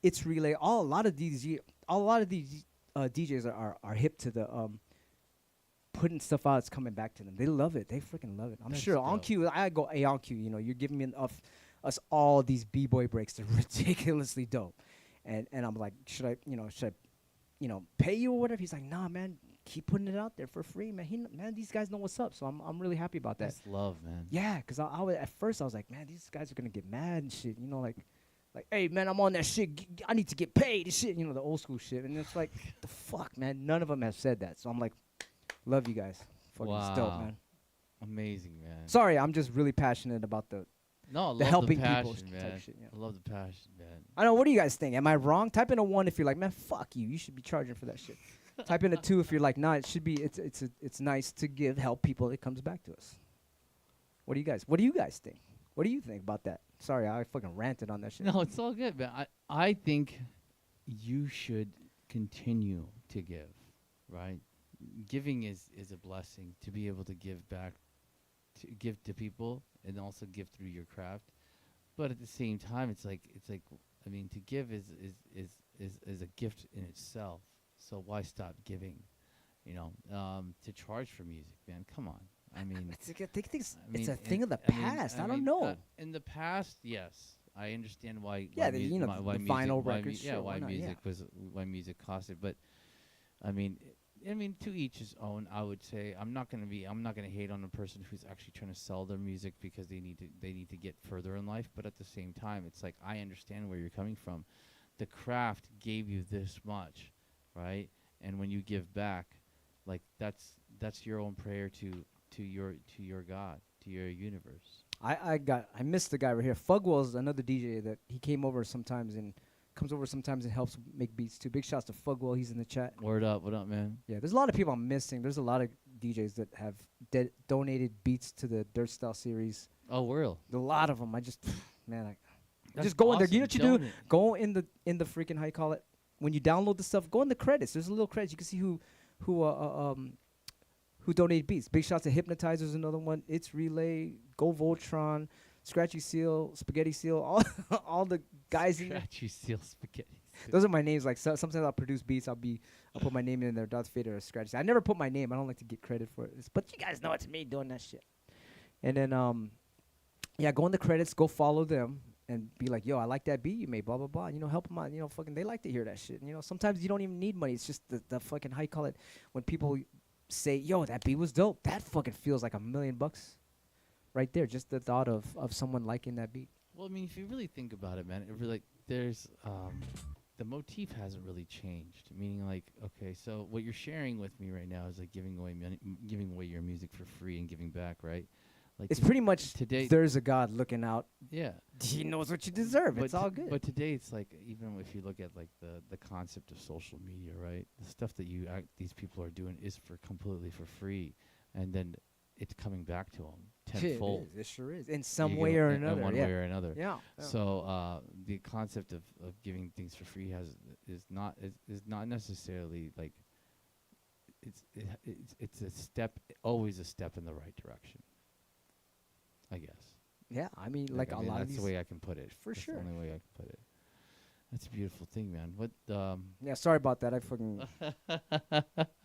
It's Relay. A lot of these DJs are hip to the putting stuff out. It's coming back to them. They love it. They freaking love it. I'm That's sure dope. On Q. I go, hey, On Q. You know, you're giving me us all these b-boy breaks. They're ridiculously dope. And I'm like, should I pay you or whatever? He's like, nah, man. Keep putting it out there for free, man. Man, these guys know what's up, so I'm really happy about that. That's love, man. Yeah, because at first I was like, man, these guys are gonna get mad and shit. You know, like, hey, man, I'm on that shit. I need to get paid and shit. You know, the old school shit. And it's like, the fuck, man. None of them have said that. So I'm like, love you guys. Fucking dope, man. Amazing, man. Sorry, I'm just really passionate about the helping people type shit. Yeah. I love the passion, man. I know. What do you guys think? Am I wrong? Type in a 1 if you're like, man, fuck you. You should be charging for that shit. Type in a 2 if you're like, nah, it should be. It's nice to help people. It comes back to us. What do you guys think? What do you think about that? Sorry, I fucking ranted on that shit. No, it's all good, man. I think you should continue to give, right? Giving is a blessing to be able to give back, to give to people, and also give through your craft. But at the same time, it's like I mean, to give is a gift in itself. So why stop giving? You know, to charge for music, man. Come on. I mean, it's a thing of the past. I don't know. In the past, yes, I understand why. Yeah, why the music, vinyl records. why music costed. But I mean, to each his own. I would say I'm not gonna hate on a person who's actually trying to sell their music because they need to get further in life. But at the same time, it's like I understand where you're coming from. The craft gave you this much, right? And when you give back, like that's your own prayer to your God, to your universe. I missed the guy right here. Fugwell's another DJ that he comes over sometimes and helps make beats too. Big shouts to Fugwell. He's in the chat. Word up, what up, man? Yeah, there's a lot of people I'm missing. There's a lot of DJs that have donated beats to the Dirt Style series. Oh, real? A lot of them. I just That's just go in there. You know awesome. what you do? Donate. Go in the freaking, how you call it? When you download the stuff, go in the credits. There's a little credits. You can see who donated beats. Big shouts to Hypnotizer's another one. It's Relay, Go Voltron, SkratchySeal, Spaghetti Seal, all the guys in there. SkratchySeal, Spaghetti Seal. Those are my names. Like sometimes I'll produce beats. I'll put my name in there. Darth Vader or Skratch. I never put my name. I don't like to get credit for it. But you guys know it's me doing that shit. And then go in the credits. Go follow them and be like, yo, I like that beat you made. Blah blah blah. You know, help them out. You know, fucking they like to hear that shit. You know, sometimes you don't even need money. It's just the fucking, how you call it, when people say, yo, that beat was dope. That fucking feels like $1 million right there. Just the thought of someone liking that beat. Well, I mean, if you really think about it, man, there's the motif hasn't really changed. Meaning, like, okay, so what you're sharing with me right now is like giving away your music for free and giving back, right? Like It's pretty much today. there's a God looking out. Yeah, He knows what you deserve. but It's all good. But today, it's like, even if you look at like the concept of social media, right? The stuff that these people are doing is completely for free, and then it's coming back to them tenfold. It sure is. In some way or another. In one way or another. Yeah. So the concept of giving things for free is not necessarily like it's a step, always a step in the right direction, I guess. Yeah, I mean, like a lot of that's these. the way I can put it. For That's sure. the only way I can put it. That's a beautiful thing, man. What Yeah, sorry about that. I fucking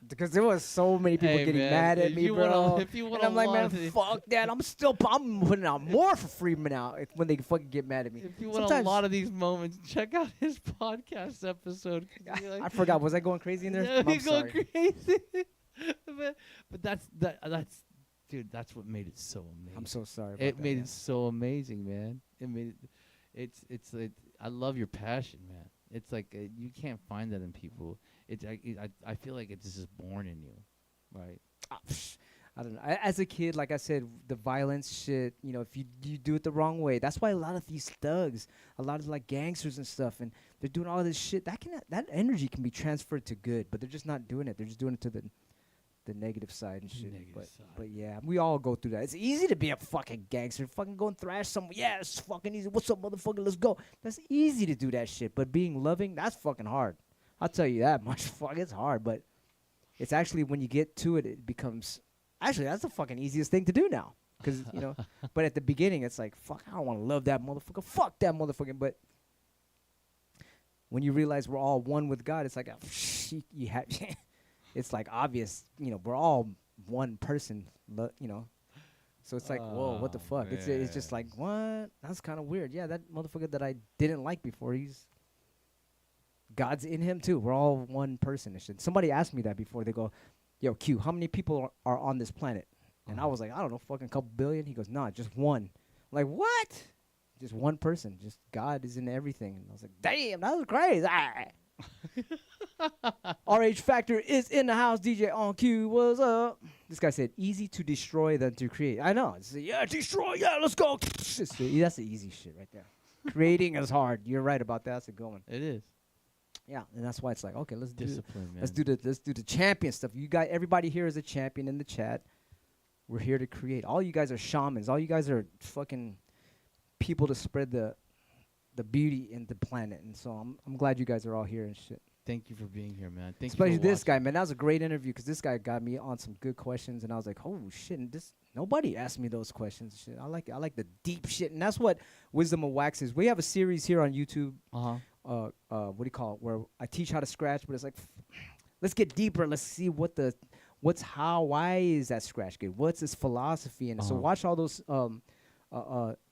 because there was so many people Hey, getting man, mad at if me, you bro. wanna- if you And wanna I'm like, man, launch it- fuck that. I'm putting out more for free now when they fucking get mad at me. if you want a Sometimes- lot of these moments, check out his podcast episode. 'Cause you're like, I forgot. Was I going crazy in there? Yeah, I'm we go sorry. crazy. but that's dude, that's what made it so amazing. I'm so sorry. About It that, made yeah. it so amazing, man. It made it. It's like, I love your passion, man. It's like you can't find that in people. I feel like it's just born in you, right? I don't know. As a kid, like I said, the violence shit, you know, if you do it the wrong way, that's why a lot of these thugs, a lot of like gangsters and stuff, and they're doing all this shit. That energy can be transferred to good, but they're just not doing it. They're just doing it to the negative side and shit. Negative side. But yeah, we all go through that. It's easy to be a fucking gangster. Fucking go and thrash someone. Yeah, it's fucking easy. What's up, motherfucker? Let's go. That's easy to do that shit. But being loving, that's fucking hard. I'll tell you that much. Fuck, it's hard, but it's actually when you get to it, it becomes actually that's the fucking easiest thing to do now. Because you know, but at the beginning, it's like fuck, I don't want to love that motherfucker. Fuck that motherfucker. But when you realize we're all one with God, it's like you have. It's like obvious, you know, we're all one person, you know. So it's like, whoa, what the fuck? It's just like, what? That's kind of weird. Yeah, that motherfucker that I didn't like before, God's in him too. We're all one person and shit. Somebody asked me that before. They go, yo, Q, how many people are on this planet? And I was like, I don't know, fucking couple billion. He goes, nah, just one. I'm like, what? Just one person. Just God is in everything. And I was like, damn, that was crazy. RH Factor is in the house. DJ on Q, what's up? This guy said, easy to destroy than to create. I know. It's like, yeah, destroy. Yeah, let's go. That's the easy shit right there. Creating is hard. You're right about that. That's a good one. It is. Yeah, and that's why it's like, okay, let's Discipline, man. let's do the champion stuff. You got everybody here is a champion in the chat. We're here to create. All you guys are shamans. All you guys are fucking people to spread the beauty in the planet. And so I'm glad you guys are all here and shit. Thank you for being here, man. Thank Especially you for this watching. guy, man. That was a great interview because this guy got me on some good questions, and I was like, "Oh shit!" And nobody asked me those questions. And shit, I like the deep shit, and that's what Wisdom of Wax is. We have a series here on YouTube. What do you call it? Where I teach how to scratch, but it's like, let's get deeper. Let's see why is that scratch good? What's his philosophy? And so watch all those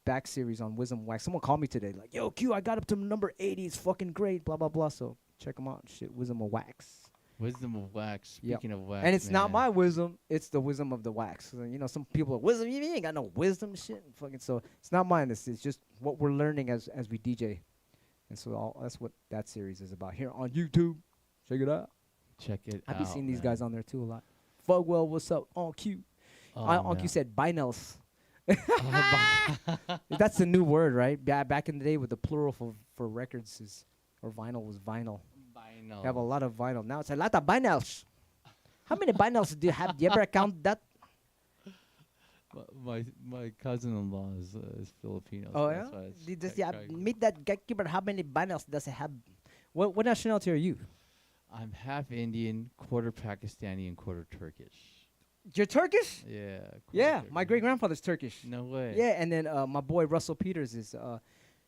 back series on Wisdom of Wax. Someone called me today, like, "Yo, Q, I got up to number 80. It's fucking great." Blah blah blah. So check them out. Shit, Wisdom of Wax. Wisdom of Wax. Speaking of wax, and it's not man. my wisdom; it's the wisdom of the wax. So, you know, some people are wisdom. You ain't got no wisdom, shit. And fucking so it's not mine. It's just what we're learning as we DJ, and so that's what that series is about here on YouTube. Check it out. Check it I've out. been seeing these man. guys on there too a lot. Fugwell, what's up? On Q. On Q said binels. That's the new word, right? Back in the day, with the plural for records or vinyl was vinyl. Vinyl. You have a lot of vinyl. Now it's a lot of vinyls. How many vinyls do you have? Do you ever count that? My cousin-in-law is Filipino. Oh, so yeah? that's why it's Does quite you crazy. meet that Qbert? How many vinyls does it have? What nationality are you? I'm half Indian, quarter Pakistani, and quarter Turkish. You're Turkish? Yeah. Yeah, my great-grandfather's Turkish. No way. Yeah, and then my boy Russell Peters is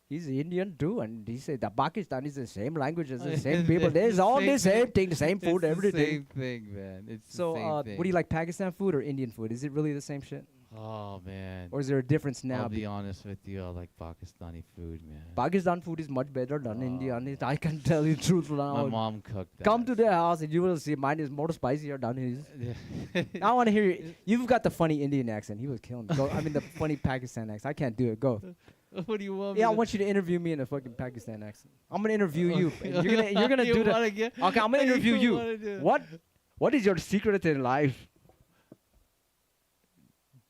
he's Indian too, and he said that Pakistan is the same language as the same people. There's all the same thing, the same food, it's everything. the same thing, man. It's So, the same thing. what do you like, Pakistan food or Indian food? Is it really the same shit, Oh man. or is there a difference now? I'll be honest with you. I like Pakistani food, man. Pakistan food is much better than Indian. I can tell you the truth My now. mom cooked that. Come to the house and you will see mine is more spicier than his. Yeah. I want to hear you. You've got the funny Indian accent. He was killing me. Go, I mean the funny Pakistan accent. I can't do it. Go. What do you want? Yeah, I me want you to interview me in a fucking Pakistan accent. I'm gonna interview you. Okay. You're gonna You do the. wanna get- Okay, I'm gonna interview you you. wanna do- What is your secret in life?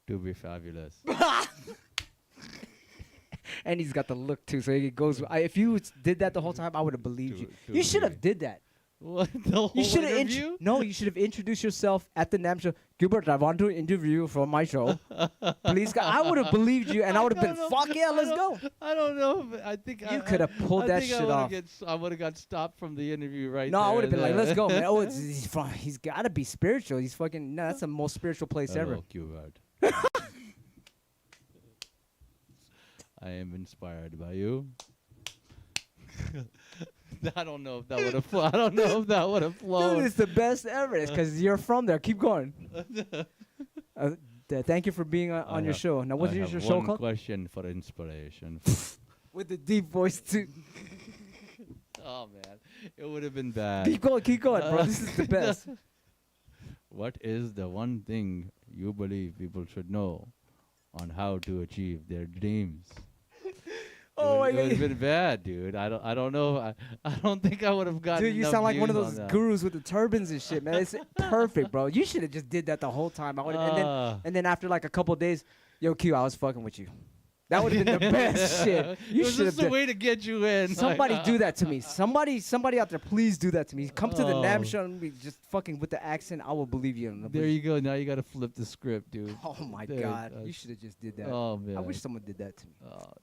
To be fabulous. And he's got the look too, so he goes. If you did that the whole time, I would have believed you. To You should have be- did that. What the whole You should have interview? No, you should have introduced yourself at the NAM show. Qbert, I want to interview you for my show. Please, I would have believed you, and I would have been, fuck yeah, let's go. I don't know. I think You could have pulled that shit off. I would have got stopped from the interview right No, there. I would have been like, and let's go, man. then. Oh, he's got to be spiritual. He's fucking, no, that's the most spiritual place ever. Hello, Qbert. I am inspired by you. I don't know if that would have. I don't know if that would have Dude, flown. it's the best ever. It's because you're from there. Keep going. Thank you for being on your have- show. Now, what I is have your show one called? question for inspiration. With the deep voice, too. Oh man, it would have been bad. Keep going, bro. This is the best. What is the one thing you believe people should know on how to achieve their dreams? Oh my It would have god. been bad, dude. I don't know. I don't think I would have gotten. Dude, you enough sound like one of views those on that. gurus with the turbans and shit, man. It's perfect, bro. You should have just did that the whole time. And then after like a couple of days, yo, Q, I was fucking with you. That would have been the best shit. You it was should have just a way to get you in. Somebody do that to me. Somebody out there, please do that to me. Come to the NAM Oh. show and be just fucking with the accent. I will believe you. There you go. Now you got to flip the script, dude. Oh my Dude, god, that's- you should have just did that. Oh man. I wish someone did that to me.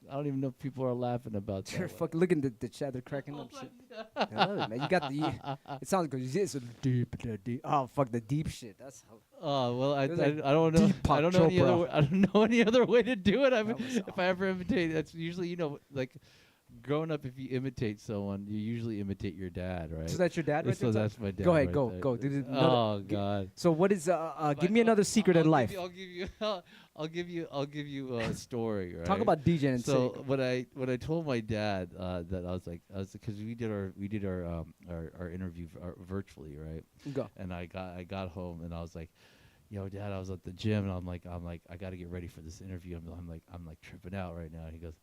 I don't even know if people are laughing about They're that. fucking looking at the chat. They're cracking up. Shit. I love it, man. You got the. It sounds good. It's a deep. Oh fuck the deep shit. That's how. Oh well, I It was like don't know. Deepak I don't know any other. Chopra. I don't know any other way to do it. I mean, That was if I ever imitate, that's usually like growing up. If you imitate someone, you usually imitate your dad, right? So that's your dad, right So there? that's my dad. Go ahead, right go, there. go. Dude, Oh God. So what is? Give me another secret in life. I'll give you a story. Right? Talk about DJing. And So say, when I told my dad that I was because we did our interview virtually, right? go. And I got home and I was like, yo, Dad, I was at the gym and I'm like, I got to get ready for this interview. I'm like tripping out right now. He goes,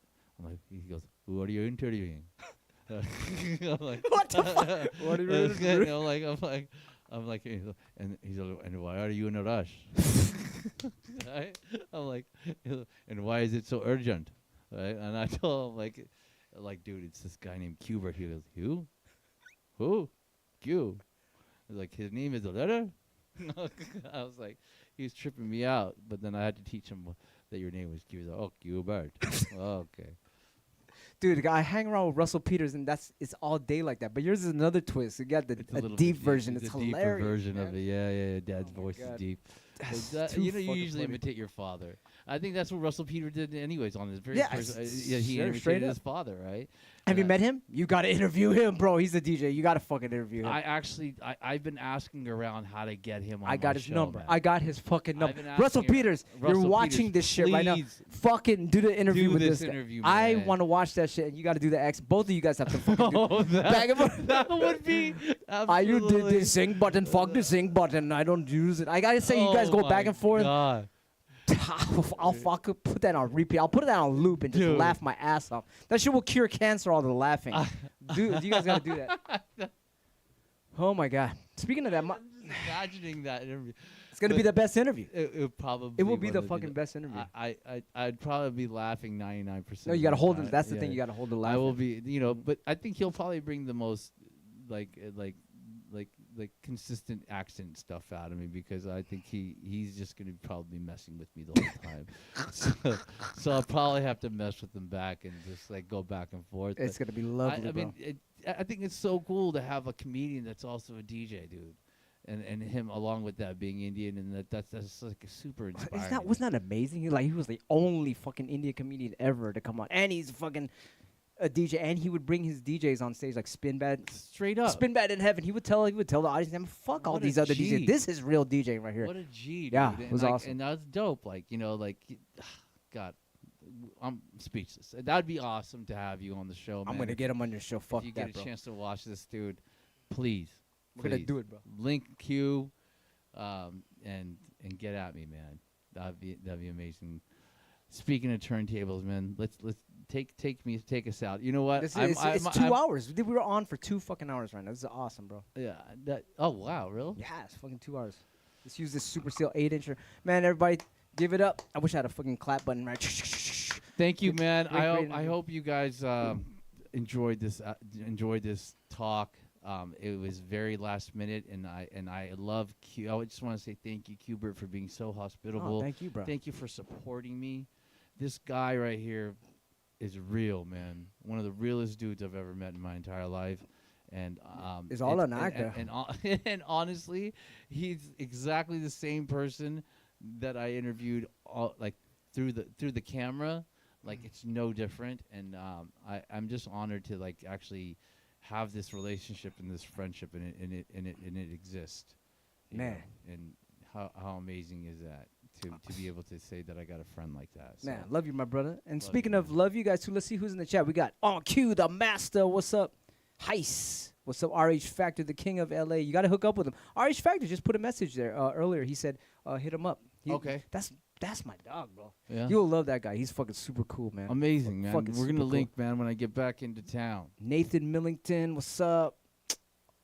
who are you interviewing? I'm like, What the fuck? What are you and I'm like, and he's like, and why are you in a rush? Right? I'm like, and why is it so urgent? Right? And I told him like, dude, it's this guy named Qbert. He goes, who? Q. I was like, his name is a letter? I was like, he was tripping me out, but then I had to teach him that your name was Q. He was like, oh, Qbert. Oh, okay. Dude, I hang around with Russell Peters, and it's all day like that. But yours is another twist. You got It's a little deep bit version. It's It's a deeper hilarious. version man. of it. Yeah. Dad's Oh my voice God. is deep. That's But too you fucking usually funny. imitate your father. I think that's what Russell Peters did anyways on his very Yeah, first. sure, He straight imitated up. his father, right? Have you And met him? You got to interview him, bro. He's a DJ. You got to fucking interview him. I've been asking around how to get him on I got my his show, number. Man. I got his fucking I've number. been Russell asking Peters, Russell you're watching Peters, this shit right now. please Fucking do the interview do with this this guy. interview, I man. want to watch that shit, and you got to do the X. Both of you guys have to fucking do Oh, back and forth. that would be I you did absolutely- the sing button, fuck the sing button. I don't use it. I gotta say, you guys Oh go back my and forth. God. I'll fucking put that on repeat. I'll put that on loop and just Dude. laugh my ass off. That shit will cure cancer. All the laughing. Dude, you guys gotta do that. Oh my god. Speaking of that, I'm just imagining that interview. it's gonna be the best interview. It probably It will be one the of fucking best interview. I'd probably be laughing 99%. No, you gotta of hold the it. time. That's the Yeah. thing. You gotta hold the I laugh. will be, but I think he'll probably bring the most like consistent accent stuff out of me because I think he's just gonna probably be messing with me the whole time. so I'll probably have to mess with him back and just like go back and forth. It's But gonna be lovely, I bro. mean, I think it's so cool to have a comedian that's also a DJ, dude. And him along with that being Indian and that's like a super inspiring. Wasn't that amazing? He was the only fucking Indian comedian ever to come on, and he's fucking a DJ, and he would bring his DJs on stage like straight up? Spin Bad in Heaven. He would tell the audience, "Man, fuck all What a these other G. DJs. This is real DJing right here." What a G, dude. Yeah, And it was like, awesome. And that's dope. God, I'm speechless. That'd be awesome to have you on the show, man. I'm gonna get him on your show. Fuck If you that, get a bro. chance to watch this, dude, please. We're gonna do it, bro. Link Q, and get at me, man. That'd be amazing. Speaking of turntables, man, let's take us out. You know what? It's 2 hours. We were on for 2 fucking hours right now. This is awesome, bro. Yeah. Oh wow, really? Yeah, it's fucking 2 hours. Let's use this Superseal 8-incher. Man, everybody, give it up. I wish I had a fucking clap button right. Thank you, man. Great I interview. hope you guys enjoyed this talk. It was very last minute, and I love Q. I just want to say thank you, Qbert, for being so hospitable. Oh, thank you, bro. Thank you for supporting me. This guy right here is real, man. One of the realest dudes I've ever met in my entire life. And It's all an actor. And honestly, he's exactly the same person that I interviewed through the camera. Like it's no different, and I'm just honored to like actually have this relationship and this friendship, and it exists. you Man. know, and how amazing is that to be able to say that I got a friend like that? So Man, love you, my brother. And Love speaking you, of man. love you guys too, let's see who's in the chat. We got On Q, the master. What's up? Heist. What's up, RH Factor, the king of LA? You got to hook up with him. RH Factor just put a message there earlier. He said, hit him up. Okay. That's my dog, bro. yeah, You'll love that guy. He's fucking super cool, man. amazing, man. fucking We're gonna super link, man, when I get back into town. Nathan Millington, what's up?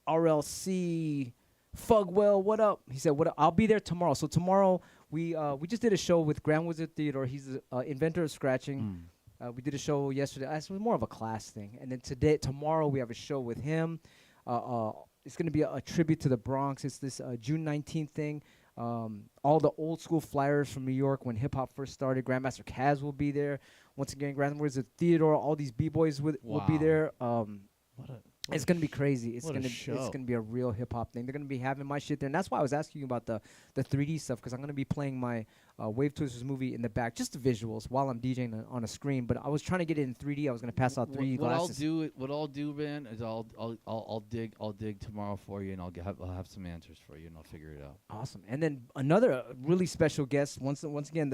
RLC, Fugwell, what up? He said, what up? I'll be there tomorrow. So tomorrow, we just did a show with Grand Wizard Theodore. He's the inventor of scratching. We did a show yesterday. It was more of a class thing. And then tomorrow, we have a show with him. It's going to be a tribute to the Bronx. It's this June 19th thing. All the old school flyers from New York when hip hop first started. Grandmaster Kaz will be there. Once again, Grand Wizard Theodore. All these B-boys will be Wow. there. What a It's gonna be crazy. It's what a gonna show. be a real hip hop thing. They're gonna be having my shit there, and that's why I was asking you about the 3D stuff, because I'm gonna be playing my Wave Twisters movie in the back, just the visuals while I'm DJing on a screen. But I was trying to get it in 3D. I was gonna pass out 3D glasses. What I'll do, man, is I'll dig tomorrow for you, and I'll have some answers for you, and I'll figure it out. Awesome. And then another really special guest. Once again,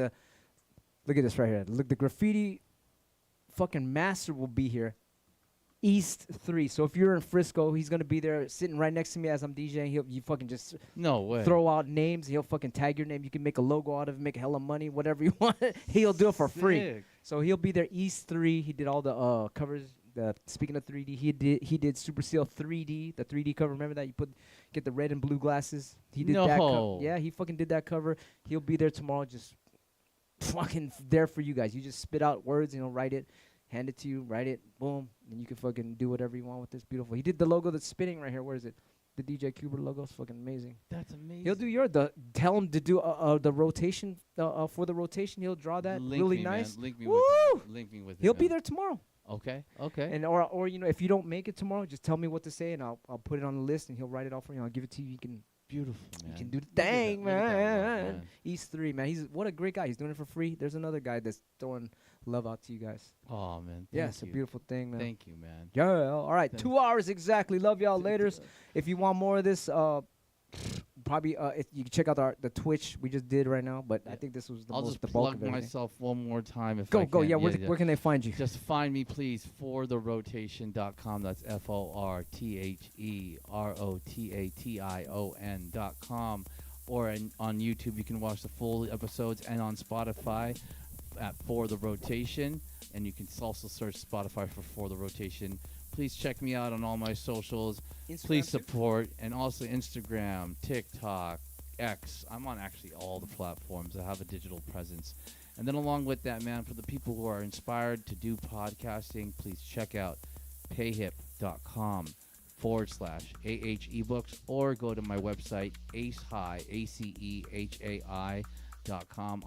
look at this right here. Look, the graffiti fucking master will be here. East 3. So if you're in Frisco, he's gonna be there sitting right next to me as I'm DJing. You fucking just No way. throw out names. He'll fucking tag your name. You can make a logo out of it, make hella money, whatever you want. He'll do it for free. Sick. So he'll be there. East 3. He did all the covers. Speaking of 3D, he did Superseal 3D, the 3D cover. Remember that? Get the red and blue glasses. He did that cover. Yeah, he fucking did that cover. He'll be there tomorrow, just fucking there for you guys. You just spit out words and he'll write it. Hand it to you, write it, boom, and you can fucking do whatever you want with this. Beautiful. He did the logo that's spinning right here. Where is it? The DJ Qbert logo is fucking amazing. That's amazing. He'll do tell him to do the rotation for the rotation. He'll draw that really nice. Man. Link me Woo! with him. Link me with him. He'll be man. there tomorrow. Okay. Okay. And or if you don't make it tomorrow, just tell me what to say and I'll put it on the list and he'll write it off for you. I'll give it to you. You can Beautiful, man. You can do the Look at thing, that- look at that love, man. man. East 3, man. What a great guy. He's doing it for free. There's another guy that's throwing love out to you guys. Oh man. Yeah, thank it's a you. beautiful thing, man. Thank you, man. Yeah. All right. Thank 2 hours exactly. Love y'all later. If you want more of this, probably you can check out the Twitch we just did right now. But I Yeah. think this was I'll the just bulk plug of everything. myself one more time if I Go. can. Yeah. Where can they find you? Just find me, please, fortherotation.com. That's FORTHEROTATION.com. Or on YouTube, you can watch the full episodes, and on Spotify at For the Rotation. And you can also search Spotify for the Rotation. Please check me out on all my socials. Please support. And also Instagram, TikTok, X. I'm on actually all the platforms. I have a digital presence. And then along with that, man, for the people who are inspired to do podcasting, please check out payhip.com/AH-ebooks, or go to my website, acehai.com.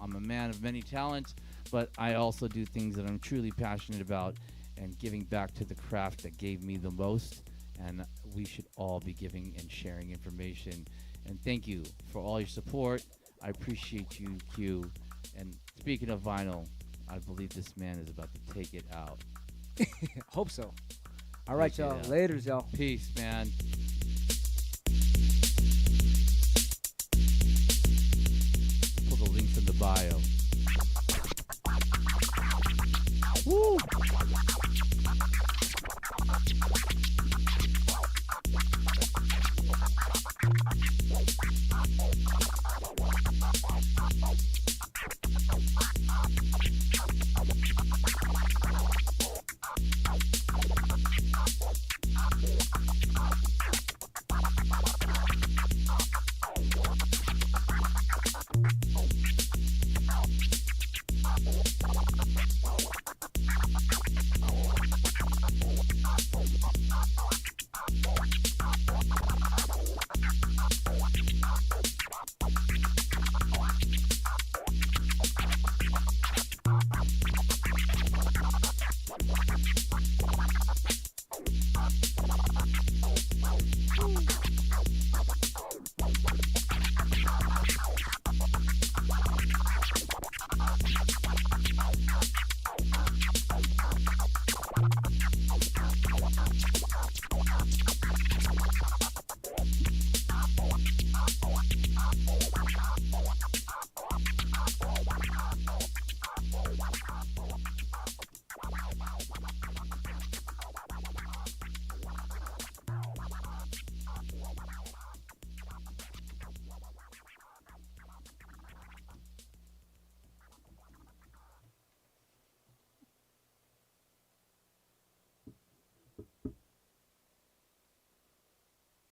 I'm a man of many talents, but I also do things that I'm truly passionate about and giving back to the craft that gave me the most. And we should all be giving and sharing information. And thank you for all your support. I appreciate you, Q. And speaking of vinyl, I believe this man is about to take it out. Hope so. All right, Take it y'all. out. Laters, y'all. Peace, man. Put the links in the bio.